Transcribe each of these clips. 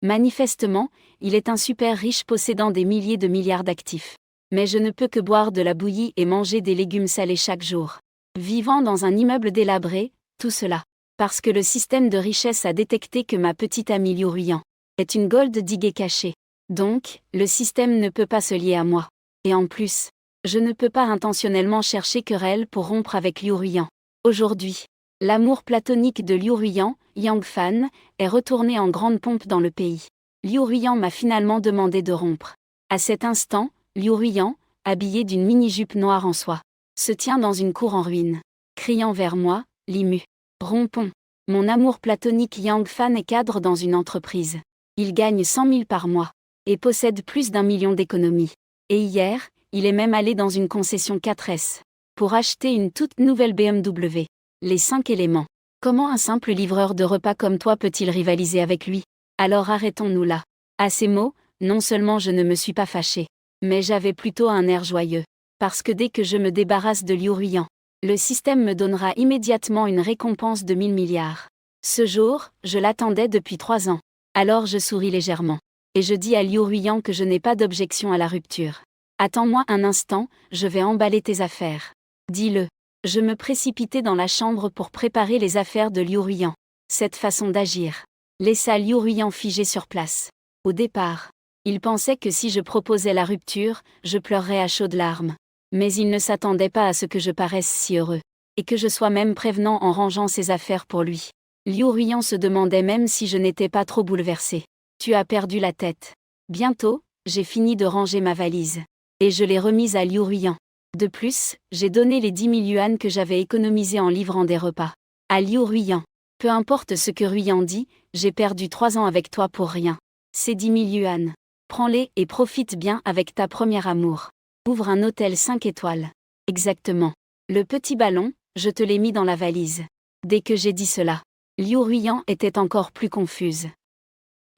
Manifestement, il est un super riche possédant des milliers de milliards d'actifs. Mais je ne peux que boire de la bouillie et manger des légumes salés chaque jour. Vivant dans un immeuble délabré, tout cela. Parce que le système de richesse a détecté que ma petite amie Liu Ruiyan est une gold digger cachée. Donc, le système ne peut pas se lier à moi. Et en plus, je ne peux pas intentionnellement chercher querelle pour rompre avec Liu Ruiyan. Aujourd'hui, l'amour platonique de Liu Ruiyan, Yang Fan, est retourné en grande pompe dans le pays. Liu Ruiyan m'a finalement demandé de rompre. À cet instant, Liu Ruiyan, habillée d'une mini-jupe noire en soie, se tient dans une cour en ruine, criant vers moi, Limu. Rompons. Mon amour platonique Yang Fan est cadre dans une entreprise. Il gagne 100 000 par mois et possède plus d'1 million d'économies. Et hier, il est même allé dans une concession 4S pour acheter une toute nouvelle BMW. Les 5 éléments. Comment un simple livreur de repas comme toi peut-il rivaliser avec lui? Alors arrêtons-nous là. À ces mots, non seulement je ne me suis pas fâchée, mais j'avais plutôt un air joyeux. Parce que dès que je me débarrasse de Liu Ruiyan, le système me donnera immédiatement une récompense de 1000 milliards. Ce jour, je l'attendais depuis 3 ans. Alors je souris légèrement. Et je dis à Liu Ruiyan que je n'ai pas d'objection à la rupture. Attends-moi un instant, je vais emballer tes affaires. Dis-le. Je me précipitai dans la chambre pour préparer les affaires de Liu Ruiyan. Cette façon d'agir laissa Liu Ruiyan figé sur place. Au départ, il pensait que si je proposais la rupture, je pleurerais à chaudes larmes. Mais il ne s'attendait pas à ce que je paraisse si heureux, et que je sois même prévenant en rangeant ses affaires pour lui. Liu Ruiyan se demandait même si je n'étais pas trop bouleversée. Tu as perdu la tête. Bientôt, j'ai fini de ranger ma valise. Et je l'ai remise à Liu Ruiyan. De plus, j'ai donné les 10 000 yuan que j'avais économisés en livrant des repas à Liu Ruiyan. Peu importe ce que Ruiyan dit, j'ai perdu 3 ans avec toi pour rien. Ces 10 000 yuan. Prends-les et profite bien avec ta première amour. Ouvre un hôtel 5 étoiles. Exactement. Le petit ballon, je te l'ai mis dans la valise. Dès que j'ai dit cela, Liu Ruiyan était encore plus confuse.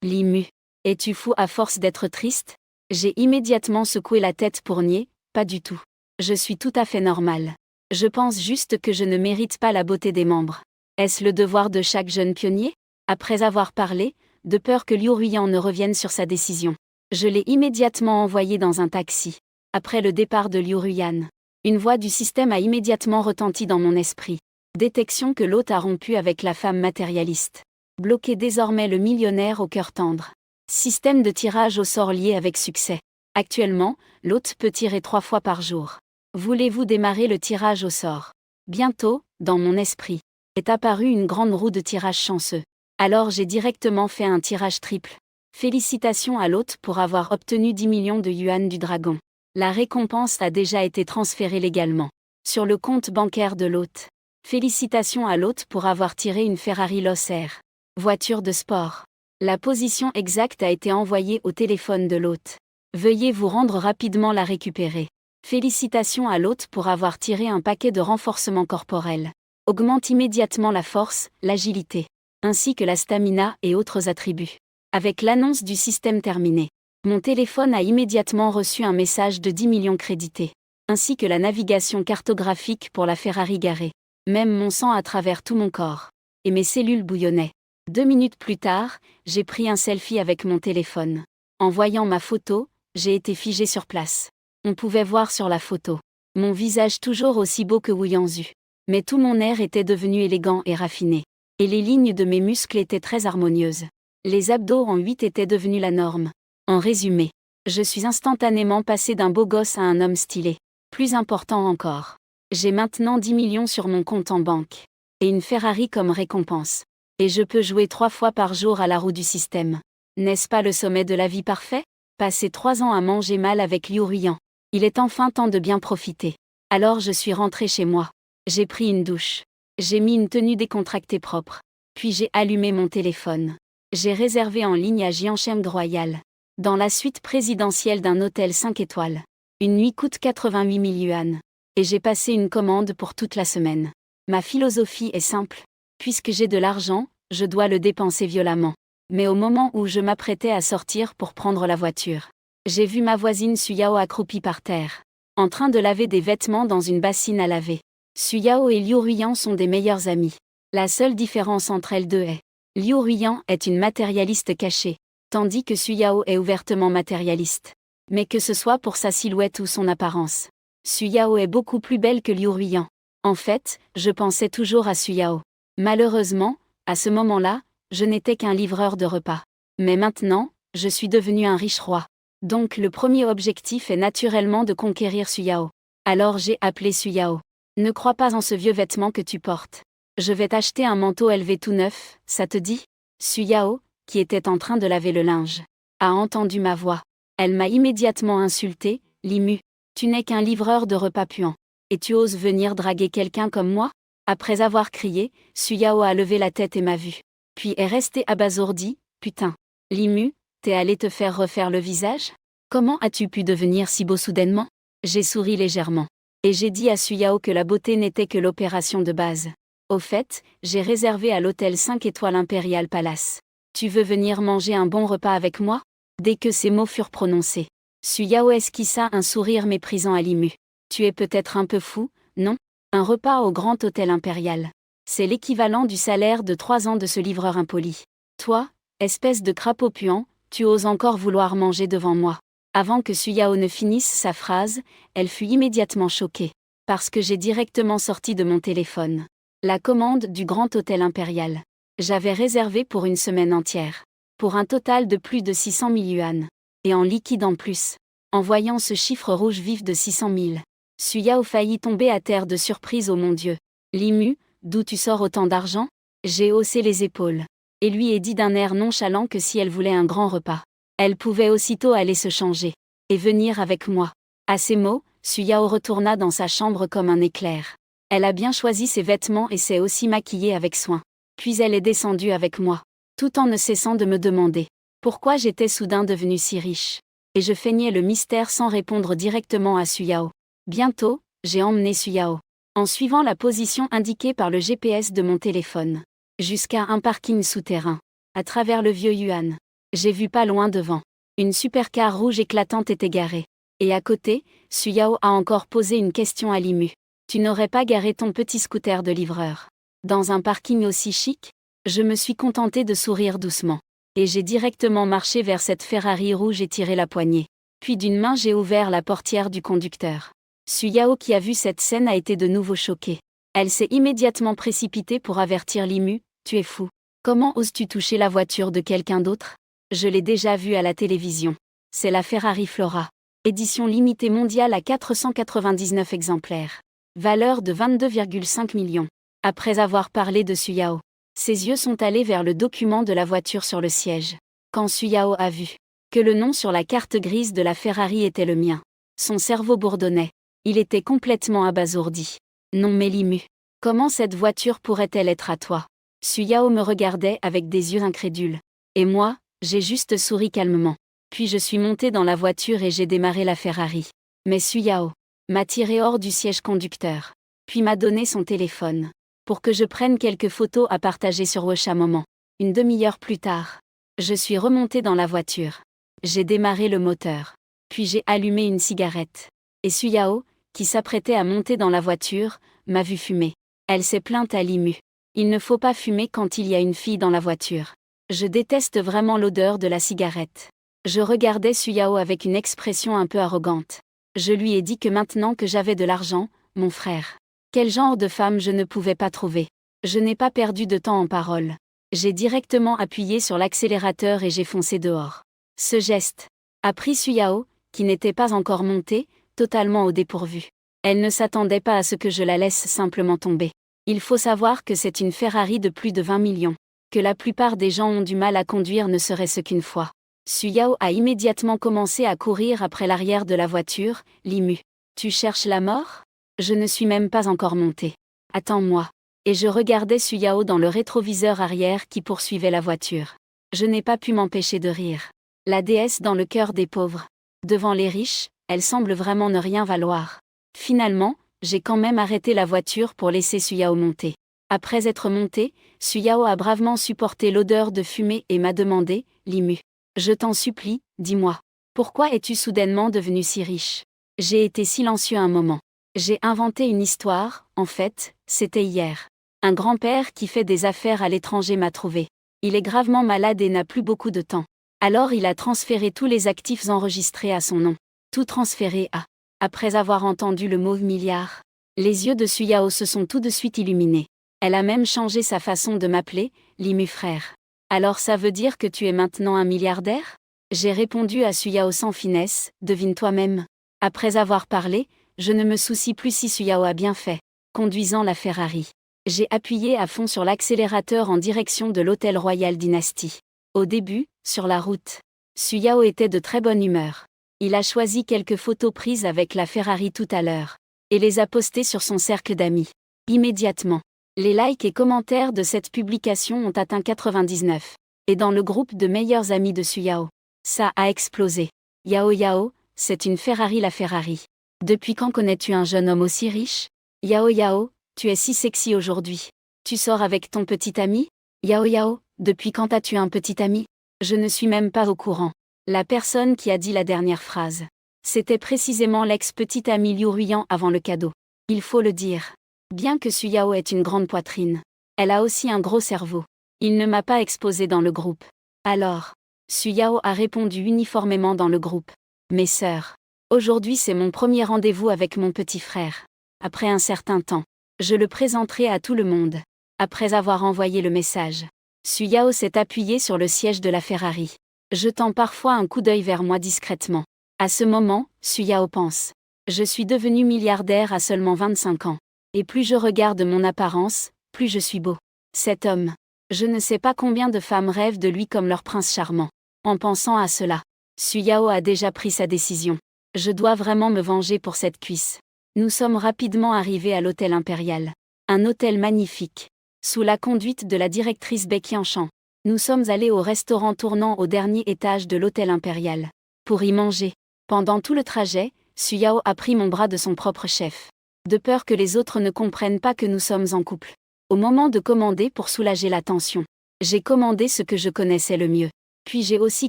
Limu. Es-tu fou à force d'être triste? J'ai immédiatement secoué la tête pour nier, pas du tout. Je suis tout à fait normale. Je pense juste que je ne mérite pas la beauté des membres. Est-ce le devoir de chaque jeune pionnier? Après avoir parlé, de peur que Liu Ruiyan ne revienne sur sa décision, je l'ai immédiatement envoyé dans un taxi. Après le départ de Liu Ruiyan, une voix du système a immédiatement retenti dans mon esprit. Détection que l'hôte a rompu avec la femme matérialiste. Bloqué désormais le millionnaire au cœur tendre. Système de tirage au sort lié avec succès. Actuellement, l'hôte peut tirer 3 fois par jour. Voulez-vous démarrer le tirage au sort? Bientôt, dans mon esprit, est apparue une grande roue de tirage chanceux. Alors j'ai directement fait un tirage triple. Félicitations à l'hôte pour avoir obtenu 10 millions de yuan du dragon. La récompense a déjà été transférée légalement sur le compte bancaire de l'hôte. Félicitations à l'hôte pour avoir tiré une Ferrari Los Air. Voiture de sport. La position exacte a été envoyée au téléphone de l'hôte. Veuillez vous rendre rapidement la récupérer. Félicitations à l'hôte pour avoir tiré un paquet de renforcement corporel. Augmente immédiatement la force, l'agilité, ainsi que la stamina et autres attributs. Avec l'annonce du système terminé, mon téléphone a immédiatement reçu un message de 10 millions crédités, ainsi que la navigation cartographique pour la Ferrari garée. Même mon sang à travers tout mon corps. Et mes cellules bouillonnaient. 2 minutes plus tard, j'ai pris un selfie avec mon téléphone. En voyant ma photo, j'ai été figée sur place. On pouvait voir sur la photo mon visage toujours aussi beau que Wu Yanzu. Mais tout mon air était devenu élégant et raffiné. Et les lignes de mes muscles étaient très harmonieuses. Les abdos en 8 étaient devenus la norme. En résumé, je suis instantanément passé d'un beau gosse à un homme stylé. Plus important encore, j'ai maintenant 10 millions sur mon compte en banque. Et une Ferrari comme récompense. Et je peux jouer 3 fois par jour à la roue du système. N'est-ce pas le sommet de la vie parfait? Passer 3 ans à manger mal avec Liu Ruiyan. Il est enfin temps de bien profiter. Alors je suis rentrée chez moi. J'ai pris une douche. J'ai mis une tenue décontractée propre. Puis j'ai allumé mon téléphone. J'ai réservé en ligne à Jiangsheng Royal, dans la suite présidentielle d'un hôtel 5 étoiles. Une nuit coûte 88 000 yuan. Et j'ai passé une commande pour toute la semaine. Ma philosophie est simple. Puisque j'ai de l'argent, je dois le dépenser violemment. Mais au moment où je m'apprêtais à sortir pour prendre la voiture, j'ai vu ma voisine Suyao accroupie par terre, en train de laver des vêtements dans une bassine à laver. Suyao et Liu Ruiyan sont des meilleurs amis. La seule différence entre elles deux est: Liu Ruiyan est une matérialiste cachée. tandis que Suyao est ouvertement matérialiste. Mais que ce soit pour sa silhouette ou son apparence, Suyao est beaucoup plus belle que Liu Ruiyan. En fait, je pensais toujours à Suyao. Malheureusement, à ce moment-là, je n'étais qu'un livreur de repas. Mais maintenant, je suis devenu un riche roi. Donc le premier objectif est naturellement de conquérir Suyao. Alors j'ai appelé Suyao. Ne crois pas en ce vieux vêtement que tu portes. Je vais t'acheter un manteau élevé tout neuf, ça te dit ? Suyao, qui était en train de laver le linge, a entendu ma voix. Elle m'a immédiatement insulté. Limu, tu n'es qu'un livreur de repas puant. Et tu oses venir draguer quelqu'un comme moi ? Après avoir crié, Suyao a levé la tête et m'a vu. Puis est resté abasourdi. Putain. Limu, t'es allé te faire refaire le visage ? Comment as-tu pu devenir si beau soudainement ? J'ai souri légèrement. Et j'ai dit à Suyao que la beauté n'était que l'opération de base. Au fait, j'ai réservé à l'hôtel 5 étoiles Imperial Palace. Tu veux venir manger un bon repas avec moi ? Dès que ces mots furent prononcés, Suyao esquissa un sourire méprisant à Limu. Tu es peut-être un peu fou, non ? Un repas au Grand Hôtel Impérial. C'est l'équivalent du salaire de 3 ans de ce livreur impoli. Toi, espèce de crapaud puant, tu oses encore vouloir manger devant moi. Avant que Suyao ne finisse sa phrase, elle fut immédiatement choquée. Parce que j'ai directement sorti de mon téléphone la commande du Grand Hôtel Impérial. J'avais réservé pour une semaine entière. Pour un total de plus de 600 000 yuan. Et en liquide en plus. En voyant ce chiffre rouge vif de 600 000, Suyao faillit tomber à terre de surprise. Oh mon Dieu. Limu, d'où tu sors autant d'argent ? J'ai haussé les épaules. Et lui ai dit d'un air nonchalant que si elle voulait un grand repas, elle pouvait aussitôt aller se changer. Et venir avec moi. À ces mots, Suyao retourna dans sa chambre comme un éclair. Elle a bien choisi ses vêtements et s'est aussi maquillée avec soin. Puis elle est descendue avec moi. Tout en ne cessant de me demander pourquoi j'étais soudain devenue si riche. Et je feignais le mystère sans répondre directement à Suyao. Bientôt, j'ai emmené Suyao, en suivant la position indiquée par le GPS de mon téléphone, jusqu'à un parking souterrain, à travers le vieux Yuan. J'ai vu pas loin devant. Une supercar rouge éclatante était garée. Et à côté, Suyao a encore posé une question à Limu. Tu n'aurais pas garé ton petit scooter de livreur dans un parking aussi chic ? Je me suis contentée de sourire doucement. Et j'ai directement marché vers cette Ferrari rouge et tiré la poignée. Puis d'une main j'ai ouvert la portière du conducteur. Suyao qui a vu cette scène a été de nouveau choquée. Elle s'est immédiatement précipitée pour avertir Limu. Tu es fou. Comment oses-tu toucher la voiture de quelqu'un d'autre ? Je l'ai déjà vue à la télévision. C'est la Ferrari Flora. Édition limitée mondiale à 499 exemplaires. Valeur de 22,5 millions. Après avoir parlé de Suyao, ses yeux sont allés vers le document de la voiture sur le siège. Quand Suyao a vu que le nom sur la carte grise de la Ferrari était le mien, son cerveau bourdonnait. Il était complètement abasourdi. Non mais Limu, comment cette voiture pourrait-elle être à toi ? Suyao me regardait avec des yeux incrédules. Et moi, j'ai juste souri calmement. Puis je suis montée dans la voiture et j'ai démarré la Ferrari. Mais Suyao m'a tiré hors du siège conducteur. Puis m'a donné son téléphone. Pour que je prenne quelques photos à partager sur WeChat moment. Une demi-heure plus tard, je suis remontée dans la voiture. J'ai démarré le moteur. Puis j'ai allumé une cigarette. Et Suyao, qui s'apprêtait à monter dans la voiture, m'a vu fumer. Elle s'est plainte à Limu. Il ne faut pas fumer quand il y a une fille dans la voiture. Je déteste vraiment l'odeur de la cigarette. Je regardais Suyao avec une expression un peu arrogante. Je lui ai dit que maintenant que j'avais de l'argent, mon frère, quel genre de femme je ne pouvais pas trouver. Je n'ai pas perdu de temps en paroles. J'ai directement appuyé sur l'accélérateur et j'ai foncé dehors. Ce geste a pris Suyao, qui n'était pas encore montée, totalement au dépourvu. Elle ne s'attendait pas à ce que je la laisse simplement tomber. Il faut savoir que c'est une Ferrari de plus de 20 millions. Que la plupart des gens ont du mal à conduire ne serait-ce qu'une fois. Suyao a immédiatement commencé à courir après l'arrière de la voiture. Limu, tu cherches la mort ? Je ne suis même pas encore montée. Attends-moi. Et je regardais Suyao dans le rétroviseur arrière qui poursuivait la voiture. Je n'ai pas pu m'empêcher de rire. La déesse dans le cœur des pauvres. Devant les riches, elle semble vraiment ne rien valoir. Finalement, j'ai quand même arrêté la voiture pour laisser Suyao monter. Après être monté, Suyao a bravement supporté l'odeur de fumée et m'a demandé, Limu, je t'en supplie, dis-moi, pourquoi es-tu soudainement devenu si riche ? J'ai été silencieux un moment. J'ai inventé une histoire, en fait, c'était hier. Un grand-père qui fait des affaires à l'étranger m'a trouvé. Il est gravement malade et n'a plus beaucoup de temps. Alors il a transféré tous les actifs enregistrés à son nom. Tout transféré à. Après avoir entendu le mot milliard, les yeux de Suyao se sont tout de suite illuminés. Elle a même changé sa façon de m'appeler, Limu frère. Alors ça veut dire que tu es maintenant un milliardaire? J'ai répondu à Suyao sans finesse, devine toi-même. Après avoir parlé, je ne me soucie plus si Suyao a bien fait, conduisant la Ferrari. J'ai appuyé à fond sur l'accélérateur en direction de l'hôtel Royal Dynasty. Au début, sur la route, Suyao était de très bonne humeur. Il a choisi quelques photos prises avec la Ferrari tout à l'heure, et les a postées sur son cercle d'amis. Immédiatement, les likes et commentaires de cette publication ont atteint 99. Et dans le groupe de meilleurs amis de Suyao, ça a explosé. Yao Yao, c'est une Ferrari la Ferrari. Depuis quand connais-tu un jeune homme aussi riche? Yao Yao, tu es si sexy aujourd'hui. Tu sors avec ton petit ami? Yao Yao, depuis quand as-tu un petit ami? Je ne suis même pas au courant. La personne qui a dit la dernière phrase, c'était précisément l'ex-petite amie Liu Ruiyan avant le cadeau. Il faut le dire. Bien que Suyao ait une grande poitrine, elle a aussi un gros cerveau. Il ne m'a pas exposé dans le groupe. Alors, Suyao a répondu uniformément dans le groupe. Mes sœurs, aujourd'hui c'est mon premier rendez-vous avec mon petit frère. Après un certain temps, je le présenterai à tout le monde. Après avoir envoyé le message, Suyao s'est appuyé sur le siège de la Ferrari, jetant parfois un coup d'œil vers moi discrètement. À ce moment, Suyao pense. Je suis devenu milliardaire à seulement 25 ans. Et plus je regarde mon apparence, plus je suis beau. Cet homme. Je ne sais pas combien de femmes rêvent de lui comme leur prince charmant. En pensant à cela, Suyao a déjà pris sa décision. Je dois vraiment me venger pour cette cuisse. Nous sommes rapidement arrivés à l'hôtel impérial. Un hôtel magnifique. Sous la conduite de la directrice Becky Enchan, nous sommes allés au restaurant tournant au dernier étage de l'hôtel impérial. Pour y manger. Pendant tout le trajet, Suyao a pris mon bras de son propre chef. De peur que les autres ne comprennent pas que nous sommes en couple. Au moment de commander pour soulager la tension, j'ai commandé ce que je connaissais le mieux. Puis j'ai aussi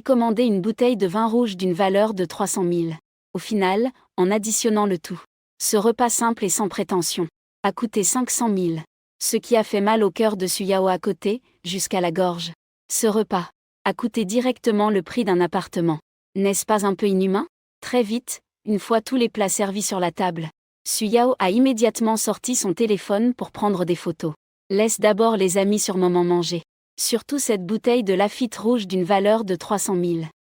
commandé une bouteille de vin rouge d'une valeur de 300 000. Au final, en additionnant le tout, ce repas simple et sans prétention a coûté 500 000. Ce qui a fait mal au cœur de Suyao à côté, jusqu'à la gorge. Ce repas a coûté directement le prix d'un appartement. N'est-ce pas un peu inhumain? Très vite, une fois tous les plats servis sur la table, Suyao a immédiatement sorti son téléphone pour prendre des photos. Laisse d'abord les amis sur moment manger. Surtout cette bouteille de Lafite rouge d'une valeur de 300 000.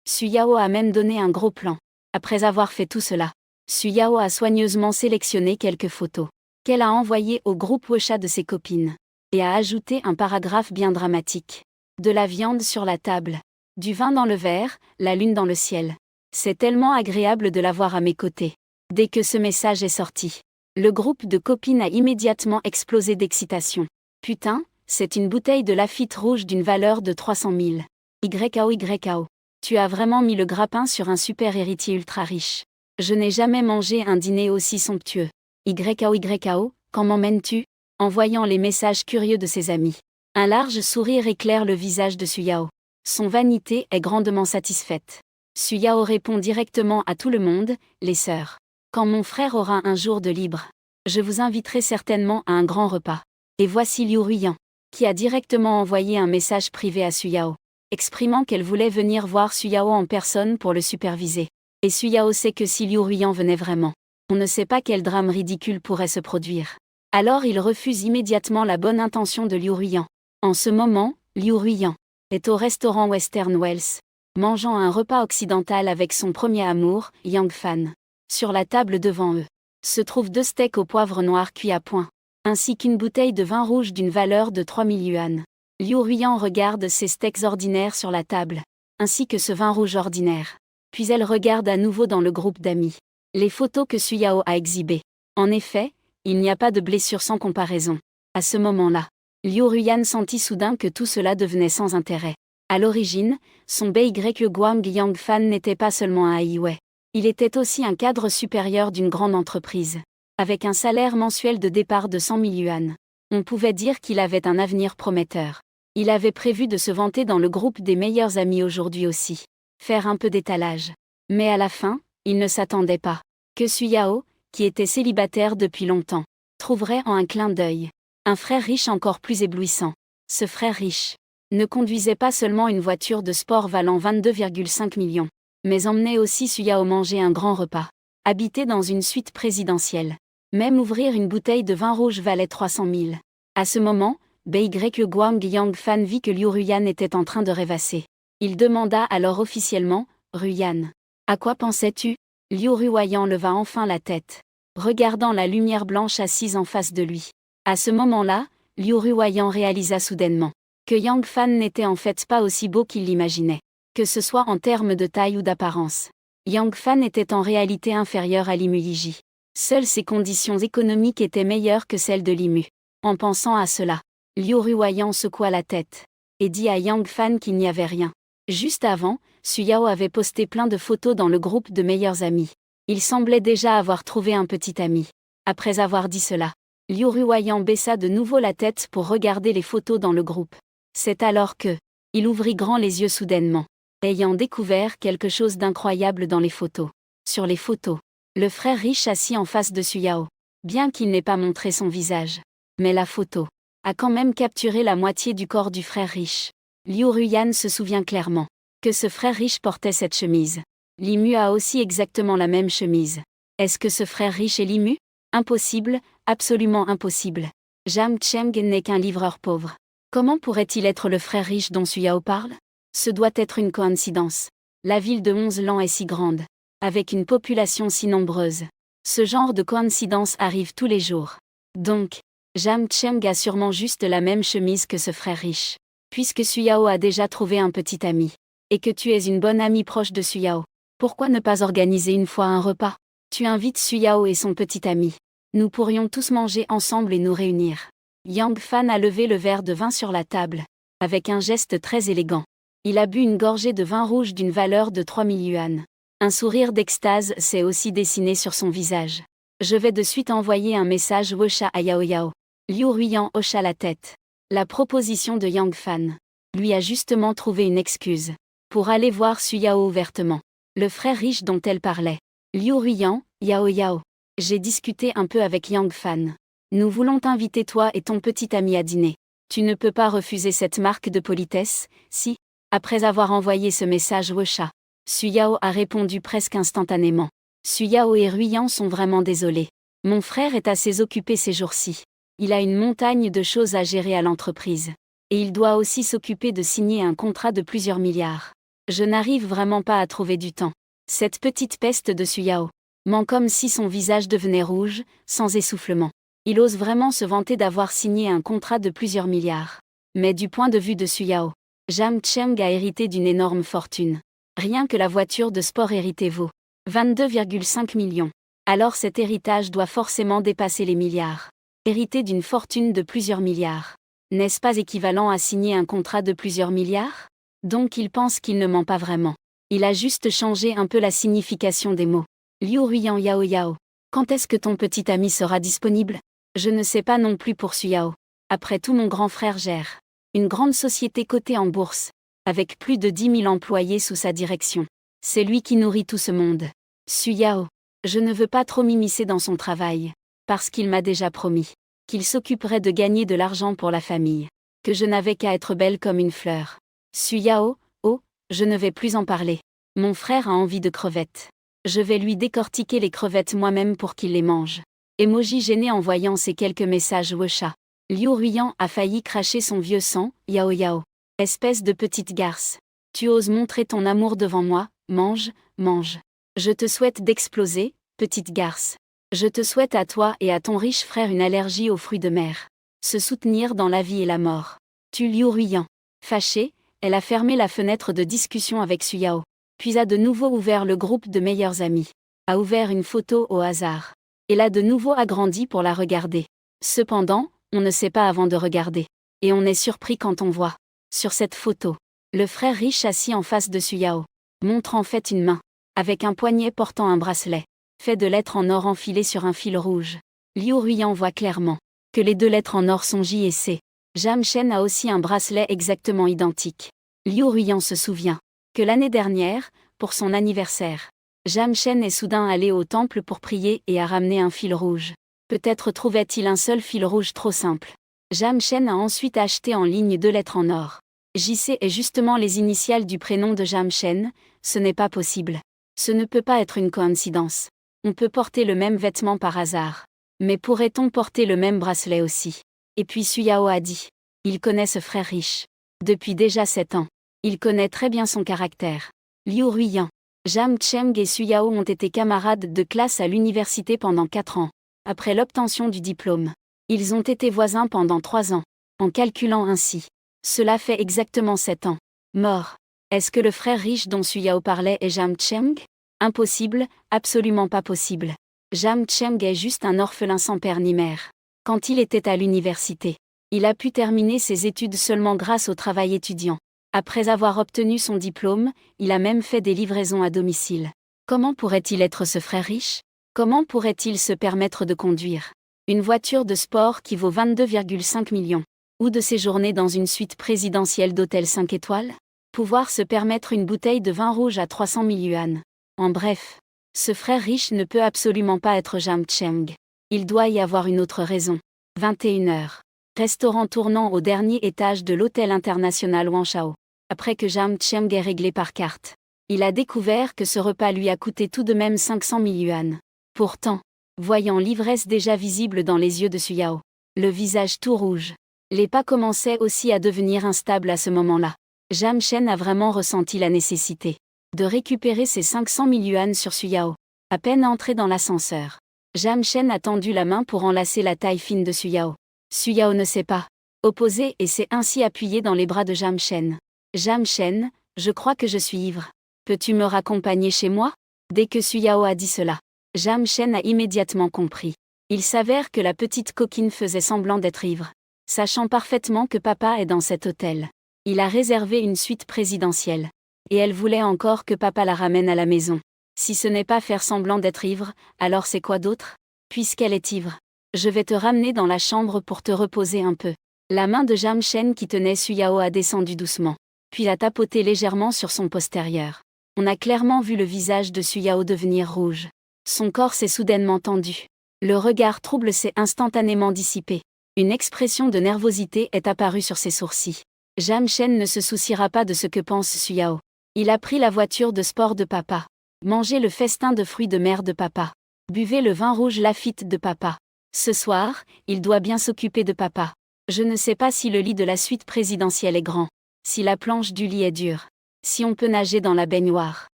Suyao a même donné un gros plan. Après avoir fait tout cela, Suyao a soigneusement sélectionné quelques photos qu'elle a envoyées au groupe WeChat de ses copines, et a ajouté un paragraphe bien dramatique. De la viande sur la table, du vin dans le verre, la lune dans le ciel. C'est tellement agréable de l'avoir à mes côtés. Dès que ce message est sorti, le groupe de copines a immédiatement explosé d'excitation. Putain, c'est une bouteille de Lafite rouge d'une valeur de 300 000. YKO. Tu as vraiment mis le grappin sur un super héritier ultra riche. Je n'ai jamais mangé un dîner aussi somptueux. YKO, quand m'emmènes-tu? En voyant les messages curieux de ses amis, un large sourire éclaire le visage de Suyao. Son vanité est grandement satisfaite. Suyao répond directement à tout le monde, les sœurs. Quand mon frère aura un jour de libre, je vous inviterai certainement à un grand repas. Et voici Liu Ruiyan, qui a directement envoyé un message privé à Suyao, exprimant qu'elle voulait venir voir Suyao en personne pour le superviser. Et Suyao sait que si Liu Ruiyan venait vraiment, on ne sait pas quel drame ridicule pourrait se produire. Alors il refuse immédiatement la bonne intention de Liu Ruiyan. En ce moment, Liu Ruiyan est au restaurant Western Wells, mangeant un repas occidental avec son premier amour, Yang Fan. Sur la table devant eux, se trouvent 2 steaks au poivre noir cuits à point, ainsi qu'une bouteille de vin rouge d'une valeur de 3000 yuan. Liu Ruiyan regarde ces steaks ordinaires sur la table, ainsi que ce vin rouge ordinaire. Puis elle regarde à nouveau dans le groupe d'amis les photos que Suyao a exhibées. En effet, il n'y a pas de blessure sans comparaison. À ce moment-là, Liu Ruiyan sentit soudain que tout cela devenait sans intérêt. À l'origine, son BY Guang Yang Fan n'était pas seulement un highway. Il était aussi un cadre supérieur d'une grande entreprise, avec un salaire mensuel de départ de 100 000 yuan. On pouvait dire qu'il avait un avenir prometteur. Il avait prévu de se vanter dans le groupe des meilleurs amis aujourd'hui aussi. Faire un peu d'étalage. Mais à la fin, il ne s'attendait pas que Suyao, qui était célibataire depuis longtemps, trouverait en un clin d'œil un frère riche encore plus éblouissant. Ce frère riche ne conduisait pas seulement une voiture de sport valant 22,5 millions, mais emmenait aussi Suyao manger un grand repas, habiter dans une suite présidentielle. Même ouvrir une bouteille de vin rouge valait 300 000. À ce moment, Guang Yangfan vit que Liu Ruyan était en train de rêvasser. Il demanda alors officiellement, Ruyan, à quoi pensais-tu? Liu Ruyan leva enfin la tête, regardant la lumière blanche assise en face de lui. À ce moment-là, Liu Ruyan réalisa soudainement que Yang Fan n'était en fait pas aussi beau qu'il l'imaginait, que ce soit en termes de taille ou d'apparence. Yang Fan était en réalité inférieur à Limu Yiji. Seules ses conditions économiques étaient meilleures que celles de Limu. En pensant à cela, Liu Ruyan secoua la tête et dit à Yang Fan qu'il n'y avait rien. Juste avant, Suyao avait posté plein de photos dans le groupe de meilleurs amis. Il semblait déjà avoir trouvé un petit ami. Après avoir dit cela, Liu Ruyan baissa de nouveau la tête pour regarder les photos dans le groupe. C'est alors que, il ouvrit grand les yeux soudainement, ayant découvert quelque chose d'incroyable dans les photos. Sur les photos, le frère riche assis en face de Suyao, bien qu'il n'ait pas montré son visage. Mais la photo a quand même capturé la moitié du corps du frère riche. Liu Ruyan se souvient clairement que ce frère riche portait cette chemise. Limu a aussi exactement la même chemise. Est-ce que ce frère riche est Limu? Impossible, absolument impossible. Jam Cheng n'est qu'un livreur pauvre. Comment pourrait-il être le frère riche dont Suyao parle? Ce doit être une coïncidence. La ville de 11 Lan est si grande, avec une population si nombreuse. Ce genre de coïncidence arrive tous les jours. Donc, Jam Cheng a sûrement juste la même chemise que ce frère riche. Puisque Suyao a déjà trouvé un petit ami, et que tu es une bonne amie proche de Suyao, pourquoi ne pas organiser une fois un repas? Tu invites Suyao et son petit ami. Nous pourrions tous manger ensemble et nous réunir. Yang Fan a levé le verre de vin sur la table, avec un geste très élégant. Il a bu une gorgée de vin rouge d'une valeur de 3000 yuan. Un sourire d'extase s'est aussi dessiné sur son visage. Je vais de suite envoyer un message Wosha à Yao Yao. Liu Ruyan hocha la tête. La proposition de Yang Fan lui a justement trouvé une excuse pour aller voir Suyao ouvertement. Le frère riche dont elle parlait. Liu Ruyan, Yao Yao. J'ai discuté un peu avec Yang Fan. Nous voulons t'inviter toi et ton petit ami à dîner. Tu ne peux pas refuser cette marque de politesse, si, après avoir envoyé ce message Wosha, Suyao a répondu presque instantanément. Suyao et Ruyan sont vraiment désolés. Mon frère est assez occupé ces jours-ci. Il a une montagne de choses à gérer à l'entreprise. Et il doit aussi s'occuper de signer un contrat de plusieurs milliards. Je n'arrive vraiment pas à trouver du temps. Cette petite peste de Suyao ment comme si son visage devenait rouge, sans essoufflement. Il ose vraiment se vanter d'avoir signé un contrat de plusieurs milliards. Mais du point de vue de Suyao, Jam Cheng a hérité d'une énorme fortune. Rien que la voiture de sport héritée vaut 22,5 millions. Alors cet héritage doit forcément dépasser les milliards. Hériter d'une fortune de plusieurs milliards. N'est-ce pas équivalent à signer un contrat de plusieurs milliards? Donc il pense qu'il ne ment pas vraiment. Il a juste changé un peu la signification des mots. Liu Ruyan Yao Yao. Quand est-ce que ton petit ami sera disponible? Je ne sais pas non plus pour Suyao. Après tout, mon grand frère gère une grande société cotée en bourse, avec plus de 10 000 employés sous sa direction. C'est lui qui nourrit tout ce monde. Suyao. Je ne veux pas trop m'immiscer dans son travail. Parce qu'il m'a déjà promis qu'il s'occuperait de gagner de l'argent pour la famille, que je n'avais qu'à être belle comme une fleur. Suyao, oh, je ne vais plus en parler. Mon frère a envie de crevettes. Je vais lui décortiquer les crevettes moi-même pour qu'il les mange. Emoji gêné en voyant ces quelques messages Wosha. Liu Ruyan a failli cracher son vieux sang, Yao Yao. Espèce de petite garce. Tu oses montrer ton amour devant moi, mange, mange. Je te souhaite d'exploser, petite garce. Je te souhaite à toi et à ton riche frère une allergie aux fruits de mer. Se soutenir dans la vie et la mort. Tu Liu Ruyan. Fâchée, elle a fermé la fenêtre de discussion avec Suyao. Puis a de nouveau ouvert le groupe de meilleurs amis. A ouvert une photo au hasard. Et l'a de nouveau agrandie pour la regarder. Cependant, on ne sait pas avant de regarder. Et on est surpris quand on voit, sur cette photo, le frère riche assis en face de Suyao. Montre en fait une main, avec un poignet portant un bracelet, fait de lettres en or enfilées sur un fil rouge. Liu Ruyan voit clairement que les deux lettres en or sont J et C. Jam Chen a aussi un bracelet exactement identique. Liu Ruyan se souvient que l'année dernière, pour son anniversaire, Jam Chen est soudain allé au temple pour prier et a ramené un fil rouge. Peut-être trouvait-il un seul fil rouge trop simple. Jam Chen a ensuite acheté en ligne 2 lettres en or. JC est justement les initiales du prénom de Jam Chen, ce n'est pas possible. Ce ne peut pas être une coïncidence. On peut porter le même vêtement par hasard. Mais pourrait-on porter le même bracelet aussi? Et puis Su Yao a dit. Il connaît ce frère riche. Depuis déjà 7 ans. Il connaît très bien son caractère. Liu Ruiyan. Jam Cheng et Su Yao ont été camarades de classe à l'université pendant 4 ans. Après l'obtention du diplôme. Ils ont été voisins pendant 3 ans. En calculant ainsi. Cela fait exactement 7 ans. Mort. Est-ce que le frère riche dont Su Yao parlait est Jam Cheng? Impossible, absolument pas possible. Jam Cheng est juste un orphelin sans père ni mère. Quand il était à l'université, il a pu terminer ses études seulement grâce au travail étudiant. Après avoir obtenu son diplôme, il a même fait des livraisons à domicile. Comment pourrait-il être ce frère riche? Comment pourrait-il se permettre de conduire une voiture de sport qui vaut 22,5 millions? Ou de séjourner dans une suite présidentielle d'hôtel 5 étoiles? Pouvoir se permettre une bouteille de vin rouge à 300 000 yuan. En bref, ce frère riche ne peut absolument pas être Jam Cheng. Il doit y avoir une autre raison. 21h. Restaurant tournant au dernier étage de l'hôtel international Wanshao. Après que Jam Cheng ait réglé par carte, il a découvert que ce repas lui a coûté tout de même 500 000 yuan. Pourtant, voyant l'ivresse déjà visible dans les yeux de Su Yao, le visage tout rouge, les pas commençaient aussi à devenir instables à ce moment-là. Jam Chen a vraiment ressenti la nécessité de récupérer ses 500 000 yuan sur Su Yao. À peine entré dans l'ascenseur, Jam Chen a tendu la main pour enlacer la taille fine de Su Yao. Su Yao ne s'est pas opposé et s'est ainsi appuyé dans les bras de Jam Chen. Jam Chen, je crois que je suis ivre. Peux-tu me raccompagner chez moi? Dès que Su Yao a dit cela, Jam Chen a immédiatement compris. Il s'avère que la petite coquine faisait semblant d'être ivre. Sachant parfaitement que papa est dans cet hôtel, il a réservé une suite présidentielle. Et elle voulait encore que papa la ramène à la maison. Si ce n'est pas faire semblant d'être ivre, alors c'est quoi d'autre? Puisqu'elle est ivre, je vais te ramener dans la chambre pour te reposer un peu. La main de Jam Chen qui tenait Su Yao a descendu doucement, puis a tapoté légèrement sur son postérieur. On a clairement vu le visage de Su Yao devenir rouge. Son corps s'est soudainement tendu. Le regard trouble s'est instantanément dissipé. Une expression de nervosité est apparue sur ses sourcils. Jam Chen ne se souciera pas de ce que pense Su Yao. Il a pris la voiture de sport de papa. Mangé le festin de fruits de mer de papa. Buvez le vin rouge Lafite de papa. Ce soir, il doit bien s'occuper de papa. Je ne sais pas si le lit de la suite présidentielle est grand. Si la planche du lit est dure. Si on peut nager dans la baignoire.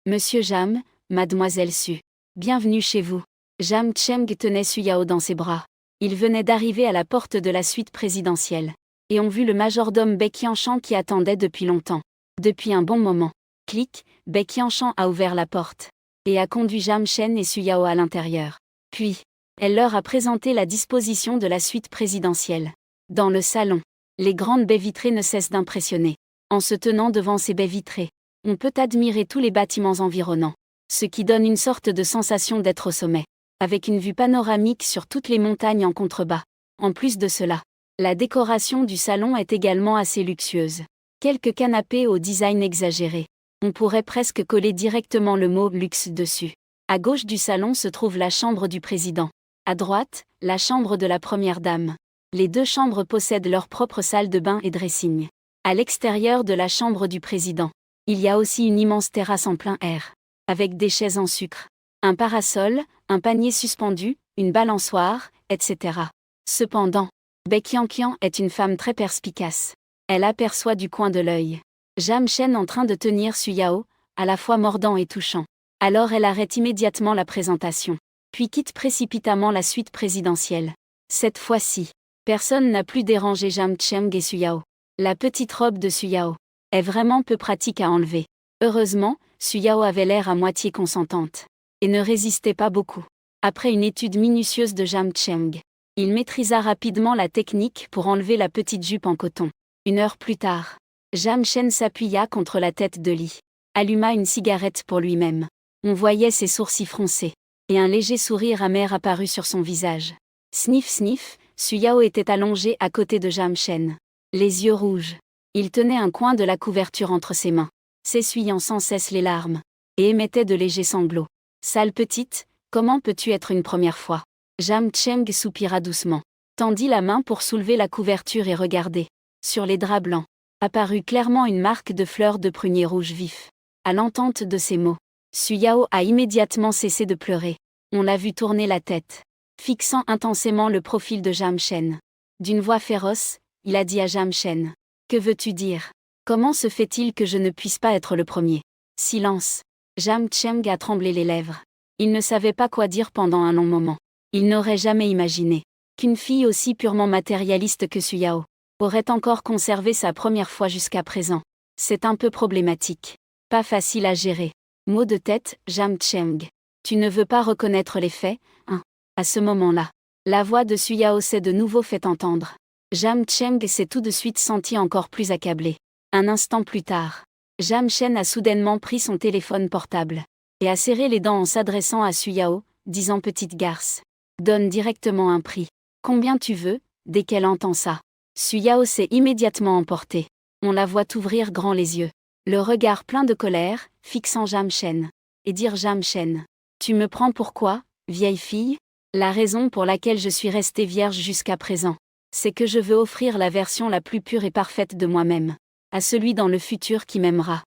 Monsieur Jam, mademoiselle Su. Bienvenue chez vous. Jam Cheng tenait Su Yao dans ses bras. Il venait d'arriver à la porte de la suite présidentielle. Et on vit le majordome Bec Yanshan qui attendait depuis longtemps. Depuis un bon moment. Clic, Bec Yanshan a ouvert la porte. Et a conduit Jam Chen et Su Yao à l'intérieur. Puis, elle leur a présenté la disposition de la suite présidentielle. Dans le salon, les grandes baies vitrées ne cessent d'impressionner. En se tenant devant ces baies vitrées, on peut admirer tous les bâtiments environnants. Ce qui donne une sorte de sensation d'être au sommet. Avec une vue panoramique sur toutes les montagnes en contrebas. En plus de cela, la décoration du salon est également assez luxueuse. Quelques canapés au design exagéré. On pourrait presque coller directement le mot « luxe » dessus. À gauche du salon se trouve la chambre du président. À droite, la chambre de la première dame. Les deux chambres possèdent leur propre salle de bain et dressing. À l'extérieur de la chambre du président, il y a aussi une immense terrasse en plein air. Avec des chaises en sucre. Un parasol, un panier suspendu, une balançoire, etc. Cependant, Bec Yanqian est une femme très perspicace. Elle aperçoit du coin de l'œil Jam Chen en train de tenir Su Yao, à la fois mordant et touchant. Alors elle arrête immédiatement la présentation, puis quitte précipitamment la suite présidentielle. Cette fois-ci, personne n'a plus dérangé Jam Cheng et Su Yao. La petite robe de Su Yao est vraiment peu pratique à enlever. Heureusement, Su Yao avait l'air à moitié consentante. Et ne résistait pas beaucoup. Après une étude minutieuse de Jam Cheng, il maîtrisa rapidement la technique pour enlever la petite jupe en coton. 1 heure plus tard, Jam Chen s'appuya contre la tête de lit, alluma une cigarette pour lui-même. On voyait ses sourcils froncés, et un léger sourire amer apparut sur son visage. Sniff sniff, Su Yao était allongé à côté de Jam Chen. Les yeux rouges. Il tenait un coin de la couverture entre ses mains, s'essuyant sans cesse les larmes, et émettait de légers sanglots. Sale petite, comment peux-tu être une première fois? Jam Cheng soupira doucement, tendit la main pour soulever la couverture et regarder. Sur les draps blancs, apparut clairement une marque de fleurs de prunier rouge vif. À l'entente de ces mots, Suyao a immédiatement cessé de pleurer. On l'a vu tourner la tête, fixant intensément le profil de Jam Chen. D'une voix féroce, il a dit à Jam Chen. « Que veux-tu dire? Comment se fait-il que je ne puisse pas être le premier ?» Silence. Jam Cheng a tremblé les lèvres. Il ne savait pas quoi dire pendant un long moment. Il n'aurait jamais imaginé qu'une fille aussi purement matérialiste que Suyao aurait encore conservé sa première foi jusqu'à présent. C'est un peu problématique. Pas facile à gérer. Mot de tête, Jam Cheng. Tu ne veux pas reconnaître les faits, hein? À ce moment-là, la voix de Suyao s'est de nouveau fait entendre. Jam Cheng s'est tout de suite senti encore plus accablé. Un instant plus tard, Jam Chen a soudainement pris son téléphone portable et a serré les dents en s'adressant à Suyao, disant « Petite garce, donne directement un prix. Combien tu veux ?» Dès qu'elle entend ça, Suyao s'est immédiatement emporté. On la voit ouvrir grand les yeux, le regard plein de colère, fixant Jam Chen, et dire « Jam Chen, tu me prends pour quoi, vieille fille? La raison pour laquelle je suis restée vierge jusqu'à présent, c'est que je veux offrir la version la plus pure et parfaite de moi-même à celui dans le futur qui m'aimera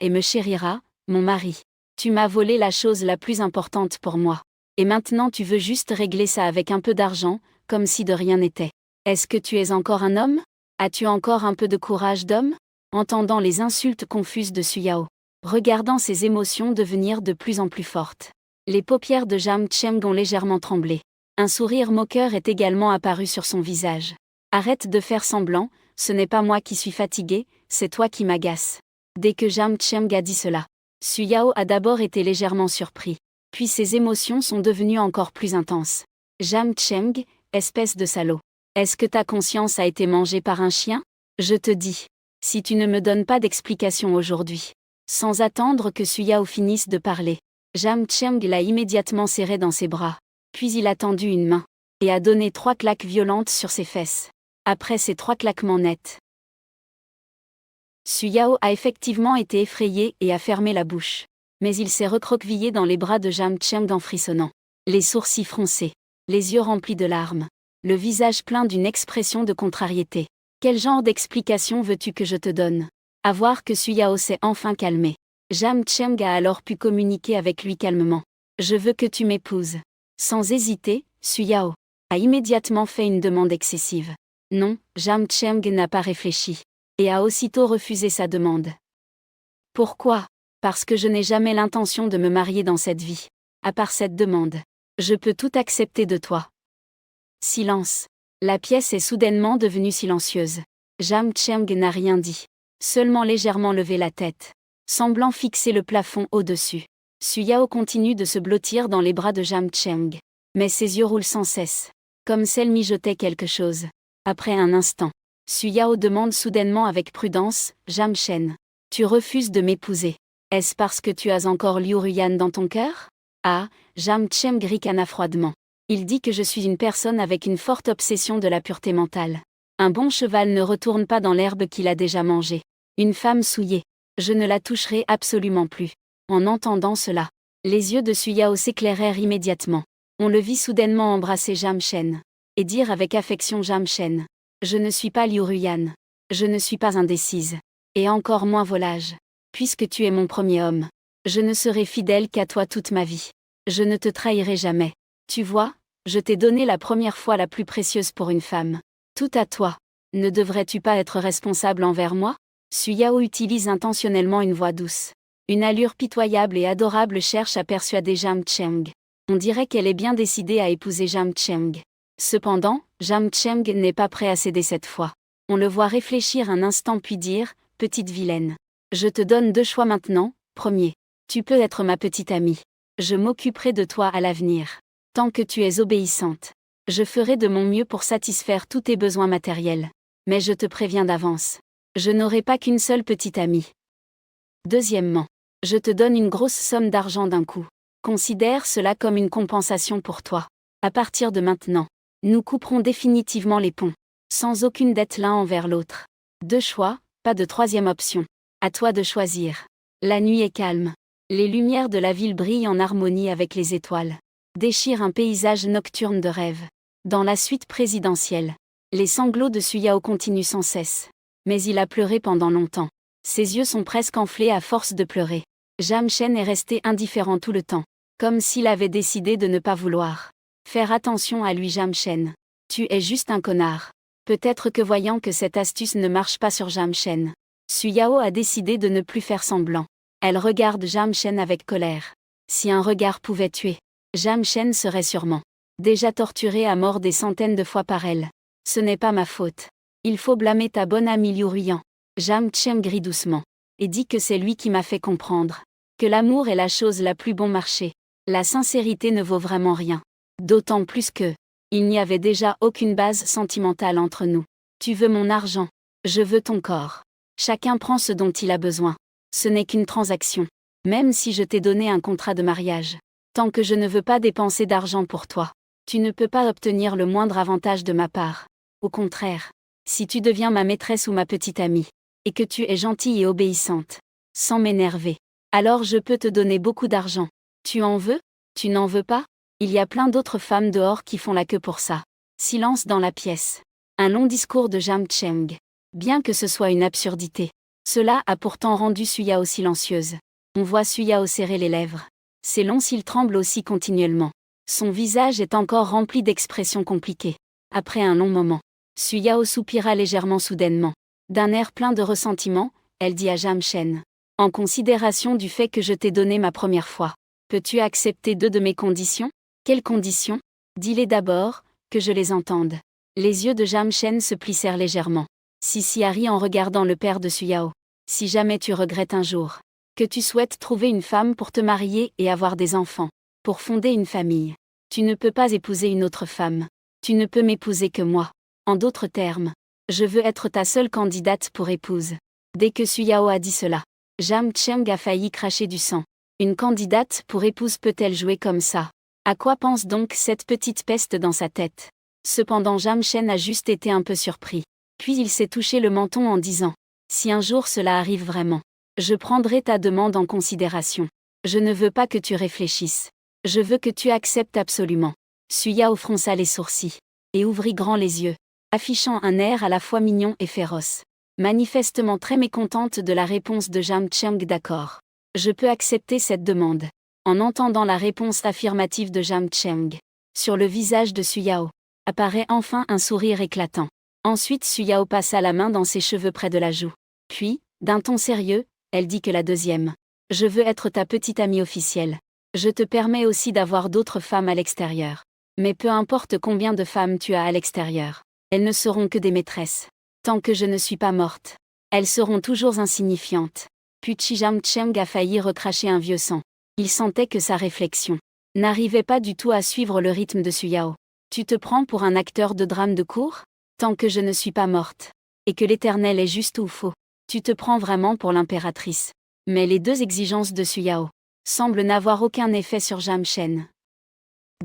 et me chérira, mon mari. Tu m'as volé la chose la plus importante pour moi. Et maintenant tu veux juste régler ça avec un peu d'argent, comme si de rien n'était. Est-ce que tu es encore un homme? As-tu encore un peu de courage d'homme? » Entendant les insultes confuses de Suyao, regardant ses émotions devenir de plus en plus fortes, les paupières de Jam Cheng ont légèrement tremblé. Un sourire moqueur est également apparu sur son visage. « Arrête de faire semblant, ce n'est pas moi qui suis fatigué, c'est toi qui m'agaces. » Dès que Jam Cheng a dit cela, Suyao a d'abord été légèrement surpris, puis ses émotions sont devenues encore plus intenses. « Jam Cheng, espèce de salaud. Est-ce que ta conscience a été mangée par un chien? Je te dis, si tu ne me donnes pas d'explication aujourd'hui. » Sans attendre que Suyao finisse de parler, Jam Cheng l'a immédiatement serré dans ses bras, puis il a tendu une main et a donné 3 claques violentes sur ses fesses. Après ces 3 claquements nets, Suyao a effectivement été effrayé et a fermé la bouche. Mais il s'est recroquevillé dans les bras de Jam Cheng en frissonnant, les sourcils froncés, les yeux remplis de larmes, le visage plein d'une expression de contrariété. « Quel genre d'explication veux-tu que je te donne ?» À voir que Suyao s'est enfin calmé, Jam Cheng a alors pu communiquer avec lui calmement. « Je veux que tu m'épouses. » Sans hésiter, Suyao a immédiatement fait une demande excessive. Non, Jam Cheng n'a pas réfléchi et a aussitôt refusé sa demande. Pourquoi? Parce que je n'ai jamais l'intention de me marier dans cette vie. À part cette demande, je peux tout accepter de toi. Silence. La pièce est soudainement devenue silencieuse. Jam Cheng n'a rien dit, seulement légèrement levé la tête, semblant fixer le plafond au-dessus. Suyao continue de se blottir dans les bras de Jam Cheng, mais ses yeux roulent sans cesse, comme s'elle mijotait quelque chose. Après un instant, Suyao demande soudainement avec prudence, « Jam Chen, tu refuses de m'épouser. Est-ce parce que tu as encore Liu Ruyan dans ton cœur ?» Ah, Jam Cheng ricana froidement. Il dit que je suis une personne avec une forte obsession de la pureté mentale. Un bon cheval ne retourne pas dans l'herbe qu'il a déjà mangée. Une femme souillée, je ne la toucherai absolument plus. En entendant cela, les yeux de Suyao s'éclairèrent immédiatement. On le vit soudainement embrasser Jam Chen et dire avec affection: « Jam Chen, je ne suis pas Liu Ruyan. Je ne suis pas indécise. Et encore moins volage. Puisque tu es mon premier homme, je ne serai fidèle qu'à toi toute ma vie. Je ne te trahirai jamais. Tu vois, je t'ai donné la première fois la plus précieuse pour une femme. Tout à toi. Ne devrais-tu pas être responsable envers moi ?» Suyao utilise intentionnellement une voix douce. Une allure pitoyable et adorable cherche à persuader Jam Cheng. On dirait qu'elle est bien décidée à épouser Jam Cheng. Cependant, Jam Cheng n'est pas prêt à céder cette fois. On le voit réfléchir un instant puis dire: « Petite vilaine. Je te donne 2 choix maintenant. Premier, tu peux être ma petite amie. Je m'occuperai de toi à l'avenir. Tant que tu es obéissante, je ferai de mon mieux pour satisfaire tous tes besoins matériels. Mais je te préviens d'avance, je n'aurai pas qu'une seule petite amie. Deuxièmement, je te donne une grosse somme d'argent d'un coup. Considère cela comme une compensation pour toi. À partir de maintenant, nous couperons définitivement les ponts, sans aucune dette l'un envers l'autre. 2 choix, pas de troisième option. À toi de choisir. La nuit est calme. Les lumières de la ville brillent en harmonie avec les étoiles. Déchirent un paysage nocturne de rêve. Dans la suite présidentielle, les sanglots de Suyao continuent sans cesse. Mais il a pleuré pendant longtemps. Ses yeux sont presque enflés à force de pleurer. Jam Chen est resté indifférent tout le temps. Comme s'il avait décidé de ne pas vouloir faire attention à lui. Jam Chen. Tu es juste un connard. Peut-être que voyant que cette astuce ne marche pas sur Jam Chen, Su Yao a décidé de ne plus faire semblant. Elle regarde Jam Chen avec colère. Si un regard pouvait tuer, Jam Chen serait sûrement déjà torturé à mort des centaines de fois par elle. Ce n'est pas ma faute. Il faut blâmer ta bonne amie Liu Ruyan. Jam Chen rit doucement et dit que c'est lui qui m'a fait comprendre que l'amour est la chose la plus bon marché. La sincérité ne vaut vraiment rien. D'autant plus que il n'y avait déjà aucune base sentimentale entre nous. Tu veux mon argent. Je veux ton corps. Chacun prend ce dont il a besoin. Ce n'est qu'une transaction. Même si je t'ai donné un contrat de mariage. Tant que je ne veux pas dépenser d'argent pour toi, tu ne peux pas obtenir le moindre avantage de ma part. Au contraire, si tu deviens ma maîtresse ou ma petite amie, et que tu es gentille et obéissante, sans m'énerver, alors je peux te donner beaucoup d'argent. Tu en veux? Tu n'en veux pas? Il y a plein d'autres femmes dehors qui font la queue pour ça. Silence dans la pièce. Un long discours de Jam Cheng. Bien que ce soit une absurdité, cela a pourtant rendu Su Yao silencieuse. On voit Su Yao serrer les lèvres. Ses longs cils tremblent aussi continuellement. Son visage est encore rempli d'expressions compliquées. Après un long moment, Su Yao soupira légèrement soudainement. D'un air plein de ressentiment, elle dit à Jam Chen. En considération du fait que je t'ai donné ma première fois, peux-tu accepter 2 de mes conditions? Quelles conditions? Dis-les d'abord, que je les entende. Les yeux de Jam Chen se plissèrent légèrement. Si Harry en regardant le père de Su Yao. Si jamais tu regrettes un jour que tu souhaites trouver une femme pour te marier et avoir des enfants, pour fonder une famille, tu ne peux pas épouser une autre femme. Tu ne peux m'épouser que moi. En d'autres termes, je veux être ta seule candidate pour épouse. Dès que Su Yao a dit cela, Jam Cheng a failli cracher du sang. Une candidate pour épouse peut-elle jouer comme ça? À quoi pense donc cette petite peste dans sa tête? Cependant Jam Chen a juste été un peu surpris. Puis il s'est touché le menton en disant « Si un jour cela arrive vraiment, je prendrai ta demande en considération. Je ne veux pas que tu réfléchisses. Je veux que tu acceptes absolument. » Su Yao fronça les sourcils et ouvrit grand les yeux, affichant un air à la fois mignon et féroce. Manifestement très mécontente de la réponse de Jam Cheng. D'accord. Je peux accepter cette demande. En entendant la réponse affirmative de Jam Cheng, sur le visage de Su Yao, apparaît enfin un sourire éclatant. Ensuite Su Yao passa la main dans ses cheveux près de la joue. Puis, d'un ton sérieux, elle dit que la deuxième. Je veux être ta petite amie officielle. Je te permets aussi d'avoir d'autres femmes à l'extérieur. Mais peu importe combien de femmes tu as à l'extérieur, elles ne seront que des maîtresses. Tant que je ne suis pas morte, elles seront toujours insignifiantes. Puis Jam Cheng a failli recracher un vieux sang. Il sentait que sa réflexion n'arrivait pas du tout à suivre le rythme de Su Yao. Tu te prends pour un acteur de drame de cour? Tant que je ne suis pas morte, et que l'Éternel est juste ou faux, tu te prends vraiment pour l'impératrice. Mais les 2 exigences de Su Yao semblent n'avoir aucun effet sur Jam Chen.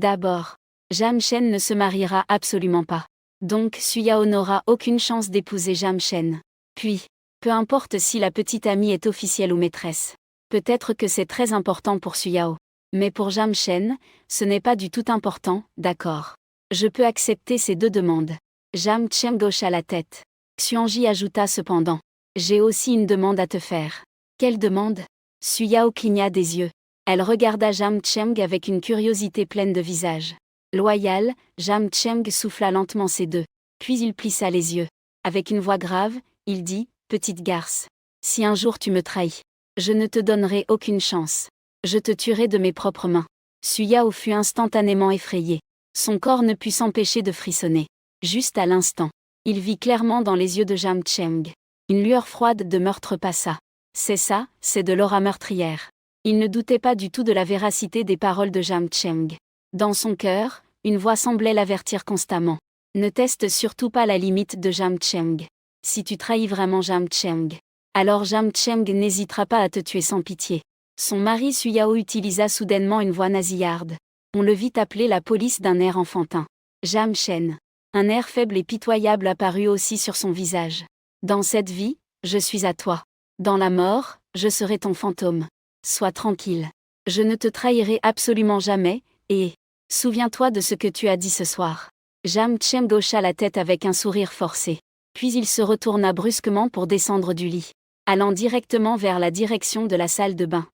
D'abord, Jam Chen ne se mariera absolument pas. Donc Su Yao n'aura aucune chance d'épouser Jam Chen. Puis, peu importe si la petite amie est officielle ou maîtresse. Peut-être que c'est très important pour Su Yao. Mais pour Jam Chen, ce n'est pas du tout important, d'accord. Je peux accepter ces 2 demandes. Jam Cheng hocha la tête. Xuanji ajouta cependant. J'ai aussi une demande à te faire. Quelle demande? Su Yao cligna des yeux. Elle regarda Jam Cheng avec une curiosité pleine de visage. Loyal, Jam Cheng souffla lentement ses 2. Puis il plissa les yeux. Avec une voix grave, il dit, petite garce. Si un jour tu me trahis, je ne te donnerai aucune chance. Je te tuerai de mes propres mains. Su Yao fut instantanément effrayé. Son corps ne put s'empêcher de frissonner. Juste à l'instant, il vit clairement dans les yeux de Jam Cheng. Une lueur froide de meurtre passa. C'est ça, c'est de l'aura meurtrière. Il ne doutait pas du tout de la véracité des paroles de Jam Cheng. Dans son cœur, une voix semblait l'avertir constamment. Ne teste surtout pas la limite de Jam Cheng. Si tu trahis vraiment Jam Cheng, alors Jam Cheng n'hésitera pas à te tuer sans pitié. Son mari Su Yao utilisa soudainement une voix nasillarde. On le vit appeler la police d'un air enfantin. Jam Chen. Un air faible et pitoyable apparut aussi sur son visage. Dans cette vie, je suis à toi. Dans la mort, je serai ton fantôme. Sois tranquille. Je ne te trahirai absolument jamais, et souviens-toi de ce que tu as dit ce soir. Jam Cheng hocha la tête avec un sourire forcé. Puis il se retourna brusquement pour descendre du lit, allant directement vers la direction de la salle de bain.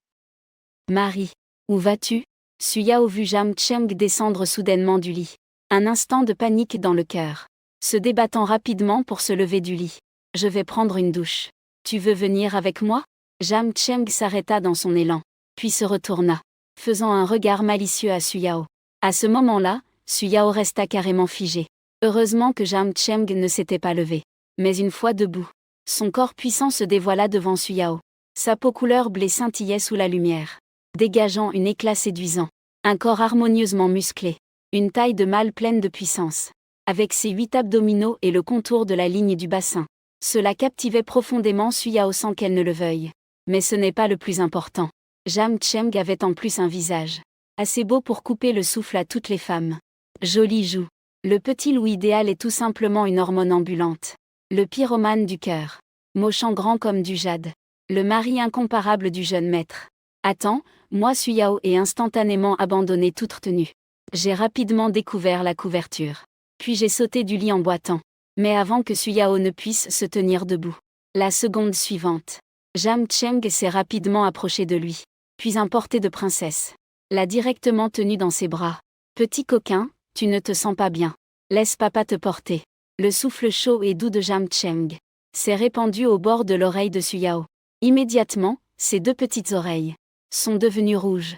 Marie, où vas-tu? Suyao vit Jam Cheng descendre soudainement du lit. Un instant de panique dans le cœur. Se débattant rapidement pour se lever du lit. Je vais prendre une douche. Tu veux venir avec moi? Jam Cheng s'arrêta dans son élan, puis se retourna, faisant un regard malicieux à Suyao. À ce moment-là, Suyao resta carrément figé. Heureusement que Jam Cheng ne s'était pas levé. Mais une fois debout, son corps puissant se dévoila devant Suyao. Sa peau couleur blé scintillait sous la lumière, dégageant un éclat séduisant. Un corps harmonieusement musclé. Une taille de mâle pleine de puissance. Avec ses 8 abdominaux et le contour de la ligne du bassin. Cela captivait profondément Suyao sans qu'elle ne le veuille. Mais ce n'est pas le plus important. Jam Cheng avait en plus un visage assez beau pour couper le souffle à toutes les femmes. Jolie joue. Le petit loup idéal est tout simplement une hormone ambulante. Le pyromane du cœur. Mochant grand comme du jade. Le mari incomparable du jeune maître. Attends, moi Suyao ai instantanément abandonné toute retenue. J'ai rapidement découvert la couverture. Puis j'ai sauté du lit en boitant. Mais avant que Suyao ne puisse se tenir debout. La seconde suivante. Jam Cheng s'est rapidement approché de lui. Puis un porté de princesse. L'a directement tenu dans ses bras. Petit coquin, tu ne te sens pas bien. Laisse papa te porter. Le souffle chaud et doux de Jam Cheng s'est répandu au bord de l'oreille de Suyao. Immédiatement, ses 2 petites oreilles sont devenues rouges.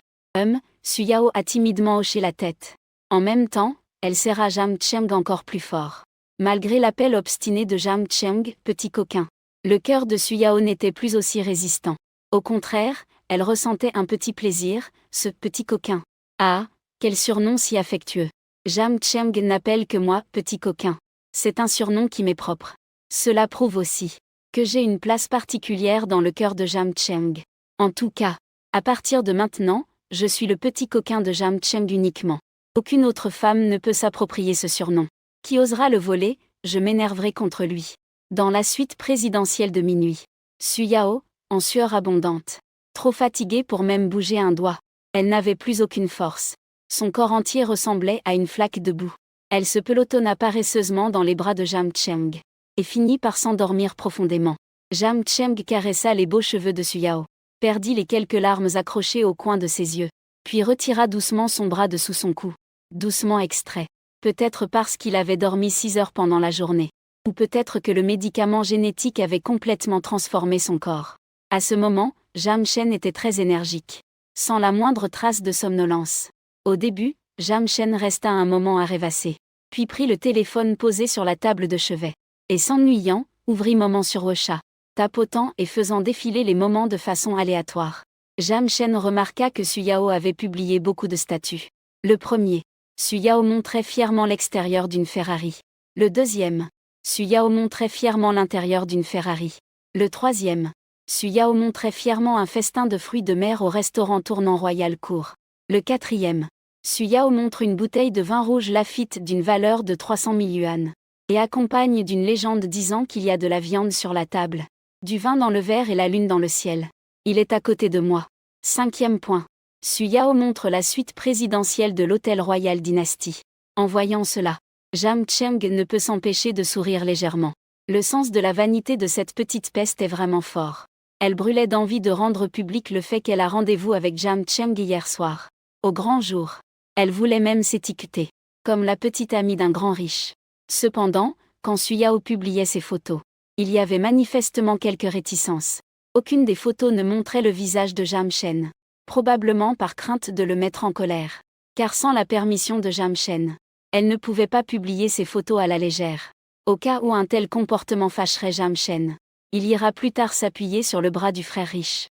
Suyao a timidement hoché la tête. En même temps, elle serra Jam Cheng encore plus fort. Malgré l'appel obstiné de Jam Cheng, petit coquin, le cœur de Suyao n'était plus aussi résistant. Au contraire, elle ressentait un petit plaisir, ce petit coquin. Ah, quel surnom si affectueux. Jam Cheng n'appelle que moi petit coquin. C'est un surnom qui m'est propre. Cela prouve aussi que j'ai une place particulière dans le cœur de Jam Cheng. En tout cas, à partir de maintenant, je suis le petit coquin de Jam Cheng uniquement. Aucune autre femme ne peut s'approprier ce surnom. Qui osera le voler, je m'énerverai contre lui. Dans la suite présidentielle de minuit. Suyao, en sueur abondante. Trop fatiguée pour même bouger un doigt. Elle n'avait plus aucune force. Son corps entier ressemblait à une flaque de boue. Elle se pelotonna paresseusement dans les bras de Jam Cheng. Et finit par s'endormir profondément. Jam Cheng caressa les beaux cheveux de Suyao. Perdit les quelques larmes accrochées au coin de ses yeux. Puis retira doucement son bras de sous son cou. Doucement extrait. Peut-être parce qu'il avait dormi 6 heures pendant la journée. Ou peut-être que le médicament génétique avait complètement transformé son corps. À ce moment, Jam Cheng était très énergique. Sans la moindre trace de somnolence. Au début, Jam Cheng resta un moment à rêvasser. Puis prit le téléphone posé sur la table de chevet. Et s'ennuyant, ouvrit Moment sur Ocha. Tapotant et faisant défiler les moments de façon aléatoire. Jam Cheng remarqua que Suyao avait publié beaucoup de statuts. Le premier. Suyao montrait fièrement l'extérieur d'une Ferrari. Le deuxième. Suyao montrait fièrement l'intérieur d'une Ferrari. Le troisième. Suyao montrait fièrement un festin de fruits de mer au restaurant tournant Royal Court. Le quatrième. Suyao montre une bouteille de vin rouge Lafite d'une valeur de 300 000 yuan. Et accompagne d'une légende disant qu'il y a de la viande sur la table. Du vin dans le verre et la lune dans le ciel. Il est à côté de moi. Cinquième point. Suyao montre la suite présidentielle de l'Hôtel Royal Dynasty. En voyant cela, Jam Cheng ne peut s'empêcher de sourire légèrement. Le sens de la vanité de cette petite peste est vraiment fort. Elle brûlait d'envie de rendre public le fait qu'elle a rendez-vous avec Jam Cheng hier soir. Au grand jour. Elle voulait même s'étiqueter. Comme la petite amie d'un grand riche. Cependant, quand Suyao publiait ses photos, il y avait manifestement quelques réticences. Aucune des photos ne montrait le visage de Jam Cheng. Probablement par crainte de le mettre en colère. Car sans la permission de Jam Cheng, elle ne pouvait pas publier ses photos à la légère. Au cas où un tel comportement fâcherait Jam Cheng, il ira plus tard s'appuyer sur le bras du frère riche.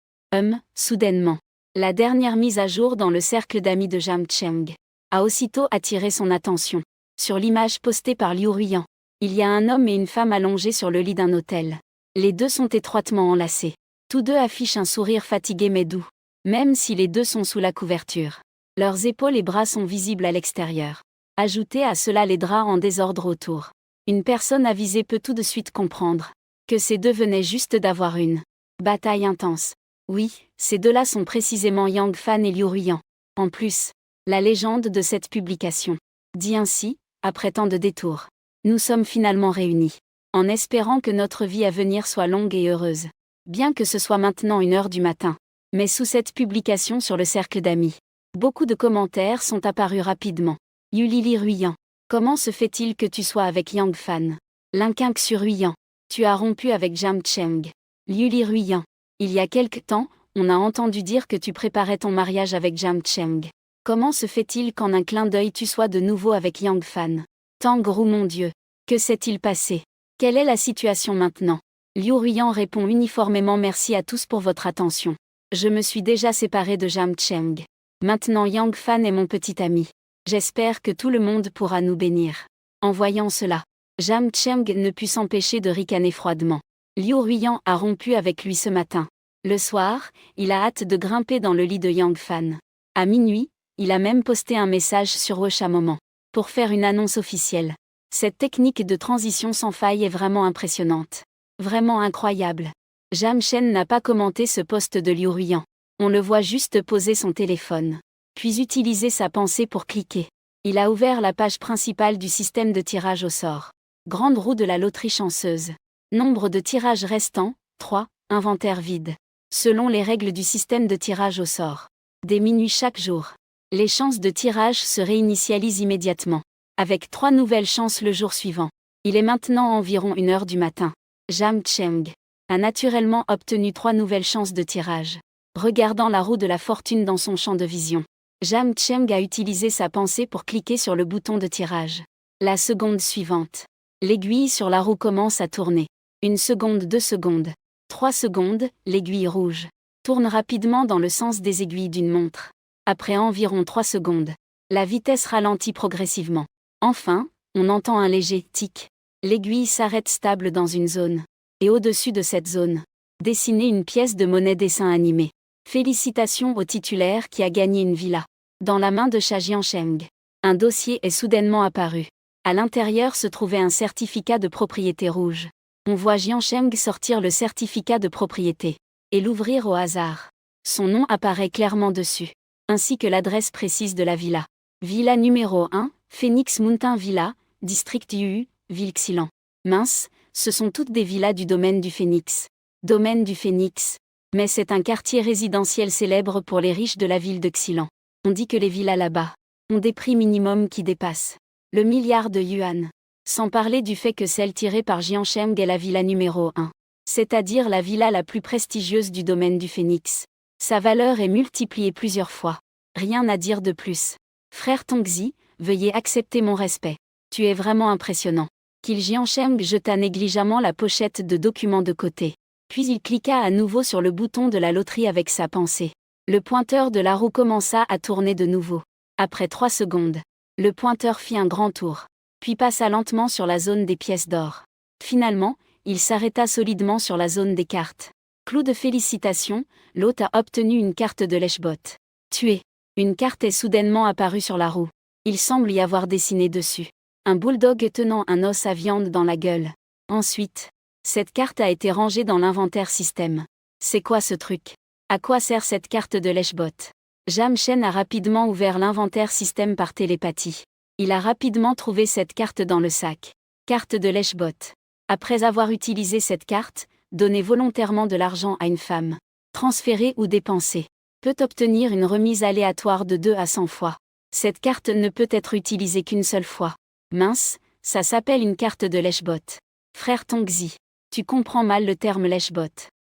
Soudainement. La dernière mise à jour dans le cercle d'amis de Jam Cheng a aussitôt attiré son attention. Sur l'image postée par Liu Ruiyan, il y a un homme et une femme allongés sur le lit d'un hôtel. Les deux sont étroitement enlacés. Tous deux affichent un sourire fatigué mais doux. Même si les deux sont sous la couverture. Leurs épaules et bras sont visibles à l'extérieur. Ajoutez à cela les draps en désordre autour. Une personne avisée peut tout de suite comprendre que ces deux venaient juste d'avoir une bataille intense. Oui, ces deux-là sont précisément Yang Fan et Liu Ruiyan. En plus, la légende de cette publication dit ainsi, après tant de détours, nous sommes finalement réunis. en espérant que notre vie à venir soit longue et heureuse. Bien que ce soit maintenant 1h du matin. Mais sous cette publication sur le cercle d'amis, beaucoup de commentaires sont apparus rapidement. Yulili Ruyan. Comment se fait-il que tu sois avec Yang Fan? Linkinx sur Ruyan. Tu as rompu avec Jam Cheng. Yuli Ruyan. Il y a quelque temps, on a entendu dire que tu préparais ton mariage avec Jam Cheng. Comment se fait-il qu'en un clin d'œil tu sois de nouveau avec Yang Fan? Tang Ru mon Dieu. Que s'est-il passé? Quelle est la situation maintenant? Liu Ruyan répond uniformément merci à tous pour votre attention. Je me suis déjà séparé de Jam Cheng. Maintenant Yang Fan est mon petit ami. J'espère que tout le monde pourra nous bénir. En voyant cela, Jam Cheng ne put s'empêcher de ricaner froidement. Liu Ruyan a rompu avec lui ce matin. Le soir, il a hâte de grimper dans le lit de Yang Fan. À minuit, il a même posté un message sur Wecha Moment pour faire une annonce officielle. Cette technique de transition sans faille est vraiment impressionnante. Vraiment incroyable. Jam Chen n'a pas commenté ce post de Liu Ruyan. On le voit juste poser son téléphone. Puis utiliser sa pensée pour cliquer. Il a ouvert la page principale du système de tirage au sort. Grande roue de la loterie chanceuse. Nombre de tirages restants, 3, inventaire vide. Selon les règles du système de tirage au sort. Dès minuit chaque jour. Les chances de tirage se réinitialisent immédiatement. Avec 3 nouvelles chances le jour suivant. Il est maintenant environ 1h du matin. Jam Cheng a naturellement obtenu 3 nouvelles chances de tirage. Regardant la roue de la fortune dans son champ de vision, Jam Cheng a utilisé sa pensée pour cliquer sur le bouton de tirage. La seconde suivante. L'aiguille sur la roue commence à tourner. 1 seconde, 2 secondes. 3 secondes, l'aiguille rouge tourne rapidement dans le sens des aiguilles d'une montre. Après environ 3 secondes, la vitesse ralentit progressivement. Enfin, on entend un léger tic. L'aiguille s'arrête stable dans une zone. Et au-dessus de cette zone, dessiner une pièce de monnaie dessin animé. Félicitations au titulaire qui a gagné une villa. Dans la main de Cha Jiancheng, un dossier est soudainement apparu. À l'intérieur se trouvait un certificat de propriété rouge. On voit Jiancheng sortir le certificat de propriété et l'ouvrir au hasard. Son nom apparaît clairement dessus, ainsi que l'adresse précise de la villa. Villa numéro 1, Phoenix Mountain Villa, District Yu, Ville Xilan. Mince, ce sont toutes des villas du domaine du Phénix. Domaine du Phénix. Mais c'est un quartier résidentiel célèbre pour les riches de la ville de Xilan. On dit que les villas là-bas ont des prix minimums qui dépassent le milliard de yuan. Sans parler du fait que celle tirée par Jiancheng est la villa numéro 1. C'est-à-dire la villa la plus prestigieuse du domaine du Phénix. Sa valeur est multipliée plusieurs fois. Rien à dire de plus. Frère Tongzi, veuillez accepter mon respect. Tu es vraiment impressionnant. Qu'il Jiancheng jeta négligemment la pochette de documents de côté. Puis il cliqua à nouveau sur le bouton de la loterie avec sa pensée. Le pointeur de la roue commença à tourner de nouveau. Après 3 secondes, le pointeur fit un grand tour, puis passa lentement sur la zone des pièces d'or. Finalement, il s'arrêta solidement sur la zone des cartes. Clou de félicitations, l'hôte a obtenu une carte de Leshbot. Tué. Une carte est soudainement apparue sur la roue. Il semble y avoir dessiné dessus un bulldog tenant un os à viande dans la gueule. Ensuite, cette carte a été rangée dans l'inventaire système. C'est quoi ce truc? À quoi sert cette carte de Leshbot? Jam Chen a rapidement ouvert l'inventaire système par télépathie. Il a rapidement trouvé cette carte dans le sac. Carte de Leshbot. Après avoir utilisé cette carte, donner volontairement de l'argent à une femme, transférer ou dépenser, peut obtenir une remise aléatoire de 2 à 100 fois. Cette carte ne peut être utilisée qu'une seule fois. Mince, ça s'appelle une carte de Leshbot. Frère Tongzi, tu comprends mal le terme Leshbot.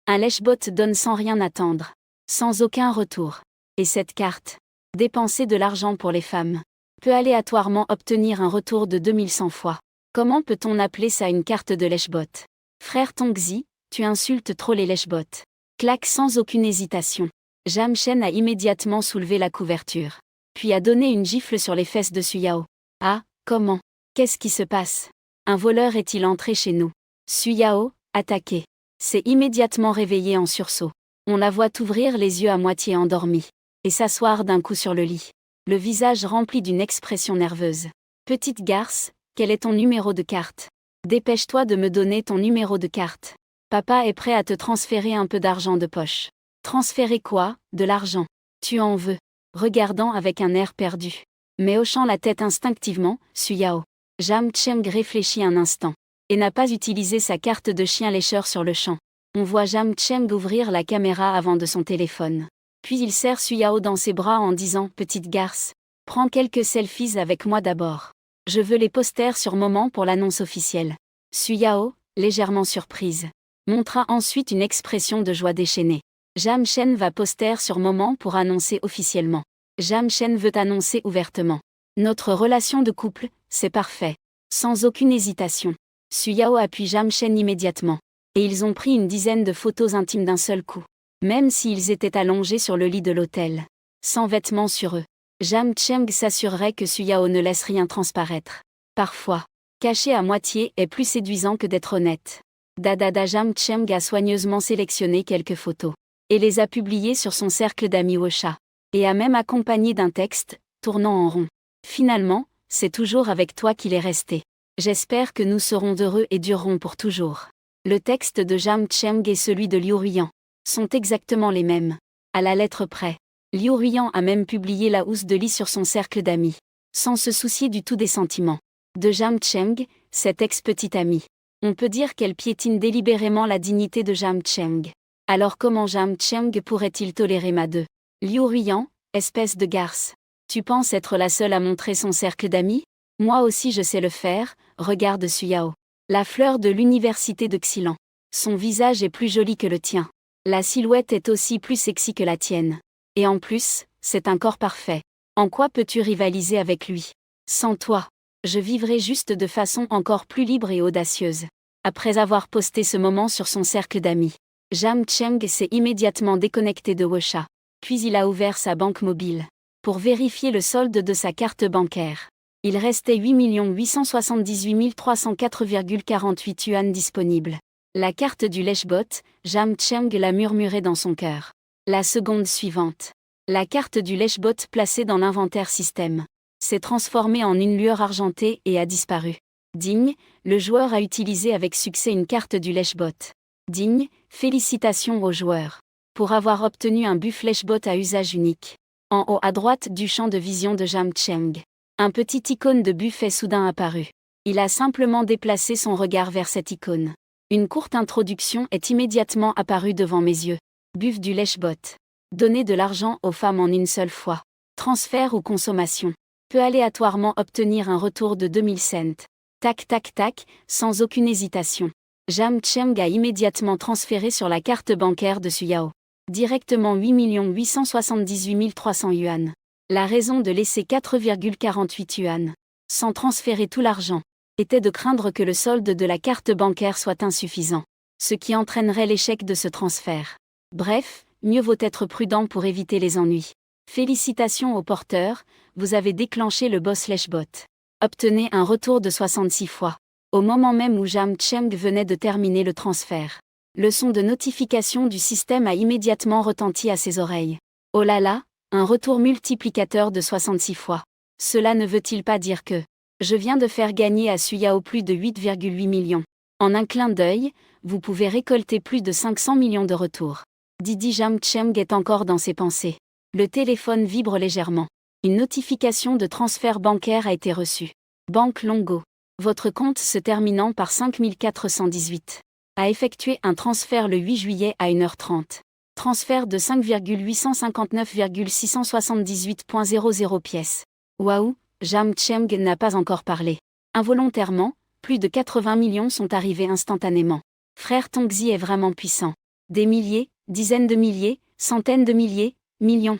Un Leshbot donne sans rien attendre, sans aucun retour. Et cette carte, dépenser de l'argent pour les femmes, peut aléatoirement obtenir un retour de 2100 fois. Comment peut-on appeler ça une carte de Leshbot? Frère Tongzi, tu insultes trop les Leshbot. Claque sans aucune hésitation. Jam Chen a immédiatement soulevé la couverture, puis a donné une gifle sur les fesses de Suyao. Ah, comment? Qu'est-ce qui se passe? Un voleur est-il entré chez nous? Suyao, attaqué, s'est immédiatement réveillé en sursaut. On la voit ouvrir les yeux à moitié endormie, et s'asseoir d'un coup sur le lit, le visage rempli d'une expression nerveuse. Petite garce, quel est ton numéro de carte? Dépêche-toi de me donner ton numéro de carte. Papa est prêt à te transférer un peu d'argent de poche. Transférer quoi? De l'argent. Tu en veux? Regardant avec un air perdu, mais hochant la tête instinctivement, Suyao. Jam Cheng réfléchit un instant, et n'a pas utilisé sa carte de chien lécheur sur le champ. On voit Jam Cheng ouvrir la caméra avant de son téléphone. Puis il serre Suyao dans ses bras en disant « Petite garce, prends quelques selfies avec moi d'abord. Je veux les posters sur moment pour l'annonce officielle. » Suyao, légèrement surprise, montra ensuite une expression de joie déchaînée. Jam Chen va poster sur moment pour annoncer officiellement. Jam Chen veut annoncer ouvertement. Notre relation de couple, c'est parfait. Sans aucune hésitation. Suyao appuie Jam Chen immédiatement. Et ils ont pris une dizaine de photos intimes d'un seul coup. Même s'ils étaient allongés sur le lit de l'hôtel. Sans vêtements sur eux. Jam Cheng s'assurerait que Suyao ne laisse rien transparaître. Parfois, cacher à moitié est plus séduisant que d'être honnête. Dadada Jam Cheng a soigneusement sélectionné quelques photos. Et les a publiées sur son cercle d'amis WeChat. Et a même accompagné d'un texte, tournant en rond. Finalement, c'est toujours avec toi qu'il est resté. J'espère que nous serons heureux et durerons pour toujours. Le texte de Jam Cheng et celui de Liu Ruiyan sont exactement les mêmes. À la lettre près. Liu Ruiyan a même publié la housse de lit sur son cercle d'amis. Sans se soucier du tout des sentiments de Jam Cheng, cet ex-petit ami. On peut dire qu'elle piétine délibérément la dignité de Jam Cheng. Alors comment Jam Cheng pourrait-il tolérer ma deux Liu Ruiyan, espèce de garce. Tu penses être la seule à montrer son cercle d'amis? Moi aussi je sais le faire, regarde Suyao. La fleur de l'université de Xilan. Son visage est plus joli que le tien. La silhouette est aussi plus sexy que la tienne. Et en plus, c'est un corps parfait. En quoi peux-tu rivaliser avec lui? Sans toi, je vivrai juste de façon encore plus libre et audacieuse. Après avoir posté ce moment sur son cercle d'amis, Jam Cheng s'est immédiatement déconnecté de WeChat. Puis il a ouvert sa banque mobile pour vérifier le solde de sa carte bancaire. Il restait 8 878 304,48 yuan disponibles. La carte du lèche-bot, Jam Cheng l'a murmuré dans son cœur. La seconde suivante. La carte du lèche-bot placée dans l'inventaire système s'est transformée en une lueur argentée et a disparu. Digne, le joueur a utilisé avec succès une carte du lèche-bot. Digne, félicitations au joueur pour avoir obtenu un buff lèche-bot à usage unique. En haut à droite du champ de vision de Jam Cheng, un petit icône de buff est soudain apparu. Il a simplement déplacé son regard vers cette icône. Une courte introduction est immédiatement apparue devant mes yeux. Buff du lèche-bot. Donner de l'argent aux femmes en une seule fois. Transfert ou consommation. Peut aléatoirement obtenir un retour de 2000 cents. Tac tac tac, sans aucune hésitation. Jam Cheng a immédiatement transféré sur la carte bancaire de Suyao. Directement 8 878 300 yuan. La raison de laisser 4,48 yuan, sans transférer tout l'argent, était de craindre que le solde de la carte bancaire soit insuffisant, ce qui entraînerait l'échec de ce transfert. Bref, mieux vaut être prudent pour éviter les ennuis. Félicitations au porteur, vous avez déclenché le boss lèche-bot. Obtenez un retour de 66 fois. Au moment même où Jam Cheng venait de terminer le transfert. Le son de notification du système a immédiatement retenti à ses oreilles. Oh là là, un retour multiplicateur de 66 fois. Cela ne veut-il pas dire que je viens de faire gagner à Suyao plus de 8,8 millions. En un clin d'œil, vous pouvez récolter plus de 500 millions de retours. Didi Jam Cheng est encore dans ses pensées. Le téléphone vibre légèrement. Une notification de transfert bancaire a été reçue. Banque Longo. Votre compte se terminant par 5418. A effectué un transfert le 8 juillet à 1h30. Transfert de 5,859,678,00 pièces. Waouh, Jam Cheng n'a pas encore parlé. Involontairement, plus de 80 millions sont arrivés instantanément. Frère Tongzi est vraiment puissant. Des milliers, dizaines de milliers, centaines de milliers, millions.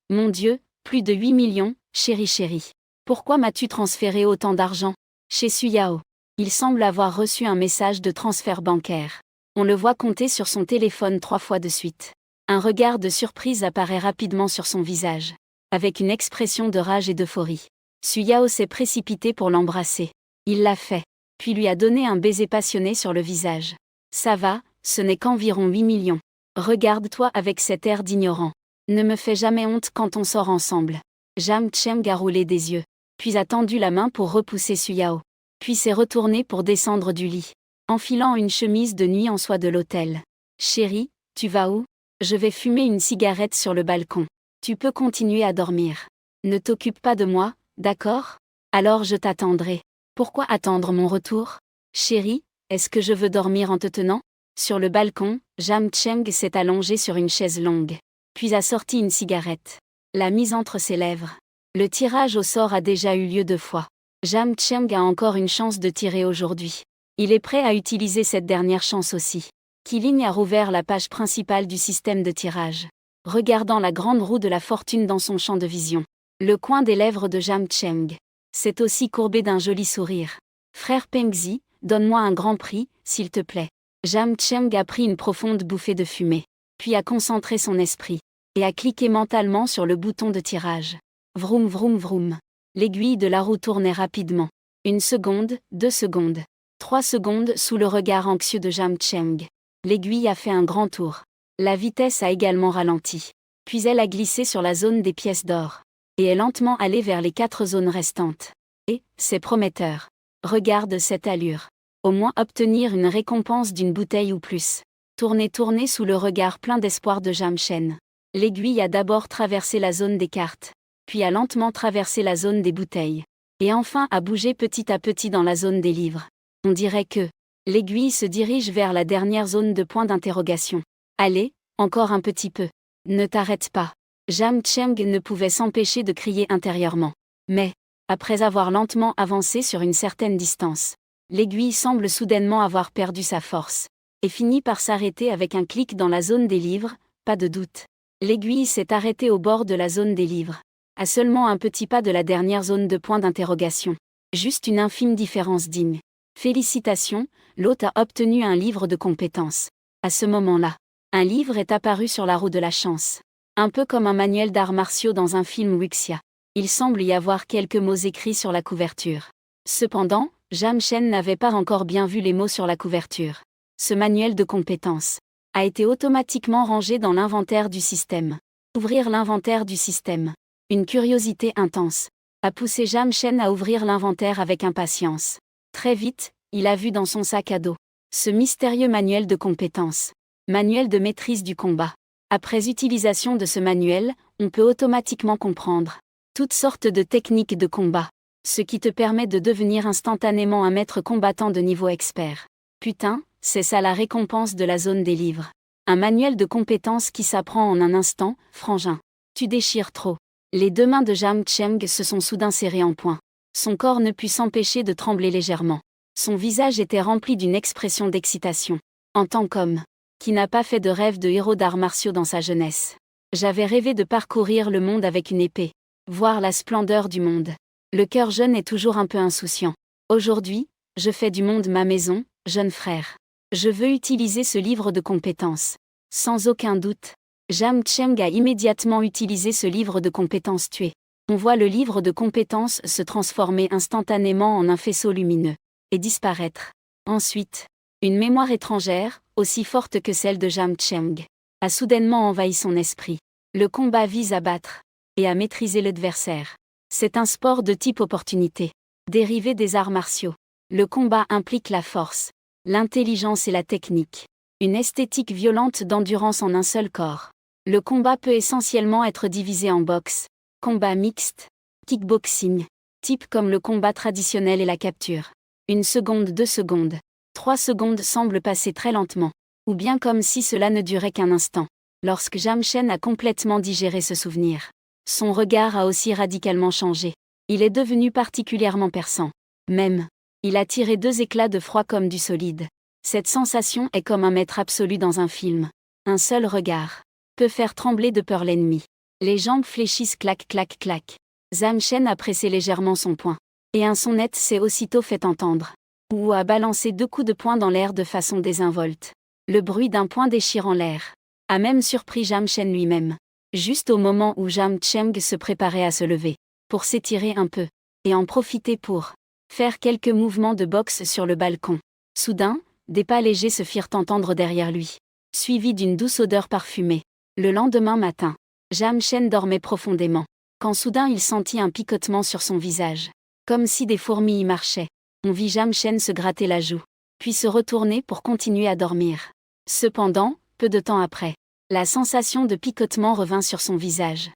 Mon Dieu, plus de 8 millions, chérie. Pourquoi m'as-tu transféré autant d'argent? Chez Suyao. Il semble avoir reçu un message de transfert bancaire. On le voit compter sur son téléphone 3 fois de suite. Un regard de surprise apparaît rapidement sur son visage. Avec une expression de rage et d'euphorie. Suyao s'est précipité pour l'embrasser. Il l'a fait. Puis lui a donné un baiser passionné sur le visage. Ça va, ce n'est qu'environ 8 millions. Regarde-toi avec cet air d'ignorant. Ne me fais jamais honte quand on sort ensemble. Jam Cheng a roulé des yeux. Puis a tendu la main pour repousser Suyao. Puis s'est retourné pour descendre du lit. Enfilant une chemise de nuit en soie de l'hôtel. Chérie, tu vas où? Je vais fumer une cigarette sur le balcon. Tu peux continuer à dormir. Ne t'occupe pas de moi, d'accord? Alors je t'attendrai. Pourquoi attendre mon retour? Chérie, est-ce que je veux dormir en te tenant? Sur le balcon, Jam Cheng s'est allongé sur une chaise longue. Puis a sorti une cigarette. L'a mise entre ses lèvres. Le tirage au sort a déjà eu lieu 2 fois. Jam Cheng a encore une chance de tirer aujourd'hui. Il est prêt à utiliser cette dernière chance aussi. Killing a rouvert la page principale du système de tirage. Regardant la grande roue de la fortune dans son champ de vision. Le coin des lèvres de Jam Cheng s'est aussi courbé d'un joli sourire. Frère Pengzi, donne-moi un grand prix, s'il te plaît. Jam Cheng a pris une profonde bouffée de fumée, puis a concentré son esprit, et a cliqué mentalement sur le bouton de tirage. Vroom vroom vroom. L'aiguille de la roue tournait rapidement. 1 seconde, 2 secondes, 3 secondes sous le regard anxieux de Jam Cheng. L'aiguille a fait un grand tour. La vitesse a également ralenti. Puis elle a glissé sur la zone des pièces d'or. Et est lentement allée vers les 4 zones restantes. Et, c'est prometteur. Regarde cette allure. Au moins obtenir une récompense d'une bouteille ou plus. Tourner sous le regard plein d'espoir de Jam Cheng. L'aiguille a d'abord traversé la zone des cartes. Puis a lentement traversé la zone des bouteilles. Et enfin a bougé petit à petit dans la zone des livres. On dirait que l'aiguille se dirige vers la dernière zone de point d'interrogation. Allez, encore un petit peu. Ne t'arrête pas. Jam Cheng ne pouvait s'empêcher de crier intérieurement. Mais, après avoir lentement avancé sur une certaine distance, l'aiguille semble soudainement avoir perdu sa force. Et finit par s'arrêter avec un clic dans la zone des livres, pas de doute. L'aiguille s'est arrêtée au bord de la zone des livres. À seulement un petit pas de la dernière zone de point d'interrogation. Juste une infime différence digne. Félicitations, l'hôte a obtenu un livre de compétences. À ce moment-là, un livre est apparu sur la roue de la chance. Un peu comme un manuel d'arts martiaux dans un film Wuxia. Il semble y avoir quelques mots écrits sur la couverture. Cependant, Jam Cheng n'avait pas encore bien vu les mots sur la couverture. Ce manuel de compétences a été automatiquement rangé dans l'inventaire du système. Ouvrir l'inventaire du système. Une curiosité intense a poussé Jam Cheng à ouvrir l'inventaire avec impatience. Très vite, il a vu dans son sac à dos ce mystérieux manuel de compétences. Manuel de maîtrise du combat. Après utilisation de ce manuel, on peut automatiquement comprendre toutes sortes de techniques de combat, ce qui te permet de devenir instantanément un maître combattant de niveau expert. Putain, c'est ça la récompense de la zone des livres. Un manuel de compétences qui s'apprend en un instant, frangin. Tu déchires trop. Les 2 mains de Jam Cheng se sont soudain serrées en poing. Son corps ne put s'empêcher de trembler légèrement. Son visage était rempli d'une expression d'excitation. En tant qu'homme, qui n'a pas fait de rêve de héros d'arts martiaux dans sa jeunesse. J'avais rêvé de parcourir le monde avec une épée. Voir la splendeur du monde. Le cœur jeune est toujours un peu insouciant. Aujourd'hui, je fais du monde ma maison, jeune frère. Je veux utiliser ce livre de compétences. Sans aucun doute. Jam Cheng a immédiatement utilisé ce livre de compétences tué. On voit le livre de compétences se transformer instantanément en un faisceau lumineux. Et disparaître. Ensuite, une mémoire étrangère, aussi forte que celle de Jam Cheng, a soudainement envahi son esprit. Le combat vise à battre et à maîtriser l'adversaire. C'est un sport de type opportunité, dérivé des arts martiaux. Le combat implique la force, l'intelligence et la technique. Une esthétique violente d'endurance en un seul corps. Le combat peut essentiellement être divisé en boxe, combat mixte, kickboxing, type comme le combat traditionnel et la capture. 1 seconde, 2 secondes, 3 secondes semblent passer très lentement, ou bien comme si cela ne durait qu'un instant. Lorsque Jam Cheng a complètement digéré ce souvenir, son regard a aussi radicalement changé. Il est devenu particulièrement perçant. Même, il a tiré 2 éclats de froid comme du solide. Cette sensation est comme un maître absolu dans un film. Un seul regard peut faire trembler de peur l'ennemi. Les jambes fléchissent clac clac clac. Jam Cheng a pressé légèrement son poing. Et un son net s'est aussitôt fait entendre. Ou a balancé 2 coups de poing dans l'air de façon désinvolte. Le bruit d'un poing déchirant l'air a même surpris Jam Cheng lui-même. Juste au moment où Jam Cheng se préparait à se lever, pour s'étirer un peu, et en profiter pour faire quelques mouvements de boxe sur le balcon. Soudain, des pas légers se firent entendre derrière lui, suivis d'une douce odeur parfumée. Le lendemain matin, Jam Cheng dormait profondément, quand soudain il sentit un picotement sur son visage. Comme si des fourmis y marchaient. On vit Jam Cheng se gratter la joue, puis se retourner pour continuer à dormir. Cependant, peu de temps après, la sensation de picotement revint sur son visage.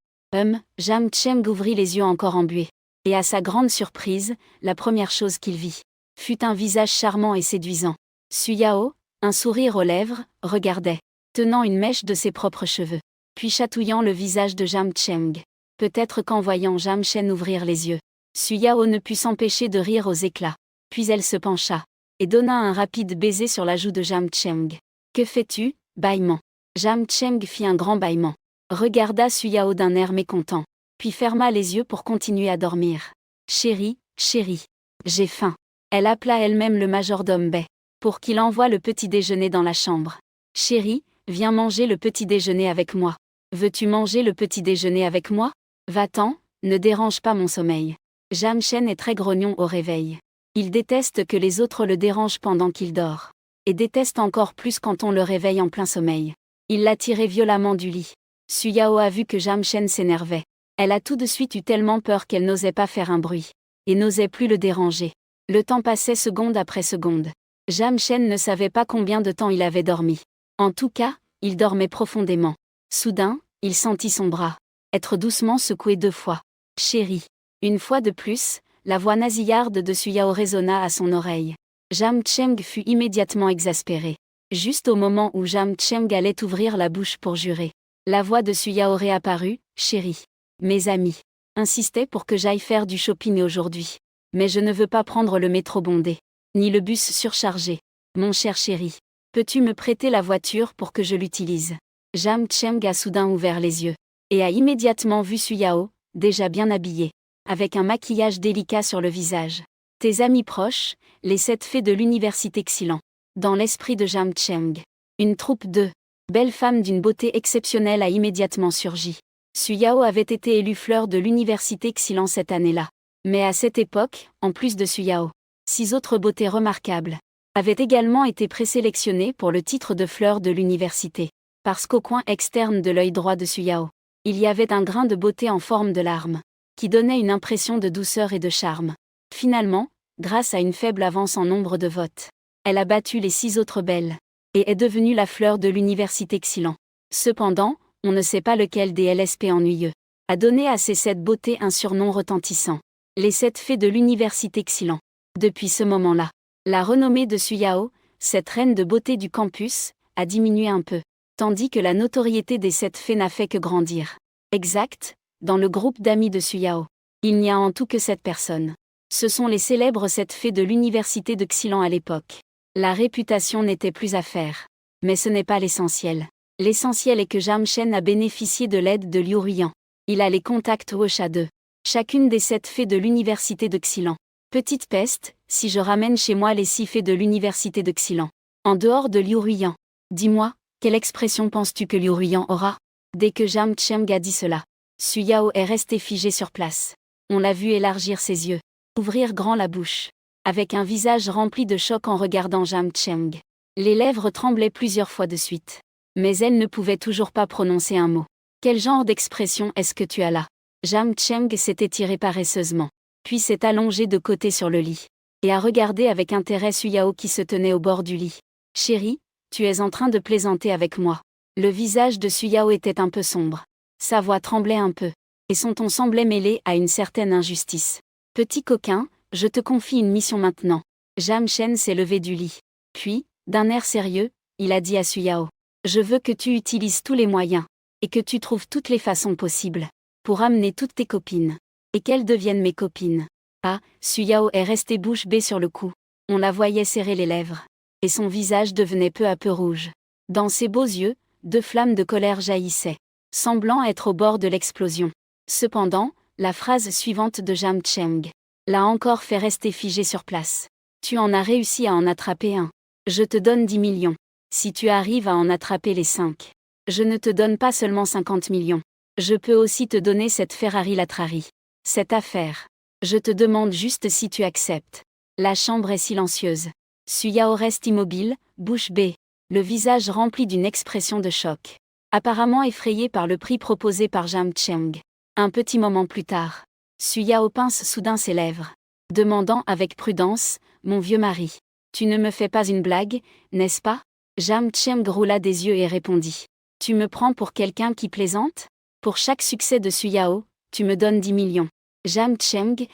Jam Cheng ouvrit les yeux encore embués. Et à sa grande surprise, la première chose qu'il vit fut un visage charmant et séduisant. Suyao, un sourire aux lèvres, regardait, tenant une mèche de ses propres cheveux, puis chatouillant le visage de Jam Cheng. Peut-être qu'en voyant Jam Chen ouvrir les yeux, Suyao ne put s'empêcher de rire aux éclats. Puis elle se pencha, et donna un rapide baiser sur la joue de Jam Cheng. Que fais-tu, bâillement. Jam Cheng fit un grand bâillement, regarda Suyao d'un air mécontent, puis ferma les yeux pour continuer à dormir. Chérie, chérie, j'ai faim. Elle appela elle-même le majordome Bai, pour qu'il envoie le petit déjeuner dans la chambre. Chérie, viens manger le petit déjeuner avec moi. Veux-tu manger le petit déjeuner avec moi? Va-t'en, ne dérange pas mon sommeil. Jam Chen est très grognon au réveil. Il déteste que les autres le dérangent pendant qu'il dort. Et déteste encore plus quand on le réveille en plein sommeil. Il l'a tiré violemment du lit. Suyao a vu que Jam Chen s'énervait. Elle a tout de suite eu tellement peur qu'elle n'osait pas faire un bruit. Et n'osait plus le déranger. Le temps passait seconde après seconde. Jam Chen ne savait pas combien de temps il avait dormi. En tout cas, il dormait profondément. Soudain, il sentit son bras être doucement secoué 2 fois. Chérie. Une fois de plus, la voix nasillarde de Suyao résonna à son oreille. Jam Cheng fut immédiatement exaspéré. Juste au moment où Jam Cheng allait ouvrir la bouche pour jurer, la voix de Suyao réapparut. Chérie. Mes amis insistaient pour que j'aille faire du shopping aujourd'hui. Mais je ne veux pas prendre le métro bondé, ni le bus surchargé. Mon cher chéri, peux-tu me prêter la voiture pour que je l'utilise? Jam Cheng a soudain ouvert les yeux, et a immédiatement vu Suyao, déjà bien habillée, avec un maquillage délicat sur le visage. Tes amis proches, les 7 fées de l'université Xilan. Dans l'esprit de Jam Cheng, une troupe de belles femmes d'une beauté exceptionnelle a immédiatement surgi. Suyao avait été élue fleur de l'université Xilan cette année-là. Mais à cette époque, en plus de Suyao, 6 autres beautés remarquables avaient également été présélectionnées pour le titre de fleur de l'université. Parce qu'au coin externe de l'œil droit de Suyao, il y avait un grain de beauté en forme de larme, qui donnait une impression de douceur et de charme. Finalement, grâce à une faible avance en nombre de votes, elle a battu les 6 autres belles, et est devenue la fleur de l'université Xilan. Cependant, on ne sait pas lequel des LSP ennuyeux a donné à ces 7 beautés un surnom retentissant. Les 7 fées de l'université Xilan. Depuis ce moment-là, la renommée de Suyao, cette reine de beauté du campus, a diminué un peu, tandis que la notoriété des 7 fées n'a fait que grandir. Exact, dans le groupe d'amis de Suyao, il n'y a en tout que 7 personnes. Ce sont les célèbres 7 fées de l'université de Xilan à l'époque. La réputation n'était plus à faire. Mais ce n'est pas l'essentiel. L'essentiel est que Jam Chen a bénéficié de l'aide de Liu Ruiyan. Il a les contacts Wuxia 2. Chacune des 7 fées de l'université de Xilan. Petite peste, si je ramène chez moi les 6 fées de l'université de Xilan. En dehors de Liu Ruiyan. Dis-moi, quelle expression penses-tu que Liu Ruiyan aura? Dès que Jam Cheng a dit cela, Suyao est resté figé sur place. On l'a vu élargir ses yeux, ouvrir grand la bouche, avec un visage rempli de choc en regardant Jam Cheng. Les lèvres tremblaient plusieurs fois de suite. Mais elle ne pouvait toujours pas prononcer un mot. Quel genre d'expression est-ce que tu as là? Jam Cheng s'est étiré paresseusement, puis s'est allongé de côté sur le lit, et a regardé avec intérêt Suyao qui se tenait au bord du lit. Chérie, tu es en train de plaisanter avec moi. Le visage de Suyao était un peu sombre. Sa voix tremblait un peu, et son ton semblait mêlé à une certaine injustice. Petit coquin, je te confie une mission maintenant. Jam Chen s'est levé du lit. Puis, d'un air sérieux, il a dit à Suyao. Je veux que tu utilises tous les moyens, et que tu trouves toutes les façons possibles, pour amener toutes tes copines, et qu'elles deviennent mes copines. Ah, Suyao est resté bouche bée sur le cou. On la voyait serrer les lèvres, et son visage devenait peu à peu rouge. Dans ses beaux yeux, 2 flammes de colère jaillissaient, semblant être au bord de l'explosion. Cependant, la phrase suivante de Jam Cheng l'a encore fait rester figé sur place. Tu en as réussi à en attraper un. Je te donne 10 millions. Si tu arrives à en attraper les 5, je ne te donne pas seulement 50 millions. Je peux aussi te donner cette Ferrari Latrari. Cette affaire. Je te demande juste si tu acceptes. La chambre est silencieuse. Suyao reste immobile, bouche bée, le visage rempli d'une expression de choc. Apparemment effrayé par le prix proposé par Jam Cheng. Un petit moment plus tard, Suyao pince soudain ses lèvres, demandant avec prudence, « Mon vieux mari, tu ne me fais pas une blague, n'est-ce pas ?» Jam Cheng roula des yeux et répondit. « Tu me prends pour quelqu'un qui plaisante? Pour chaque succès de Suyao, tu me donnes 10 millions. » Jam Cheng,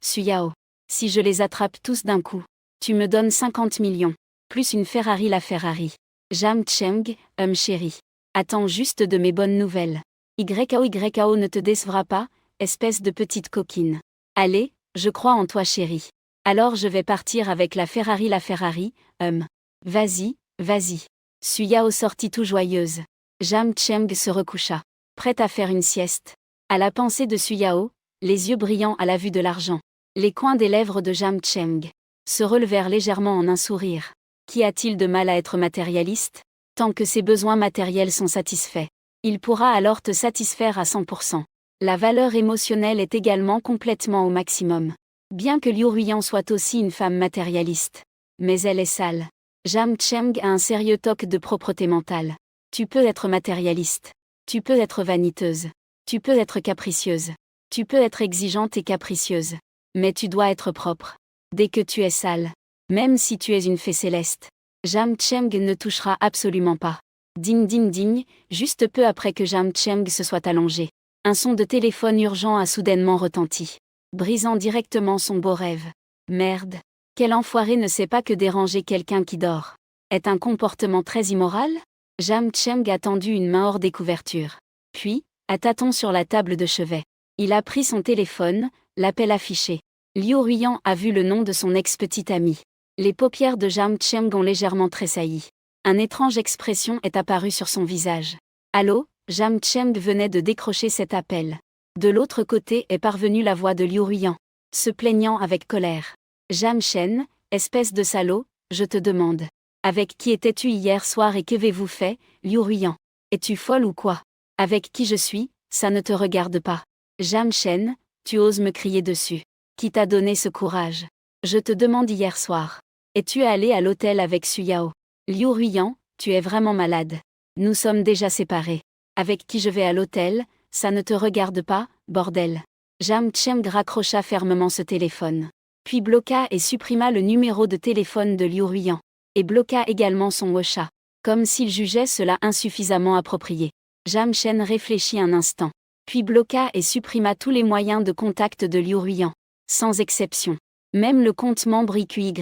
Suyao. Si je les attrape tous d'un coup, Tu me donnes 50 millions. Plus une Ferrari la Ferrari. Jam Cheng, chérie. Attends juste de mes bonnes nouvelles. YKO ne te décevra pas, espèce de petite coquine. Allez, je crois en toi chérie. Alors je vais partir avec la Ferrari. Vas-y, vas-y. Suyao sortit tout joyeuse. Jam Cheng se recoucha, prête à faire une sieste. À la pensée de Suyao, les yeux brillants à la vue de l'argent, les coins des lèvres de Jam Cheng se relevèrent légèrement en un sourire. Qu'y a-t-il de mal à être matérialiste? Tant que ses besoins matériels sont satisfaits, il pourra alors te satisfaire à 100%. La valeur émotionnelle est également complètement au maximum. Bien que Liu Ruiyan soit aussi une femme matérialiste. Mais elle est sale. Jam Cheng a un sérieux toc de propreté mentale. Tu peux être matérialiste. Tu peux être vaniteuse. Tu peux être capricieuse. Tu peux être exigeante et capricieuse. Mais tu dois être propre. Dès que tu es sale. Même si tu es une fée céleste. Jam Cheng ne touchera absolument pas. Ding ding ding, juste peu après que Jam Cheng se soit allongé. Un son de téléphone urgent a soudainement retenti, brisant directement son beau rêve. Merde. Quel enfoiré ne sait pas que déranger quelqu'un qui dort est un comportement très immoral? Jam Cheng a tendu une main hors des couvertures. Puis, à tâtons sur la table de chevet, il a pris son téléphone, l'appel affiché. Liu Ruiyan a vu le nom de son ex-petite amie. Les paupières de Jam Cheng ont légèrement tressailli. Une étrange expression est apparue sur son visage. Allô? Jam Cheng venait de décrocher cet appel. De l'autre côté est parvenue la voix de Liu Ruiyan, se plaignant avec colère. Jam Chen, espèce de salaud, je te demande. Avec qui étais-tu hier soir et qu'avez-vous fait, Liu Ruiyan? Es-tu folle ou quoi? Avec qui je suis, ça ne te regarde pas. Jam Chen, tu oses me crier dessus. Qui t'a donné ce courage? Je te demande hier soir. Es-tu allé à l'hôtel avec Suyao? Liu Ruiyan, tu es vraiment malade. Nous sommes déjà séparés. Avec qui je vais à l'hôtel, ça ne te regarde pas, bordel. Jam Cheng raccrocha fermement ce téléphone. Puis bloqua et supprima le numéro de téléphone de Liu Ruiyan. Et bloqua également son WeChat. Comme s'il jugeait cela insuffisamment approprié. Jam Chen réfléchit un instant. Puis bloqua et supprima tous les moyens de contact de Liu Ruiyan. Sans exception. Même le compte membre IQYI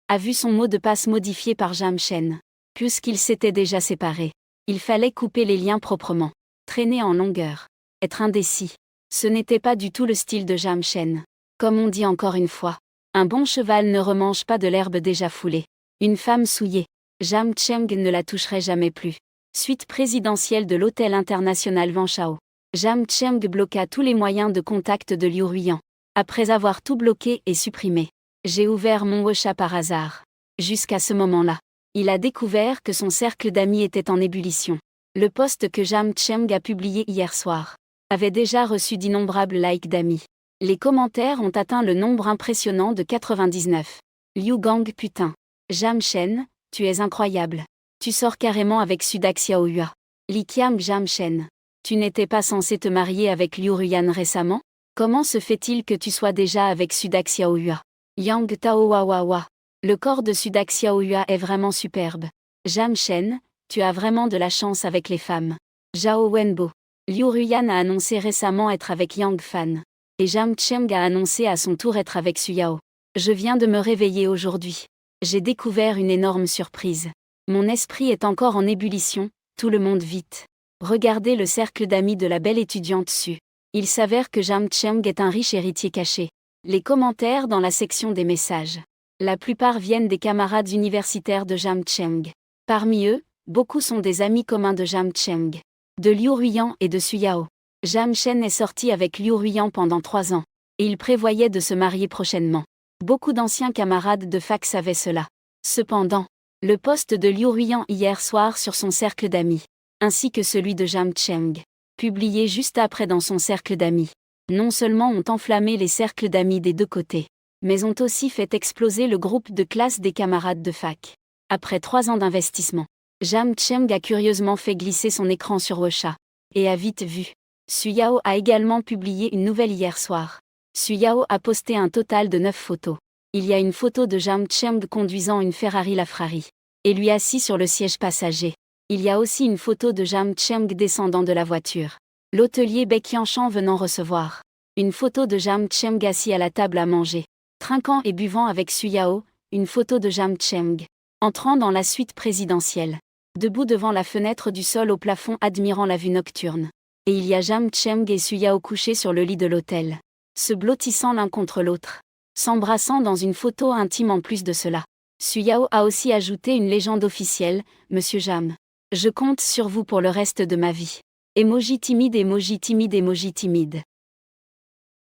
a vu son mot de passe modifié par Jam Chen. Puisqu'ils s'étaient déjà séparés. Il fallait couper les liens proprement. Traîner en longueur. Être indécis. Ce n'était pas du tout le style de Jam Chen. Comme on dit encore une fois. Un bon cheval ne remange pas de l'herbe déjà foulée. Une femme souillée. Jam Cheng ne la toucherait jamais plus. Suite présidentielle de l'hôtel international Wanshao. Jam Cheng bloqua tous les moyens de contact de Liu Ruiyan. Après avoir tout bloqué et supprimé. J'ai ouvert mon WeChat par hasard. Jusqu'à ce moment-là. Il a découvert que son cercle d'amis était en ébullition. Le post que Jam Cheng a publié hier soir avait déjà reçu d'innombrables likes d'amis. Les commentaires ont atteint le nombre impressionnant de 99. Liu Gang putain. Jam Chen, tu es incroyable. Tu sors carrément avec Sudak Xiaoyua. Li Qiam Jam Chen. Tu n'étais pas censé te marier avec Liu Ruiyan récemment? Comment se fait-il que tu sois déjà avec Sudak Xiaoyua? Yang Tao Wawawa. Le corps de Sudak Xiaoyua est vraiment superbe. Jam Chen, tu as vraiment de la chance avec les femmes. Zhao Wenbo. Liu Ruiyan a annoncé récemment être avec Yang Fan. Et Jam Cheng a annoncé à son tour être avec Suyao. Je viens de me réveiller aujourd'hui. J'ai découvert une énorme surprise. Mon esprit est encore en ébullition, tout le monde vite. Regardez le cercle d'amis de la belle étudiante Su. Il s'avère que Jam Cheng est un riche héritier caché. Les commentaires dans la section des messages. La plupart viennent des camarades universitaires de Jam Cheng. Parmi eux, beaucoup sont des amis communs de Jam Cheng, de Liu Ruiyan et de Suyao. Jam Chen est sorti avec Liu Ruiyan pendant 3 ans, et il prévoyait de se marier prochainement. Beaucoup d'anciens camarades de fac savaient cela. Cependant, le post de Liu Ruiyan hier soir sur son cercle d'amis, ainsi que celui de Jam Cheng, publié juste après dans son cercle d'amis, non seulement ont enflammé les cercles d'amis des deux côtés, mais ont aussi fait exploser le groupe de classe des camarades de fac. Après 3 ans d'investissement, Jam Cheng a curieusement fait glisser son écran sur WeChat, et a vite vu. Suyao a également publié une nouvelle hier soir. Suyao a posté un total de 9 photos. Il y a une photo de Jam Cheng conduisant une Ferrari LaFerrari, et lui assis sur le siège passager. Il y a aussi une photo de Jam Cheng descendant de la voiture. L'hôtelier Bec Yanshan venant recevoir. Une photo de Jam Cheng assis à la table à manger, trinquant et buvant avec Suyao, une photo de Jam Cheng, entrant dans la suite présidentielle. Debout devant la fenêtre du sol au plafond admirant la vue nocturne. Et il y a Jam Cheng et Su Yao couchés sur le lit de l'hôtel, se blottissant l'un contre l'autre, s'embrassant dans une photo intime en plus de cela. Su Yao a aussi ajouté une légende officielle, Monsieur Jam. Je compte sur vous pour le reste de ma vie. Emoji timide, emoji timide, emoji timide.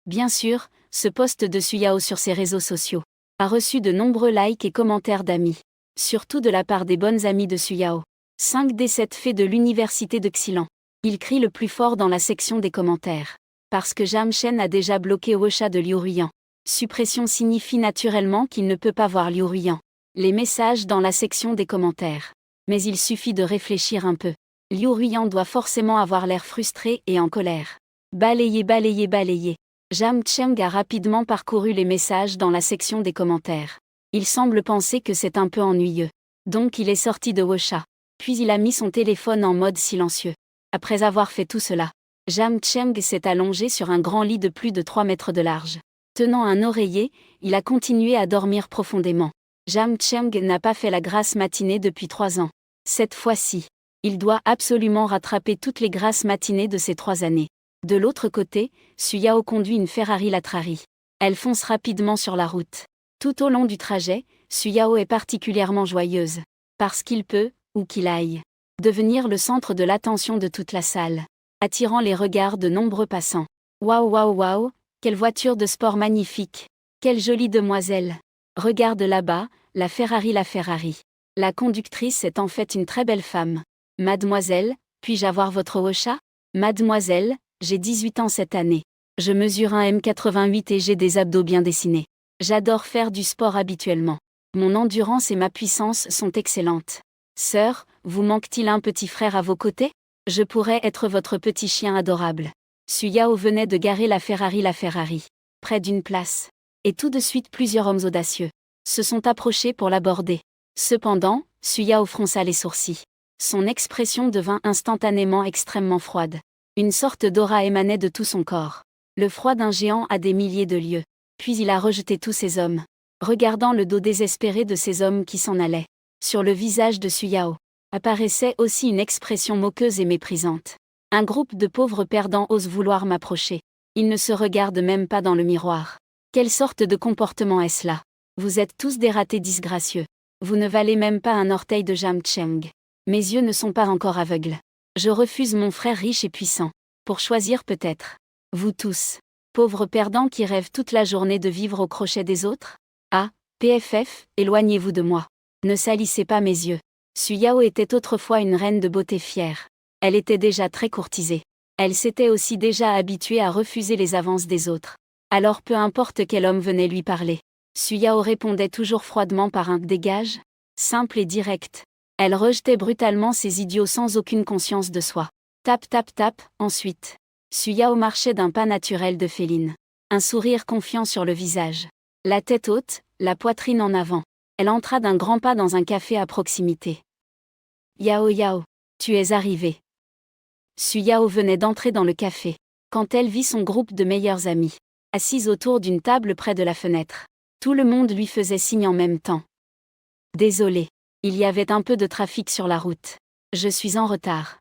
Bien sûr, ce post de Su Yao sur ses réseaux sociaux a reçu de nombreux likes et commentaires d'amis, surtout de la part des bonnes amies de Su Yao. 5 des 7 faits de l'université de Xilan. Il crie le plus fort dans la section des commentaires. Parce que Jam Chen a déjà bloqué Wosha de Liu Ruyan. Suppression signifie naturellement qu'il ne peut pas voir Liu Ruyan. Les messages dans la section des commentaires. Mais il suffit de réfléchir un peu. Liu Ruyan doit forcément avoir l'air frustré et en colère. Balayer, balayer, balayer. Jam Cheng a rapidement parcouru les messages dans la section des commentaires. Il semble penser que c'est un peu ennuyeux. Donc il est sorti de Wosha. Puis il a mis son téléphone en mode silencieux. Après avoir fait tout cela, Jam Cheng s'est allongé sur un grand lit de plus de 3 mètres de large. Tenant un oreiller, il a continué à dormir profondément. Jam Cheng n'a pas fait la grasse matinée depuis 3 ans. Cette fois-ci, il doit absolument rattraper toutes les grasses matinées de ces 3 années. De l'autre côté, Su Yao conduit une Ferrari Latrari. Elle fonce rapidement sur la route. Tout au long du trajet, Su Yao est particulièrement joyeuse. Parce qu'il peut, où qu'il aille, devenir le centre de l'attention de toute la salle, attirant les regards de nombreux passants. Waouh waouh waouh, quelle voiture de sport magnifique! Quelle jolie demoiselle! Regarde là-bas, la Ferrari, la Ferrari. La conductrice est en fait une très belle femme. Mademoiselle, puis-je avoir votre Wosha? Mademoiselle, j'ai 18 ans cette année. Je mesure 1m88 et j'ai des abdos bien dessinés. J'adore faire du sport habituellement. Mon endurance et ma puissance sont excellentes. Sœur, vous manque-t-il un petit frère à vos côtés? Je pourrais être votre petit chien adorable. Su Yao venait de garer la Ferrari, près d'une place. Et tout de suite plusieurs hommes audacieux se sont approchés pour l'aborder. Cependant, Su Yao fronça les sourcils. Son expression devint instantanément extrêmement froide. Une sorte d'aura émanait de tout son corps. Le froid d'un géant à des milliers de lieues. Puis il a rejeté tous ces hommes, regardant le dos désespéré de ces hommes qui s'en allaient. Sur le visage de Su Yao apparaissait aussi une expression moqueuse et méprisante. Un groupe de pauvres perdants ose vouloir m'approcher. Ils ne se regardent même pas dans le miroir. Quelle sorte de comportement est-ce là? Vous êtes tous des ratés disgracieux. Vous ne valez même pas un orteil de Jam Cheng. Mes yeux ne sont pas encore aveugles. Je refuse mon frère riche et puissant. Pour choisir peut-être. Vous tous, pauvres perdants qui rêvent toute la journée de vivre au crochet des autres? Ah, PFF, éloignez-vous de moi. Ne salissez pas mes yeux. Su Yao était autrefois une reine de beauté fière. Elle était déjà très courtisée. Elle s'était aussi déjà habituée à refuser les avances des autres. Alors peu importe quel homme venait lui parler, Su Yao répondait toujours froidement par un « dégage », simple et direct. Elle rejetait brutalement ces idiots sans aucune conscience de soi. Tap tap tap, ensuite. Su Yao marchait d'un pas naturel de féline. Un sourire confiant sur le visage. La tête haute, la poitrine en avant. Elle entra d'un grand pas dans un café à proximité. Yao Yao, tu es arrivé. Su Yao venait d'entrer dans le café, quand elle vit son groupe de meilleurs amis, assis autour d'une table près de la fenêtre. Tout le monde lui faisait signe en même temps. Désolé, il y avait un peu de trafic sur la route. Je suis en retard.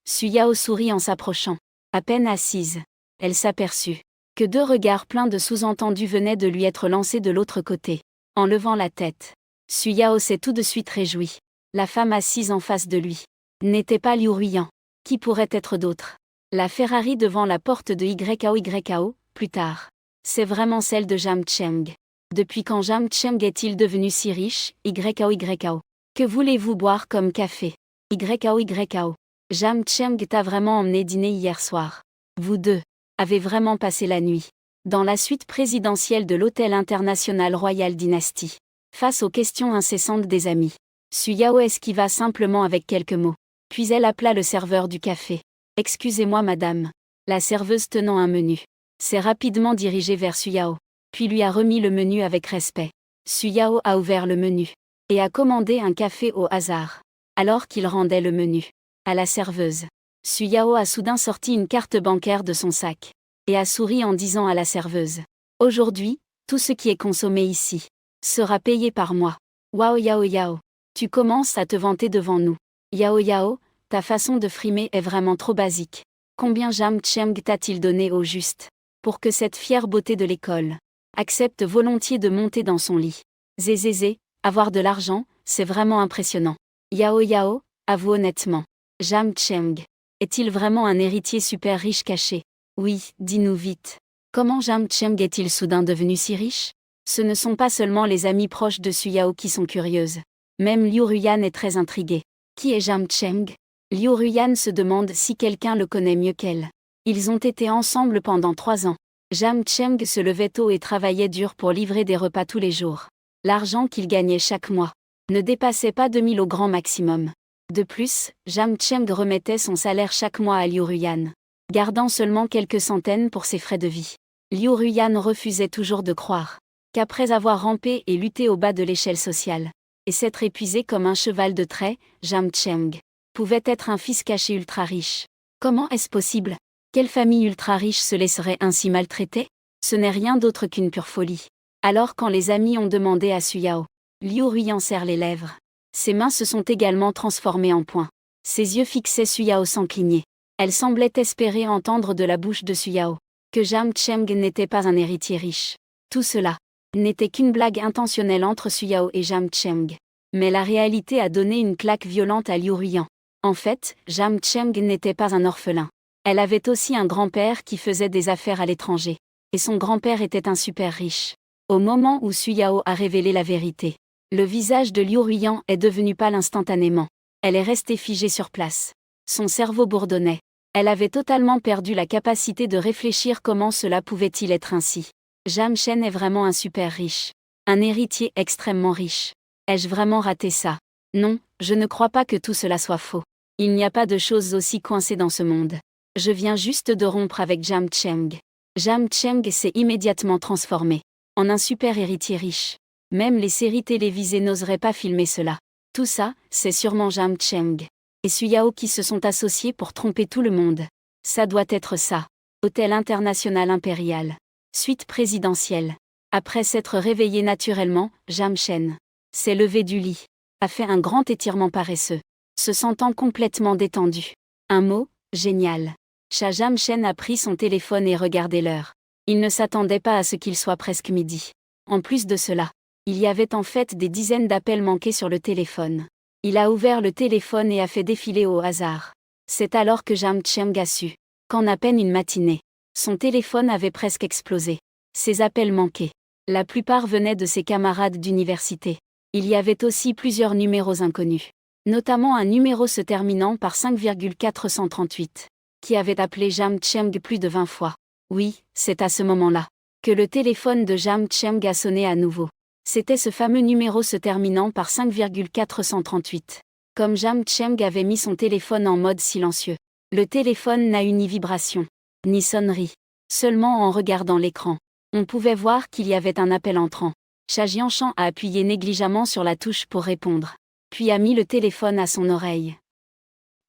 Su Yao sourit en s'approchant. À peine assise, elle s'aperçut que 2 regards pleins de sous-entendus venaient de lui être lancés de l'autre côté. En levant la tête, Su Yao s'est tout de suite réjoui. La femme assise en face de lui n'était pas Liu Ruyan. Qui pourrait être d'autre? La Ferrari devant la porte de YAO, plus tard. C'est vraiment celle de Jam Cheng. Depuis quand Jam Cheng est-il devenu si riche? YAO. Que voulez-vous boire comme café? YAO. Jam Cheng t'a vraiment emmené dîner hier soir. Vous deux avez vraiment passé la nuit dans la suite présidentielle de l'Hôtel International Royal Dynasty. Face aux questions incessantes des amis, Su Yao esquiva simplement avec quelques mots. Puis elle appela le serveur du café. « Excusez-moi madame. » La serveuse tenant un menu s'est rapidement dirigée vers Su Yao, puis lui a remis le menu avec respect. Su Yao a ouvert le menu et a commandé un café au hasard. Alors qu'il rendait le menu à la serveuse, Su Yao a soudain sorti une carte bancaire de son sac et a souri en disant à la serveuse: « Aujourd'hui, tout ce qui est consommé ici sera payé par moi. Waouh Yao Yao. Tu commences à te vanter devant nous. Yao Yao, ta façon de frimer est vraiment trop basique. Combien Jam Cheng t'a-t-il donné au juste pour que cette fière beauté de l'école accepte volontiers de monter dans son lit? Zézézé, avoir de l'argent, c'est vraiment impressionnant. Yao Yao, avoue honnêtement. Jam Cheng est-il vraiment un héritier super riche caché? Oui, dis-nous vite. Comment Jam Cheng est-il soudain devenu si riche? Ce ne sont pas seulement les amis proches de Su Yao qui sont curieuses. Même Liu Ruyan est très intrigué. Qui est Jam Cheng? Liu Ruyan se demande si quelqu'un le connaît mieux qu'elle. Ils ont été ensemble pendant 3 ans. Jam Cheng se levait tôt et travaillait dur pour livrer des repas tous les jours. L'argent qu'il gagnait chaque mois ne dépassait pas 2000 au grand maximum. De plus, Jam Cheng remettait son salaire chaque mois à Liu Ruyan, gardant seulement quelques centaines pour ses frais de vie. Liu Ruyan refusait toujours de croire qu'après avoir rampé et lutté au bas de l'échelle sociale, et s'être épuisé comme un cheval de trait, Jam Cheng pouvait être un fils caché ultra riche. Comment est-ce possible? Quelle famille ultra riche se laisserait ainsi maltraiter? Ce n'est rien d'autre qu'une pure folie. Alors quand les amis ont demandé à Su Yao, Liu Ruyan serre les lèvres. Ses mains se sont également transformées en poings. Ses yeux fixaient Su Yao sans cligner. Elle semblait espérer entendre de la bouche de Su Yao que Jam Cheng n'était pas un héritier riche. Tout cela n'était qu'une blague intentionnelle entre Su Yao et Jam Cheng. Mais la réalité a donné une claque violente à Liu Ruyan. En fait, Jam Cheng n'était pas un orphelin. Elle avait aussi un grand-père qui faisait des affaires à l'étranger. Et son grand-père était un super riche. Au moment où Su Yao a révélé la vérité, le visage de Liu Ruyan est devenu pâle instantanément. Elle est restée figée sur place. Son cerveau bourdonnait. Elle avait totalement perdu la capacité de réfléchir comment cela pouvait-il être ainsi. Jam Cheng est vraiment un super riche. Un héritier extrêmement riche. Ai-je vraiment raté ça? Non, je ne crois pas que tout cela soit faux. Il n'y a pas de choses aussi coincées dans ce monde. Je viens juste de rompre avec Jam Cheng. Jam Cheng s'est immédiatement transformé en un super héritier riche. Même les séries télévisées n'oseraient pas filmer cela. Tout ça, c'est sûrement Jam Cheng et Su Yao qui se sont associés pour tromper tout le monde. Ça doit être ça. Hôtel International Impérial. Suite présidentielle. Après s'être réveillé naturellement, Jam Cheng s'est levé du lit, a fait un grand étirement paresseux, se sentant complètement détendu. Un mot, génial. Jam Cheng a pris son téléphone et regardé l'heure. Il ne s'attendait pas à ce qu'il soit presque midi. En plus de cela, il y avait en fait des dizaines d'appels manqués sur le téléphone. Il a ouvert le téléphone et a fait défiler au hasard. C'est alors que Jam Cheng a su qu'en à peine une matinée, son téléphone avait presque explosé. Ses appels manqués. La plupart venaient de ses camarades d'université. Il y avait aussi plusieurs numéros inconnus. Notamment un numéro se terminant par 5,438, qui avait appelé Jam Cheng plus de 20 fois. Oui, c'est à ce moment-là que le téléphone de Jam Cheng a sonné à nouveau. C'était ce fameux numéro se terminant par 5,438. Comme Jam Cheng avait mis son téléphone en mode silencieux, le téléphone n'a eu ni vibration, ni sonnerie. Seulement en regardant l'écran, on pouvait voir qu'il y avait un appel entrant. Jianshan a appuyé négligemment sur la touche pour répondre, puis a mis le téléphone à son oreille.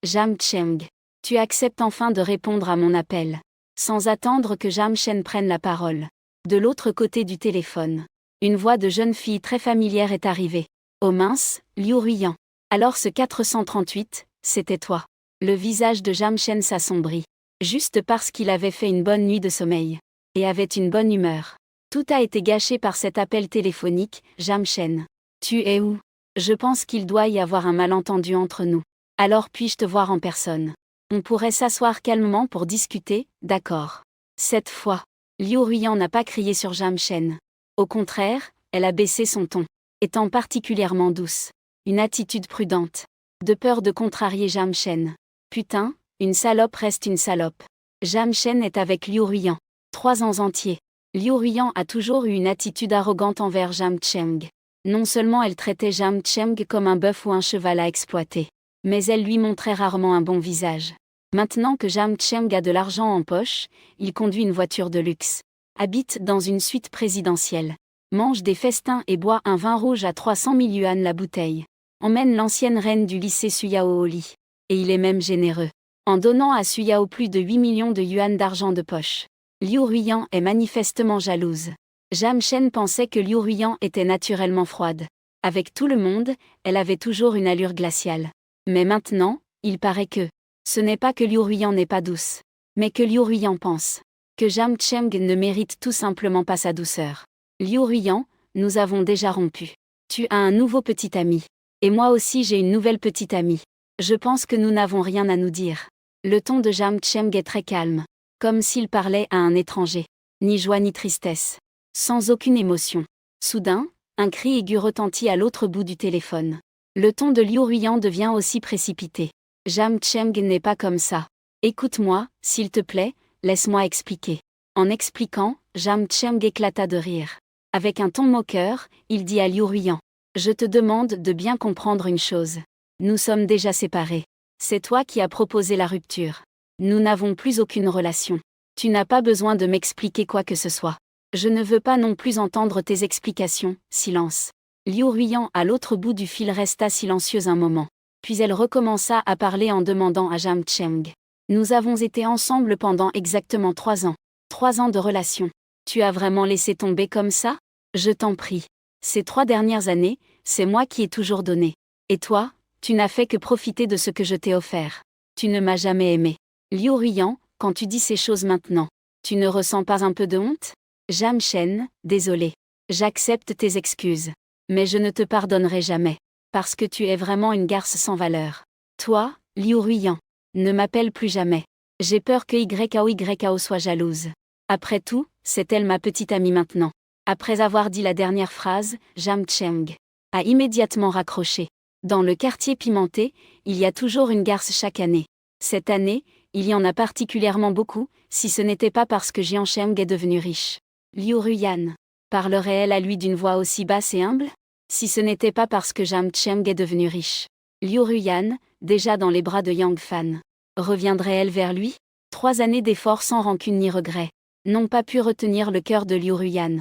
Jam Cheng, tu acceptes enfin de répondre à mon appel. Sans attendre que Jam Cheng prenne la parole. De l'autre côté du téléphone, une voix de jeune fille très familière est arrivée. Oh mince, Liu Ruyan. Alors ce 438, c'était toi. Le visage de Jam Cheng s'assombrit. Juste parce qu'il avait fait une bonne nuit de sommeil. Et avait une bonne humeur. Tout a été gâché par cet appel téléphonique. Jam Cheng. Tu es où? Je pense qu'il doit y avoir un malentendu entre nous. Alors puis-je te voir en personne? On pourrait s'asseoir calmement pour discuter, d'accord. Cette fois, Liu Ruyan n'a pas crié sur Jam Cheng. Au contraire, elle a baissé son ton, étant particulièrement douce. Une attitude prudente. De peur de contrarier Jam Cheng. Putain, une salope reste une salope. Jam Cheng est avec Liu Ruyan. 3 ans entiers. Liu Ruyan a toujours eu une attitude arrogante envers Jam Cheng. Non seulement elle traitait Jam Cheng comme un bœuf ou un cheval à exploiter, mais elle lui montrait rarement un bon visage. Maintenant que Jam Cheng a de l'argent en poche, il conduit une voiture de luxe, habite dans une suite présidentielle, mange des festins et boit un vin rouge à 300 000 yuan la bouteille, emmène l'ancienne reine du lycée Su Yao au lit. Et il est même généreux, en donnant à Su Yao plus de 8 millions de yuan d'argent de poche. Liu Ruyan est manifestement jalouse. Jam Chen pensait que Liu Ruiyan était naturellement froide. Avec tout le monde, elle avait toujours une allure glaciale. Mais maintenant, il paraît que ce n'est pas que Liu Ruiyan n'est pas douce, mais que Liu Ruiyan pense que Jam Cheng ne mérite tout simplement pas sa douceur. Liu Ruiyan, nous avons déjà rompu. Tu as un nouveau petit ami. Et moi aussi j'ai une nouvelle petite amie. Je pense que nous n'avons rien à nous dire. Le ton de Jam Cheng est très calme, comme s'il parlait à un étranger. Ni joie ni tristesse. Sans aucune émotion. Soudain, un cri aigu retentit à l'autre bout du téléphone. Le ton de Liu Ruiyan devient aussi précipité. Jam Cheng n'est pas comme ça. Écoute-moi, s'il te plaît, laisse-moi expliquer. En expliquant, Jam Cheng éclata de rire. Avec un ton moqueur, il dit à Liu Ruiyan. Je te demande de bien comprendre une chose. Nous sommes déjà séparés. C'est toi qui as proposé la rupture. Nous n'avons plus aucune relation. Tu n'as pas besoin de m'expliquer quoi que ce soit. Je ne veux pas non plus entendre tes explications, silence. Liu Ruiyan à l'autre bout du fil resta silencieuse un moment. Puis elle recommença à parler en demandant à Jam Cheng. Nous avons été ensemble pendant exactement 3 ans. 3 ans de relation. Tu as vraiment laissé tomber comme ça? Je t'en prie. Ces 3 dernières années, c'est moi qui ai toujours donné. Et toi, tu n'as fait que profiter de ce que je t'ai offert. Tu ne m'as jamais aimé. Liu Ruiyan, quand tu dis ces choses maintenant, tu ne ressens pas un peu de honte? Jam Chen, désolé. J'accepte tes excuses. Mais je ne te pardonnerai jamais. Parce que tu es vraiment une garce sans valeur. Toi, Liu Ruiyan, ne m'appelle plus jamais. J'ai peur que YAO soit jalouse. Après tout, c'est elle ma petite amie maintenant. Après avoir dit la dernière phrase, Jam Cheng a immédiatement raccroché. Dans le quartier pimenté, il y a toujours une garce chaque année. Cette année, il y en a particulièrement beaucoup, si ce n'était pas parce que Jian Cheng est devenu riche. Liu Ruiyan parlerait-elle à lui d'une voix aussi basse et humble? Si ce n'était pas parce que Jam Cheng est devenu riche. Liu Ruiyan, déjà dans les bras de Yang Fan, reviendrait-elle vers lui? 3 années d'efforts sans rancune ni regret n'ont pas pu retenir le cœur de Liu Ruiyan.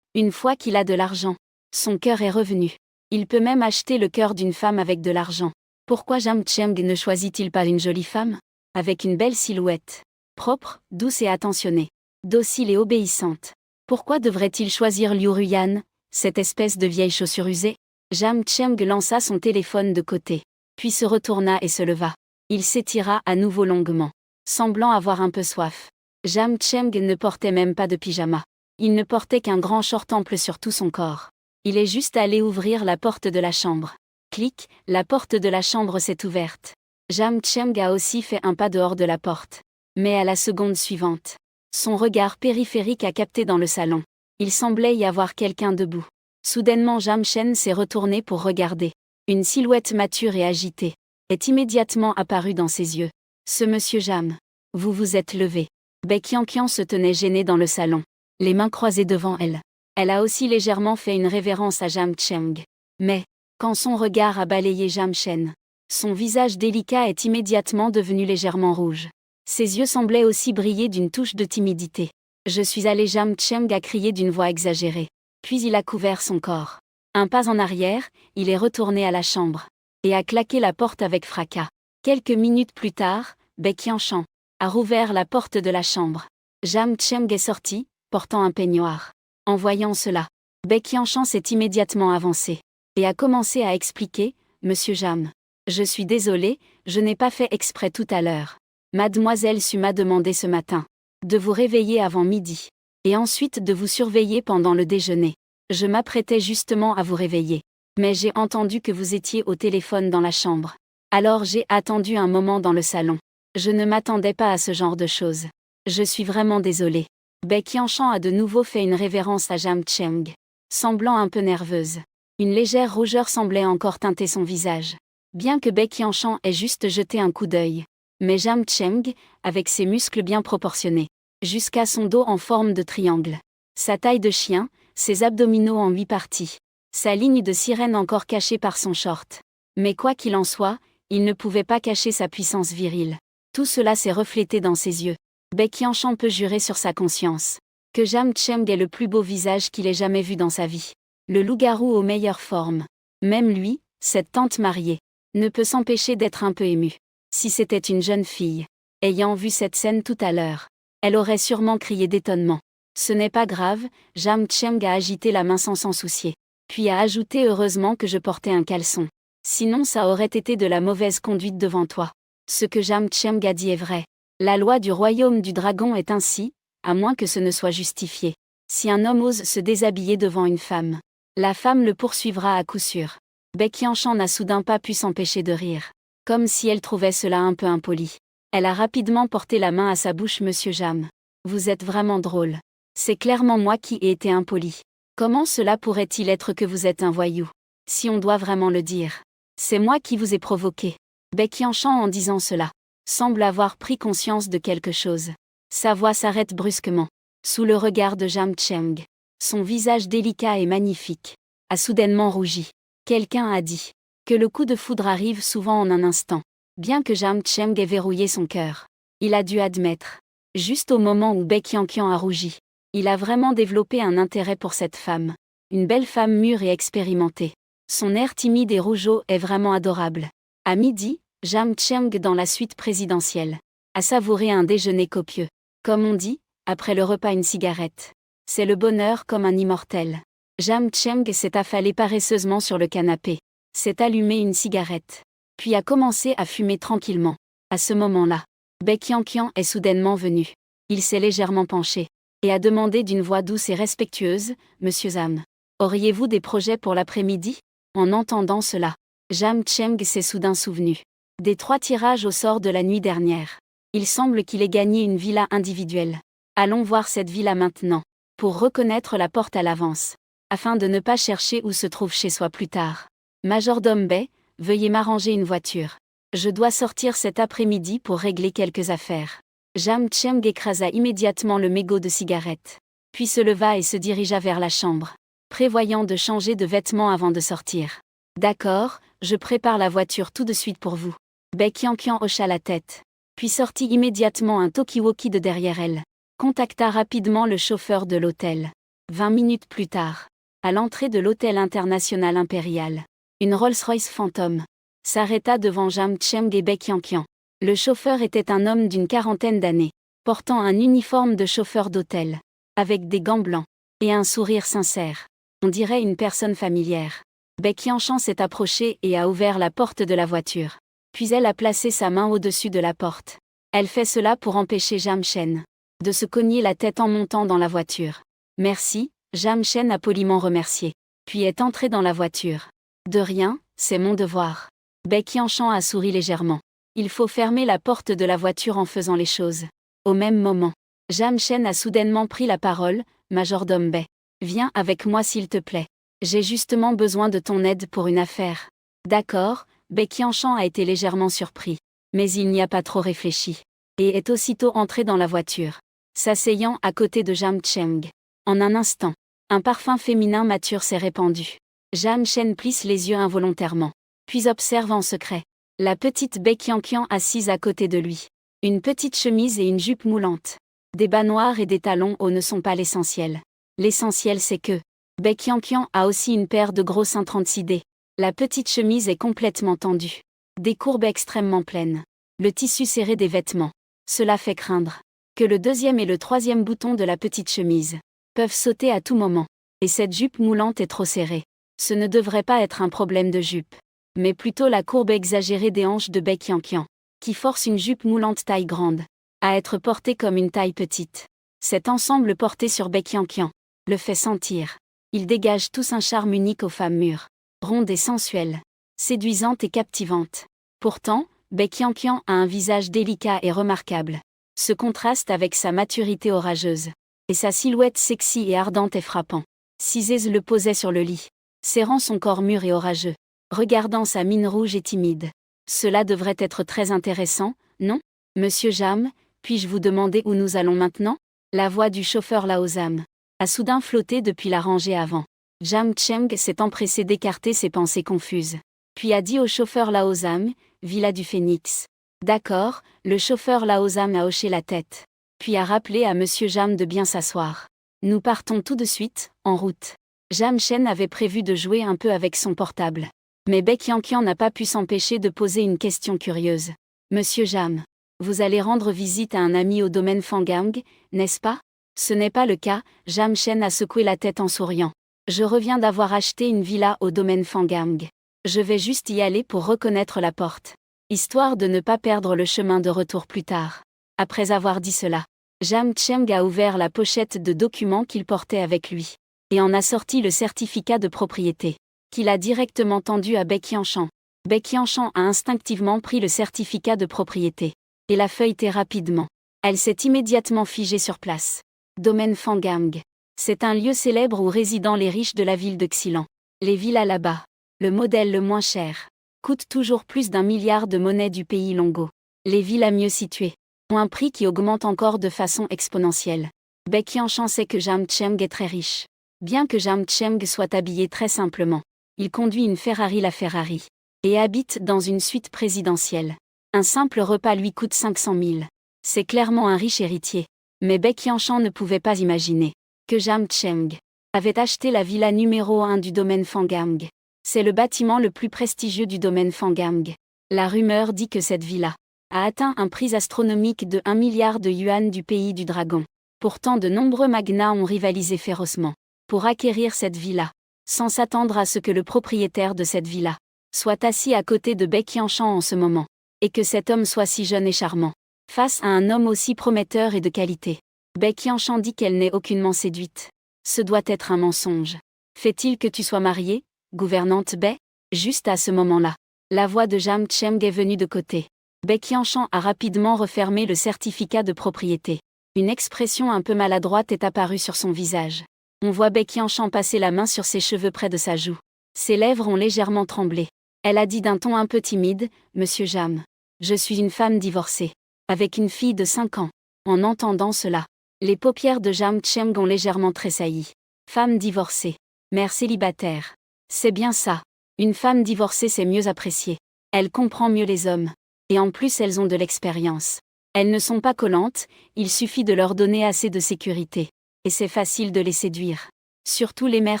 Une fois qu'il a de l'argent, son cœur est revenu. Il peut même acheter le cœur d'une femme avec de l'argent. Pourquoi Jam Cheng ne choisit-il pas une jolie femme? Avec une belle silhouette. Propre, douce et attentionnée. Docile et obéissante. Pourquoi devrait-il choisir Liu Ruiyan, cette espèce de vieille chaussure usée? Jam Cheng lança son téléphone de côté, puis se retourna et se leva. Il s'étira à nouveau longuement, semblant avoir un peu soif. Jam Cheng ne portait même pas de pyjama. Il ne portait qu'un grand short ample sur tout son corps. Il est juste allé ouvrir la porte de la chambre. Clic, la porte de la chambre s'est ouverte. Jam Cheng a aussi fait un pas dehors de la porte. Mais à la seconde suivante, son regard périphérique a capté dans le salon. Il semblait y avoir quelqu'un debout. Soudainement Jam Chen s'est retourné pour regarder. Une silhouette mature et agitée est immédiatement apparue dans ses yeux. Ce monsieur Jam. Vous vous êtes levé. Baek Yanqian se tenait gêné dans le salon, les mains croisées devant elle. Elle a aussi légèrement fait une révérence à Jam Cheng. Mais, quand son regard a balayé Jam Chen, son visage délicat est immédiatement devenu légèrement rouge. Ses yeux semblaient aussi briller d'une touche de timidité. Je suis allé. Jam Cheng a crié d'une voix exagérée. Puis il a couvert son corps. Un pas en arrière, il est retourné à la chambre. Et a claqué la porte avec fracas. Quelques minutes plus tard, Baek Yanqian a rouvert la porte de la chambre. Jam Cheng est sorti, portant un peignoir. En voyant cela, Baek Yanqian s'est immédiatement avancé. Et a commencé à expliquer, Monsieur Jam. Je suis désolé, je n'ai pas fait exprès tout à l'heure. Mademoiselle Su m'a demandé ce matin de vous réveiller avant midi, et ensuite de vous surveiller pendant le déjeuner. Je m'apprêtais justement à vous réveiller. Mais j'ai entendu que vous étiez au téléphone dans la chambre. Alors j'ai attendu un moment dans le salon. Je ne m'attendais pas à ce genre de choses. Je suis vraiment désolée. Baek Yanqian a de nouveau fait une révérence à Jam Cheng, semblant un peu nerveuse. Une légère rougeur semblait encore teinter son visage. Bien que Baek Yanqian ait juste jeté un coup d'œil. Mais Jam Cheng, avec ses muscles bien proportionnés, jusqu'à son dos en forme de triangle, sa taille de chien, ses abdominaux en 8 parties, sa ligne de sirène encore cachée par son short. Mais quoi qu'il en soit, il ne pouvait pas cacher sa puissance virile. Tout cela s'est reflété dans ses yeux. Baek Yanqian peut jurer sur sa conscience que Jam Cheng est le plus beau visage qu'il ait jamais vu dans sa vie. Le loup-garou aux meilleures formes. Même lui, cette tante mariée, ne peut s'empêcher d'être un peu ému. Si c'était une jeune fille, ayant vu cette scène tout à l'heure, elle aurait sûrement crié d'étonnement. Ce n'est pas grave, Jam Cheng a agité la main sans s'en soucier. Puis a ajouté heureusement que je portais un caleçon. Sinon ça aurait été de la mauvaise conduite devant toi. Ce que Jam Cheng a dit est vrai. La loi du royaume du dragon est ainsi, à moins que ce ne soit justifié. Si un homme ose se déshabiller devant une femme, la femme le poursuivra à coup sûr. Bec Yanshan n'a soudain pas pu s'empêcher de rire. Comme si elle trouvait cela un peu impoli. Elle a rapidement porté la main à sa bouche. Monsieur Jam. Vous êtes vraiment drôle. C'est clairement moi qui ai été impoli. Comment cela pourrait-il être que vous êtes un voyou? Si on doit vraiment le dire. C'est moi qui vous ai provoqué. Bec Yanshan en disant cela, semble avoir pris conscience de quelque chose. Sa voix s'arrête brusquement. Sous le regard de Jam Cheng. Son visage délicat et magnifique a soudainement rougi. Quelqu'un a dit que le coup de foudre arrive souvent en un instant. Bien que Jam Cheng ait verrouillé son cœur, il a dû admettre, juste au moment où Bec Yanqian a rougi, il a vraiment développé un intérêt pour cette femme. Une belle femme mûre et expérimentée. Son air timide et rougeau est vraiment adorable. À midi, Jam Cheng dans la suite présidentielle a savouré un déjeuner copieux. Comme on dit, après le repas une cigarette. C'est le bonheur comme un immortel. Jam Cheng s'est affalé paresseusement sur le canapé, s'est allumé une cigarette, puis a commencé à fumer tranquillement. À ce moment-là, Bec Yanqian est soudainement venu. Il s'est légèrement penché, et a demandé d'une voix douce et respectueuse, « Monsieur Jam, auriez-vous des projets pour l'après-midi ?» En entendant cela, Jam Cheng s'est soudain souvenu des 3 tirages au sort de la nuit dernière. Il semble qu'il ait gagné une villa individuelle. Allons voir cette villa maintenant, pour reconnaître la porte à l'avance, afin de ne pas chercher où se trouve chez soi plus tard. Majordome Bay, veuillez m'arranger une voiture. Je dois sortir cet après-midi pour régler quelques affaires. Jam Cheng écrasa immédiatement le mégot de cigarette, puis se leva et se dirigea vers la chambre, prévoyant de changer de vêtements avant de sortir. D'accord, je prépare la voiture tout de suite pour vous. Bec Yanqian hocha la tête, puis sortit immédiatement un talkie-walkie de derrière elle. Contacta rapidement le chauffeur de l'hôtel. 20 minutes plus tard, à l'entrée de l'hôtel international impérial, une Rolls-Royce Phantom s'arrêta devant Jam Cheng et Bec Yanqian. Le chauffeur était un homme d'une 40aine d'années, portant un uniforme de chauffeur d'hôtel, avec des gants blancs, et un sourire sincère. On dirait une personne familière. Bec Yanshan s'est approchée et a ouvert la porte de la voiture. Puis elle a placé sa main au-dessus de la porte. Elle fait cela pour empêcher Jam Cheng de se cogner la tête en montant dans la voiture. Merci, Jam Cheng a poliment remercié, puis est entré dans la voiture. De rien, c'est mon devoir. Bec Yanshan a souri légèrement. Il faut fermer la porte de la voiture en faisant les choses. Au même moment, Jam Cheng a soudainement pris la parole, Majordome Bay. Viens avec moi s'il te plaît. J'ai justement besoin de ton aide pour une affaire. D'accord, Bec Yanshan a été légèrement surpris. Mais il n'y a pas trop réfléchi. Et est aussitôt entré dans la voiture, s'asseyant à côté de Jam Cheng. En un instant, un parfum féminin mature s'est répandu. Jam Cheng plisse les yeux involontairement, puis observe en secret la petite Bec Yanqian assise à côté de lui. Une petite chemise et une jupe moulante. Des bas noirs et des talons hauts ne sont pas l'essentiel. L'essentiel c'est que Bec Yanqian a aussi une paire de gros seins 36D. La petite chemise est complètement tendue. Des courbes extrêmement pleines. Le tissu serré des vêtements. Cela fait craindre que le 2e et le 3e bouton de la petite chemise peuvent sauter à tout moment. Et cette jupe moulante est trop serrée. Ce ne devrait pas être un problème de jupe, mais plutôt la courbe exagérée des hanches de Bec Yanqian, qui force une jupe moulante taille grande à être portée comme une taille petite. Cet ensemble porté sur Bec Yanqian le fait sentir. Il dégage tous un charme unique aux femmes mûres, rondes et sensuelles, séduisantes et captivantes. Pourtant, Bec Yanqian a un visage délicat et remarquable. Ce contraste avec sa maturité orageuse. Et sa silhouette sexy et ardente est frappant. Cisez le posait sur le lit, serrant son corps mûr et orageux, regardant sa mine rouge et timide. Cela devrait être très intéressant, non? Monsieur Jam, puis-je vous demander où nous allons maintenant? La voix du chauffeur Laozam a soudain flotté depuis la rangée avant. Jam Cheng s'est empressé d'écarter ses pensées confuses. Puis a dit au chauffeur Laozam, Villa du Phénix. D'accord, le chauffeur Laozam a hoché la tête. Puis a rappelé à Monsieur Jam de bien s'asseoir. Nous partons tout de suite, en route. Jam Cheng avait prévu de jouer un peu avec son portable. Mais Bec Yanqian n'a pas pu s'empêcher de poser une question curieuse. Monsieur Jam, vous allez rendre visite à un ami au domaine Fangang, n'est-ce pas? Ce n'est pas le cas, Jam Chen a secoué la tête en souriant. Je reviens d'avoir acheté une villa au domaine Fangang. Je vais juste y aller pour reconnaître la porte. Histoire de ne pas perdre le chemin de retour plus tard. Après avoir dit cela, Jam Cheng a ouvert la pochette de documents qu'il portait avec lui. Et en a sorti le certificat de propriété, qu'il a directement tendu à Bai Qianshan. Bai Qianshan a instinctivement pris le certificat de propriété. Et l'a feuilleté rapidement. Elle s'est immédiatement figée sur place. Domaine Fangang. C'est un lieu célèbre où résident les riches de la ville de Xilan. Les villas là-bas. Le modèle le moins cher. Coûte toujours plus d'1 milliard de monnaie du pays Longo. Les villas mieux situées ont un prix qui augmente encore de façon exponentielle. Bai Qianshan sait que Jam Cheng est très riche. Bien que Jam Cheng soit habillé très simplement, il conduit une Ferrari LaFerrari. Et habite dans une suite présidentielle. Un simple repas lui coûte 500 000. C'est clairement un riche héritier. Mais Bai Qianshan ne pouvait pas imaginer que Jam Cheng avait acheté la villa numéro 1 du domaine Fangang. C'est le bâtiment le plus prestigieux du domaine Fangang. La rumeur dit que cette villa a atteint un prix astronomique de 1 milliard de yuan du pays du dragon. Pourtant de nombreux magnats ont rivalisé férocement pour acquérir cette villa, sans s'attendre à ce que le propriétaire de cette villa soit assis à côté de Bai Qianshan en ce moment, et que cet homme soit si jeune et charmant, face à un homme aussi prometteur et de qualité. Bai Qianshan dit qu'elle n'est aucunement séduite. Ce doit être un mensonge. Fait-il que tu sois mariée, gouvernante Bai? Juste à ce moment-là, la voix de Jam Cheng est venue de côté. Bai Qianshan a rapidement refermé le certificat de propriété. Une expression un peu maladroite est apparue sur son visage. On voit Bai Qianshan passer la main sur ses cheveux près de sa joue. Ses lèvres ont légèrement tremblé. Elle a dit d'un ton un peu timide, « Monsieur Jam, je suis une femme divorcée, avec une fille de 5 ans. » En entendant cela, les paupières de Jam Cheng ont légèrement tressailli. Femme divorcée, mère célibataire. C'est bien ça. Une femme divorcée c'est mieux appréciée. Elle comprend mieux les hommes. Et en plus elles ont de l'expérience. Elles ne sont pas collantes, il suffit de leur donner assez de sécurité. Et c'est facile de les séduire. Surtout les mères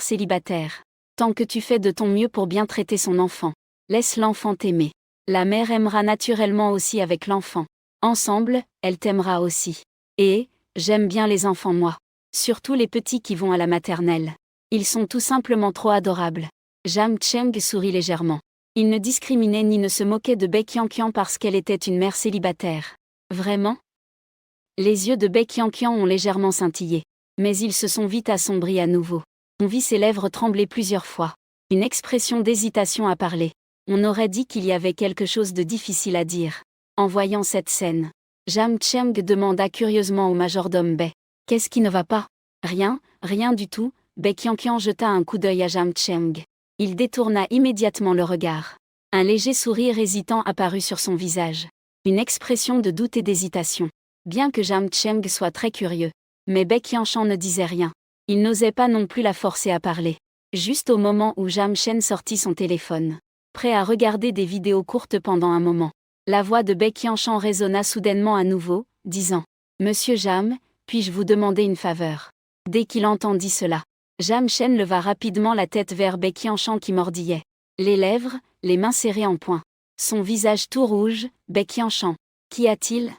célibataires. Tant que tu fais de ton mieux pour bien traiter son enfant, laisse l'enfant t'aimer. La mère aimera naturellement aussi avec l'enfant. Ensemble, elle t'aimera aussi. Et, j'aime bien les enfants moi. Surtout les petits qui vont à la maternelle. Ils sont tout simplement trop adorables. Jam Cheng sourit légèrement. Il ne discriminait ni ne se moquait de Bai Qianshan parce qu'elle était une mère célibataire. Vraiment? Les yeux de Bai Qianshan ont légèrement scintillé. Mais ils se sont vite assombris à nouveau. On vit ses lèvres trembler plusieurs fois. Une expression d'hésitation a parlé. On aurait dit qu'il y avait quelque chose de difficile à dire. En voyant cette scène, Jam Cheng demanda curieusement au majordome Bai. « Qu'est-ce qui ne va pas ?»« Rien, rien du tout. » Bai Qianshan jeta un coup d'œil à Jam Cheng. Il détourna immédiatement le regard. Un léger sourire hésitant apparut sur son visage. Une expression de doute et d'hésitation. Bien que Jam Cheng soit très curieux. Mais Bai Qianshan ne disait rien. Il n'osait pas non plus la forcer à parler. Juste au moment où Jam Chen sortit son téléphone, prêt à regarder des vidéos courtes pendant un moment, la voix de Bai Qianshan résonna soudainement à nouveau, disant « Monsieur Jam, puis-je vous demander une faveur ?» Dès qu'il entendit cela, Jam Chen leva rapidement la tête vers Bai Qianshan qui mordillait les lèvres, les mains serrées en poing. Son visage tout rouge, « Bai Qianshan, qu'y a-t-il ?»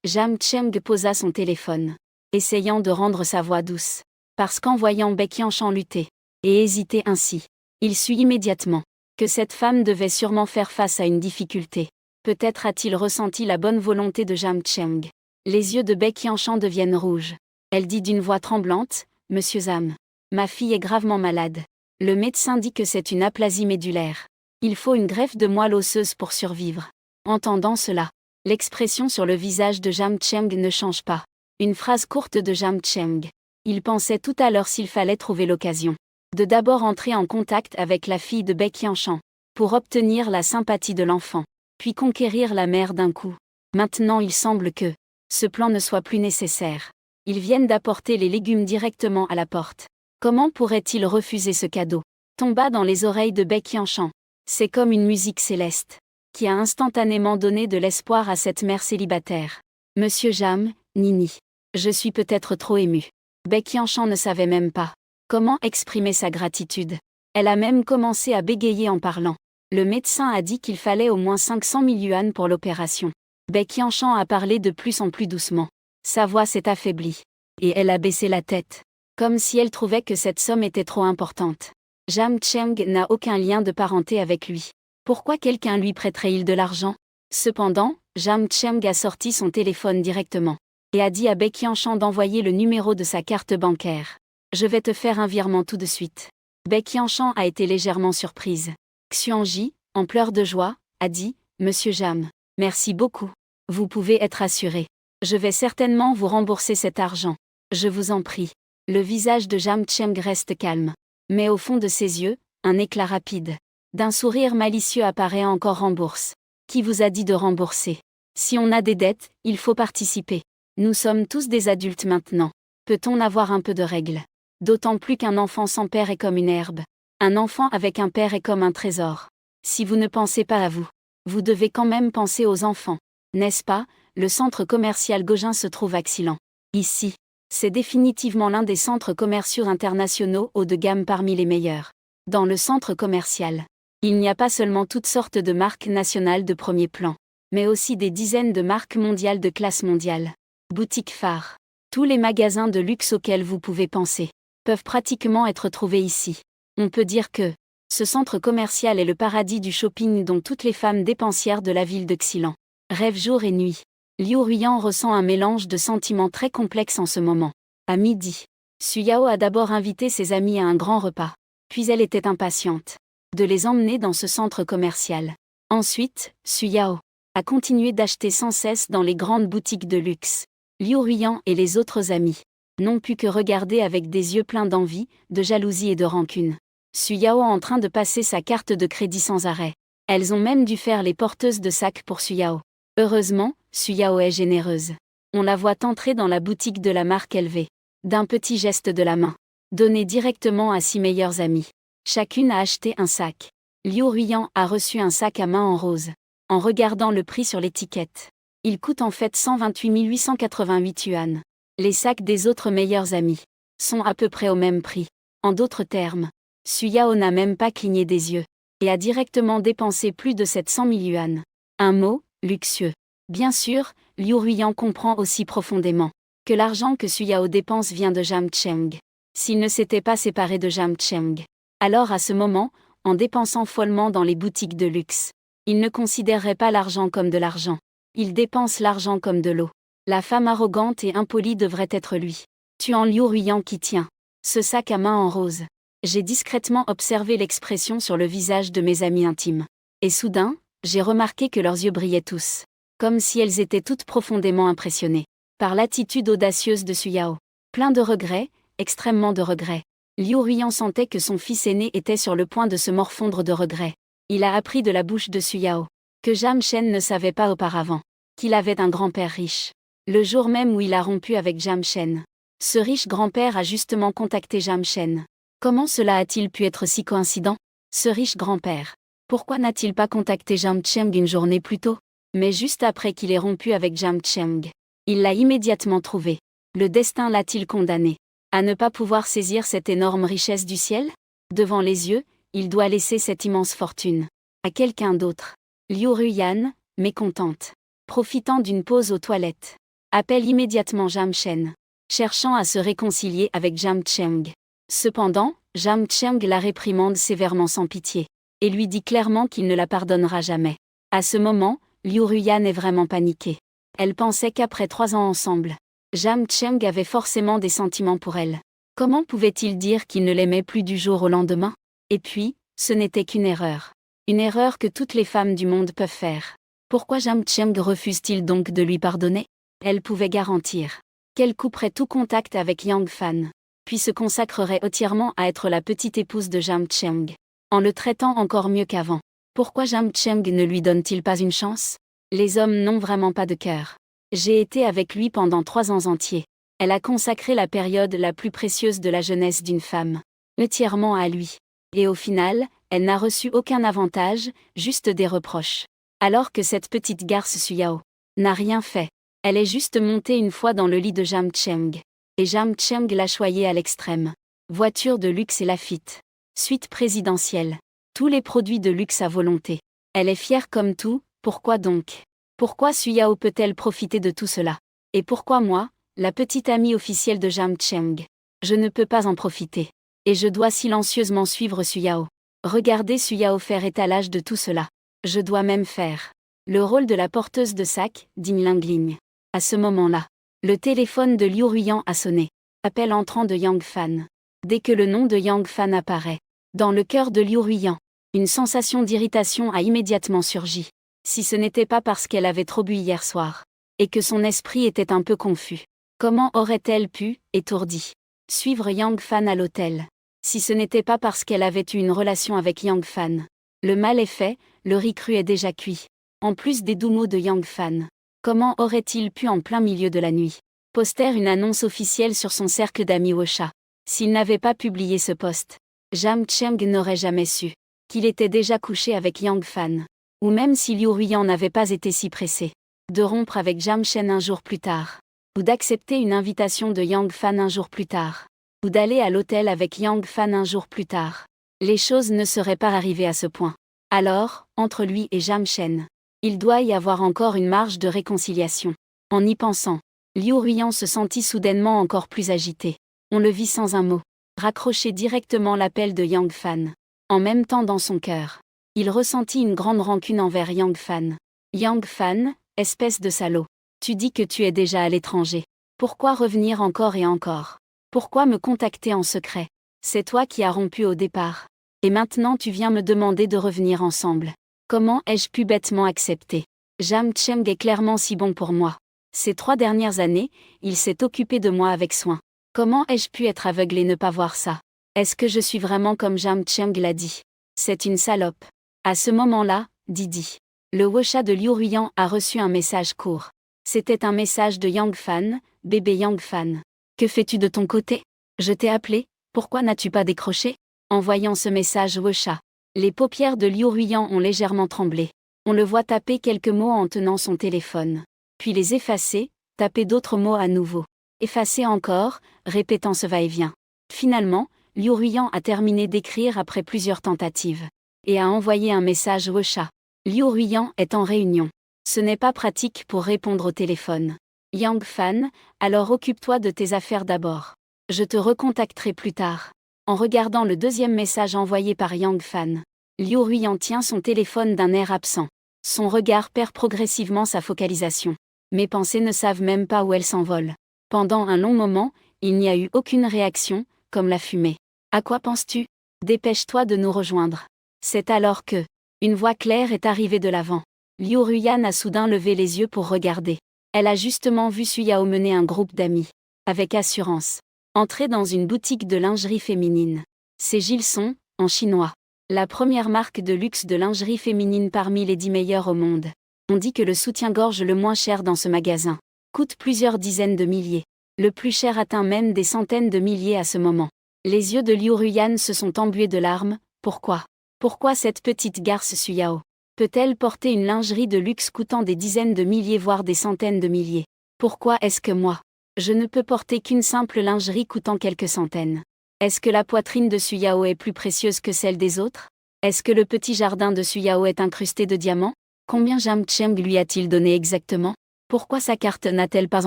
Jam Cheng posa son téléphone, essayant de rendre sa voix douce. Parce qu'en voyant Bai Qianshan lutter et hésiter ainsi, il sut immédiatement que cette femme devait sûrement faire face à une difficulté. Peut-être a-t-il ressenti la bonne volonté de Jam Cheng. Les yeux de Bai Qianshan deviennent rouges. Elle dit d'une voix tremblante, « Monsieur Zam, ma fille est gravement malade. Le médecin dit que c'est une aplasie médulaire. Il faut une greffe de moelle osseuse pour survivre. » Entendant cela, l'expression sur le visage de Jam Cheng ne change pas. Une phrase courte de Jam Cheng. Il pensait tout à l'heure s'il fallait trouver l'occasion de d'abord entrer en contact avec la fille de Bai Qianshan, pour obtenir la sympathie de l'enfant, puis conquérir la mère d'un coup. Maintenant il semble que ce plan ne soit plus nécessaire. Ils viennent d'apporter les légumes directement à la porte. Comment pourrait-il refuser ce cadeau? Tomba dans les oreilles de Bai Qianshan. C'est comme une musique céleste, qui a instantanément donné de l'espoir à cette mère célibataire. Monsieur Jam, Nini, je suis peut-être trop émue. Bai Qianshan ne savait même pas comment exprimer sa gratitude. Elle a même commencé à bégayer en parlant. Le médecin a dit qu'il fallait au moins 500 000 yuan pour l'opération. Bai Qianshan a parlé de plus en plus doucement. Sa voix s'est affaiblie. Et elle a baissé la tête. Comme si elle trouvait que cette somme était trop importante. Jam Cheng n'a aucun lien de parenté avec lui. Pourquoi quelqu'un lui prêterait-il de l'argent? Cependant, Jam Cheng a sorti son téléphone directement. Et a dit à Baek Yanshan d'envoyer le numéro de sa carte bancaire. Je vais te faire un virement tout de suite. Baek Yanshan a été légèrement surprise. Xuanji, en pleurs de joie, a dit, Monsieur Jam, merci beaucoup. Vous pouvez être assuré. Je vais certainement vous rembourser cet argent. Je vous en prie. Le visage de Jam Cheng reste calme. Mais au fond de ses yeux, un éclat rapide. D'un sourire malicieux apparaît encore rembourse. Qui vous a dit de rembourser? Si on a des dettes, il faut participer. Nous sommes tous des adultes maintenant. Peut-on avoir un peu de règles? D'autant plus qu'un enfant sans père est comme une herbe. Un enfant avec un père est comme un trésor. Si vous ne pensez pas à vous, vous devez quand même penser aux enfants. N'est-ce pas? Le centre commercial Gojin se trouve à Xilan. Ici. C'est définitivement l'un des centres commerciaux internationaux haut de gamme parmi les meilleurs. Dans le centre commercial, il n'y a pas seulement toutes sortes de marques nationales de premier plan, mais aussi des dizaines de marques mondiales de classe mondiale. Boutiques phares. Tous les magasins de luxe auxquels vous pouvez penser peuvent pratiquement être trouvés ici. On peut dire que ce centre commercial est le paradis du shopping dont toutes les femmes dépensières de la ville de Xilan rêvent jour et nuit. Liu Ruiyan ressent un mélange de sentiments très complexes en ce moment. À midi, Su Yao a d'abord invité ses amis à un grand repas. Puis elle était impatiente de les emmener dans ce centre commercial. Ensuite, Su Yao a continué d'acheter sans cesse dans les grandes boutiques de luxe. Liu Ruiyan et les autres amis n'ont pu que regarder avec des yeux pleins d'envie, de jalousie et de rancune. Su Yao en train de passer sa carte de crédit sans arrêt. Elles ont même dû faire les porteuses de sacs pour Su Yao. Heureusement, Su Yao est généreuse. On la voit entrer dans la boutique de la marque LV. D'un petit geste de la main, donné directement à 6 meilleures amies. Chacune a acheté un sac. Liu Ruiyan a reçu un sac à main en rose. En regardant le prix sur l'étiquette, il coûte en fait 128 888 yuan. Les sacs des autres meilleures amies sont à peu près au même prix. En d'autres termes, Su Yao n'a même pas cligné des yeux et a directement dépensé plus de 700 000 yuan. Un mot, luxueux. Bien sûr, Liu Ruiyan comprend aussi profondément que l'argent que Su Yao dépense vient de Jam Cheng. S'il ne s'était pas séparé de Jam Cheng, alors à ce moment, en dépensant follement dans les boutiques de luxe, il ne considérerait pas l'argent comme de l'argent. Il dépense l'argent comme de l'eau. La femme arrogante et impolie devrait être lui. Tuant Liu Ruiyan qui tient ce sac à main en rose. J'ai discrètement observé l'expression sur le visage de mes amies intimes. Et soudain, j'ai remarqué que leurs yeux brillaient tous, comme si elles étaient toutes profondément impressionnées par l'attitude audacieuse de Su Yao. Plein de regrets, extrêmement de regrets. Liu Ruiyan sentait que son fils aîné était sur le point de se morfondre de regrets. Il a appris de la bouche de Su Yao que Jam Chen ne savait pas auparavant qu'il avait un grand-père riche. Le jour même où il a rompu avec Jam Chen, ce riche grand-père a justement contacté Jam Chen. Comment cela a-t-il pu être si coïncident? Ce riche grand-père, pourquoi n'a-t-il pas contacté Jam Cheng une journée plus tôt? Mais juste après qu'il ait rompu avec Jam Cheng, il l'a immédiatement trouvé. Le destin l'a-t-il condamné à ne pas pouvoir saisir cette énorme richesse du ciel? Devant les yeux, il doit laisser cette immense fortune à quelqu'un d'autre. Liu Ruiyan, mécontente, profitant d'une pause aux toilettes, appelle immédiatement Jam Chen, cherchant à se réconcilier avec Jam Cheng. Cependant, Jam Cheng la réprimande sévèrement sans pitié, et lui dit clairement qu'il ne la pardonnera jamais. À ce moment, Liu Ruiyan est vraiment paniquée. Elle pensait qu'après 3 ans ensemble, Jam Cheng avait forcément des sentiments pour elle. Comment pouvait-il dire qu'il ne l'aimait plus du jour au lendemain? Et puis, ce n'était qu'une erreur. Une erreur que toutes les femmes du monde peuvent faire. Pourquoi Jam Cheng refuse-t-il donc de lui pardonner? Elle pouvait garantir qu'elle couperait tout contact avec Yang Fan, puis se consacrerait entièrement à être la petite épouse de Jam Cheng, en le traitant encore mieux qu'avant. Pourquoi Jam Cheng ne lui donne-t-il pas une chance? Les hommes n'ont vraiment pas de cœur. J'ai été avec lui pendant 3 ans entiers. Elle a consacré la période la plus précieuse de la jeunesse d'une femme, entièrement à lui. Et au final, elle n'a reçu aucun avantage, juste des reproches. Alors que cette petite garce Su Yao n'a rien fait. Elle est juste montée une fois dans le lit de Jam Cheng. Et Jam Cheng l'a choyée à l'extrême. Voiture de luxe et Lafite. Suite présidentielle. Tous les produits de luxe à volonté. Elle est fière comme tout, pourquoi donc? Pourquoi Su Yao peut-elle profiter de tout cela? Et pourquoi moi, la petite amie officielle de Jam Cheng. Je ne peux pas en profiter. Et je dois silencieusement suivre Suyao. Regardez Suyao faire étalage de tout cela. Je dois même faire le rôle de la porteuse de sac, dit Lingling. À ce moment-là, le téléphone de Liu Ruiyan a sonné. Appel entrant de Yang Fan. Dès que le nom de Yang Fan apparaît, dans le cœur de Liu Ruiyan, une sensation d'irritation a immédiatement surgi. Si ce n'était pas parce qu'elle avait trop bu hier soir, et que son esprit était un peu confus, comment aurait-elle pu, étourdie, suivre Yang Fan à l'hôtel? Si ce n'était pas parce qu'elle avait eu une relation avec Yang Fan. Le mal est fait, le riz cru est déjà cuit. En plus des doux mots de Yang Fan, comment aurait-il pu en plein milieu de la nuit poster une annonce officielle sur son cercle d'amis Wosha? S'il n'avait pas publié ce post, Jam Cheng n'aurait jamais su qu'il était déjà couché avec Yang Fan. Ou même si Liu Ruiyan n'avait pas été si pressé de rompre avec Jam Chen un jour plus tard, ou d'accepter une invitation de Yang Fan un jour plus tard, ou d'aller à l'hôtel avec Yang Fan un jour plus tard, les choses ne seraient pas arrivées à ce point. Alors, entre lui et Jam Chen, il doit y avoir encore une marge de réconciliation. En y pensant, Liu Ruiyan se sentit soudainement encore plus agité. On le vit sans un mot raccrocher directement l'appel de Yang Fan. En même temps dans son cœur, il ressentit une grande rancune envers Yang Fan. Yang Fan, espèce de salaud. Tu dis que tu es déjà à l'étranger. Pourquoi revenir encore et encore? Pourquoi me contacter en secret? C'est toi qui as rompu au départ. Et maintenant tu viens me demander de revenir ensemble. Comment ai-je pu bêtement accepter? Jam Cheng est clairement si bon pour moi. Ces 3 dernières années, il s'est occupé de moi avec soin. Comment ai-je pu être aveugle et ne pas voir ça? Est-ce que je suis vraiment comme Jam Cheng l'a dit? C'est une salope. À ce moment-là, Didi, le Wosha de Liu Ruiyan a reçu un message court. C'était un message de Yang Fan, bébé Yang Fan. Que fais-tu de ton côté? Je t'ai appelé, pourquoi n'as-tu pas décroché? En voyant ce message Wosha, les paupières de Liu Ruiyan ont légèrement tremblé. On le voit taper quelques mots en tenant son téléphone. Puis les effacer, taper d'autres mots à nouveau. Effacer encore, répétant ce va-et-vient. Finalement, Liu Ruiyan a terminé d'écrire après plusieurs tentatives. Et a envoyé un message Wosha. Liu Ruiyan est en réunion. Ce n'est pas pratique pour répondre au téléphone. Yang Fan, alors occupe-toi de tes affaires d'abord. Je te recontacterai plus tard. En regardant le deuxième message envoyé par Yang Fan, Liu Ruiyan tient son téléphone d'un air absent. Son regard perd progressivement sa focalisation. Mes pensées ne savent même pas où elles s'envolent. Pendant un long moment, il n'y a eu aucune réaction, comme la fumée. À quoi penses-tu? Dépêche-toi de nous rejoindre. C'est alors que une voix claire est arrivée de l'avant. Liu Ruiyan a soudain levé les yeux pour regarder. Elle a justement vu Suyao mener un groupe d'amis. Avec assurance. Entrer dans une boutique de lingerie féminine. C'est Gilson, en chinois. La première marque de luxe de lingerie féminine parmi les 10 meilleures au monde. On dit que le soutien-gorge le moins cher dans ce magasin coûte plusieurs dizaines de milliers. Le plus cher atteint même des centaines de milliers à ce moment. Les yeux de Liu Ruiyan se sont embués de larmes. Pourquoi? Pourquoi cette petite garce Suyao peut-elle porter une lingerie de luxe coûtant des dizaines de milliers voire des centaines de milliers? Pourquoi est-ce que moi, je ne peux porter qu'une simple lingerie coûtant quelques centaines? Est-ce que la poitrine de Suyao est plus précieuse que celle des autres? Est-ce que le petit jardin de Suyao est incrusté de diamants? Combien Jam Cheng lui a-t-il donné exactement? Pourquoi sa carte n'a-t-elle pas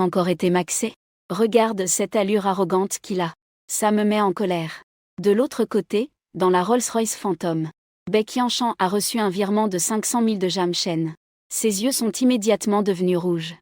encore été maxée? Regarde cette allure arrogante qu'il a. Ça me met en colère. De l'autre côté, dans la Rolls-Royce Phantom, Baek Yanshan a reçu un virement de 500 000 de Jam Chen. Ses yeux sont immédiatement devenus rouges.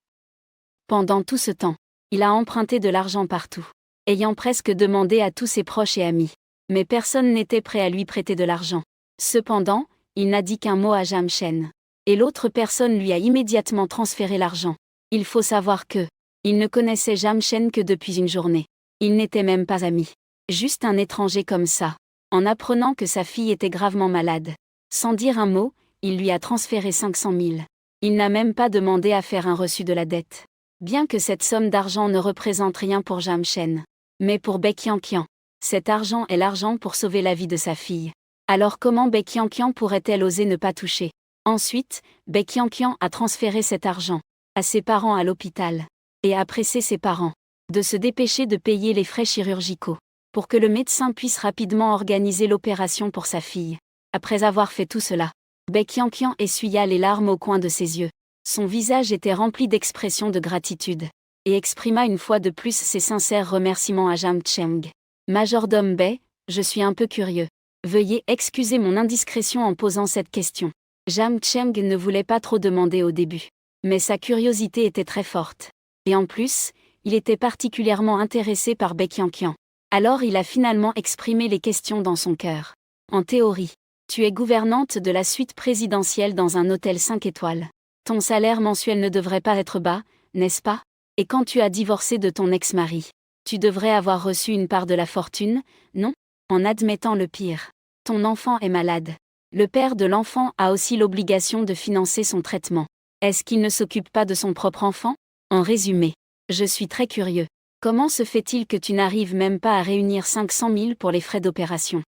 Pendant tout ce temps, il a emprunté de l'argent partout, ayant presque demandé à tous ses proches et amis. Mais personne n'était prêt à lui prêter de l'argent. Cependant, il n'a dit qu'un mot à Jam Chen. Et l'autre personne lui a immédiatement transféré l'argent. Il faut savoir que il ne connaissait Jam Chen que depuis une journée. Ils n'étaient même pas amis. Juste un étranger comme ça. En apprenant que sa fille était gravement malade. Sans dire un mot, il lui a transféré 500 000. Il n'a même pas demandé à faire un reçu de la dette. Bien que cette somme d'argent ne représente rien pour Jam Chen. Mais pour Baek Yankian, cet argent est l'argent pour sauver la vie de sa fille. Alors comment Baek Yankian pourrait-elle oser ne pas toucher? Ensuite, Baek Yankian a transféré cet argent à ses parents à l'hôpital. Et a pressé ses parents de se dépêcher de payer les frais chirurgicaux, pour que le médecin puisse rapidement organiser l'opération pour sa fille. Après avoir fait tout cela, Baek Yankian essuya les larmes au coin de ses yeux. Son visage était rempli d'expressions de gratitude. et exprima une fois de plus ses sincères remerciements à Jam Cheng. Majordome Bay, je suis un peu curieux. Veuillez excuser mon indiscrétion en posant cette question. Jam Cheng ne voulait pas trop demander au début. Mais sa curiosité était très forte. Et en plus, il était particulièrement intéressé par Baekhyun. Alors il a finalement exprimé les questions dans son cœur. En théorie, tu es gouvernante de la suite présidentielle dans un hôtel 5 étoiles. Ton salaire mensuel ne devrait pas être bas, n'est-ce pas? Et quand tu as divorcé de ton ex-mari, tu devrais avoir reçu une part de la fortune, non? En admettant le pire. Ton enfant est malade. Le père de l'enfant a aussi l'obligation de financer son traitement. Est-ce qu'il ne s'occupe pas de son propre enfant? En résumé, je suis très curieux. Comment se fait-il que tu n'arrives même pas à réunir 500 000 pour les frais d'opération?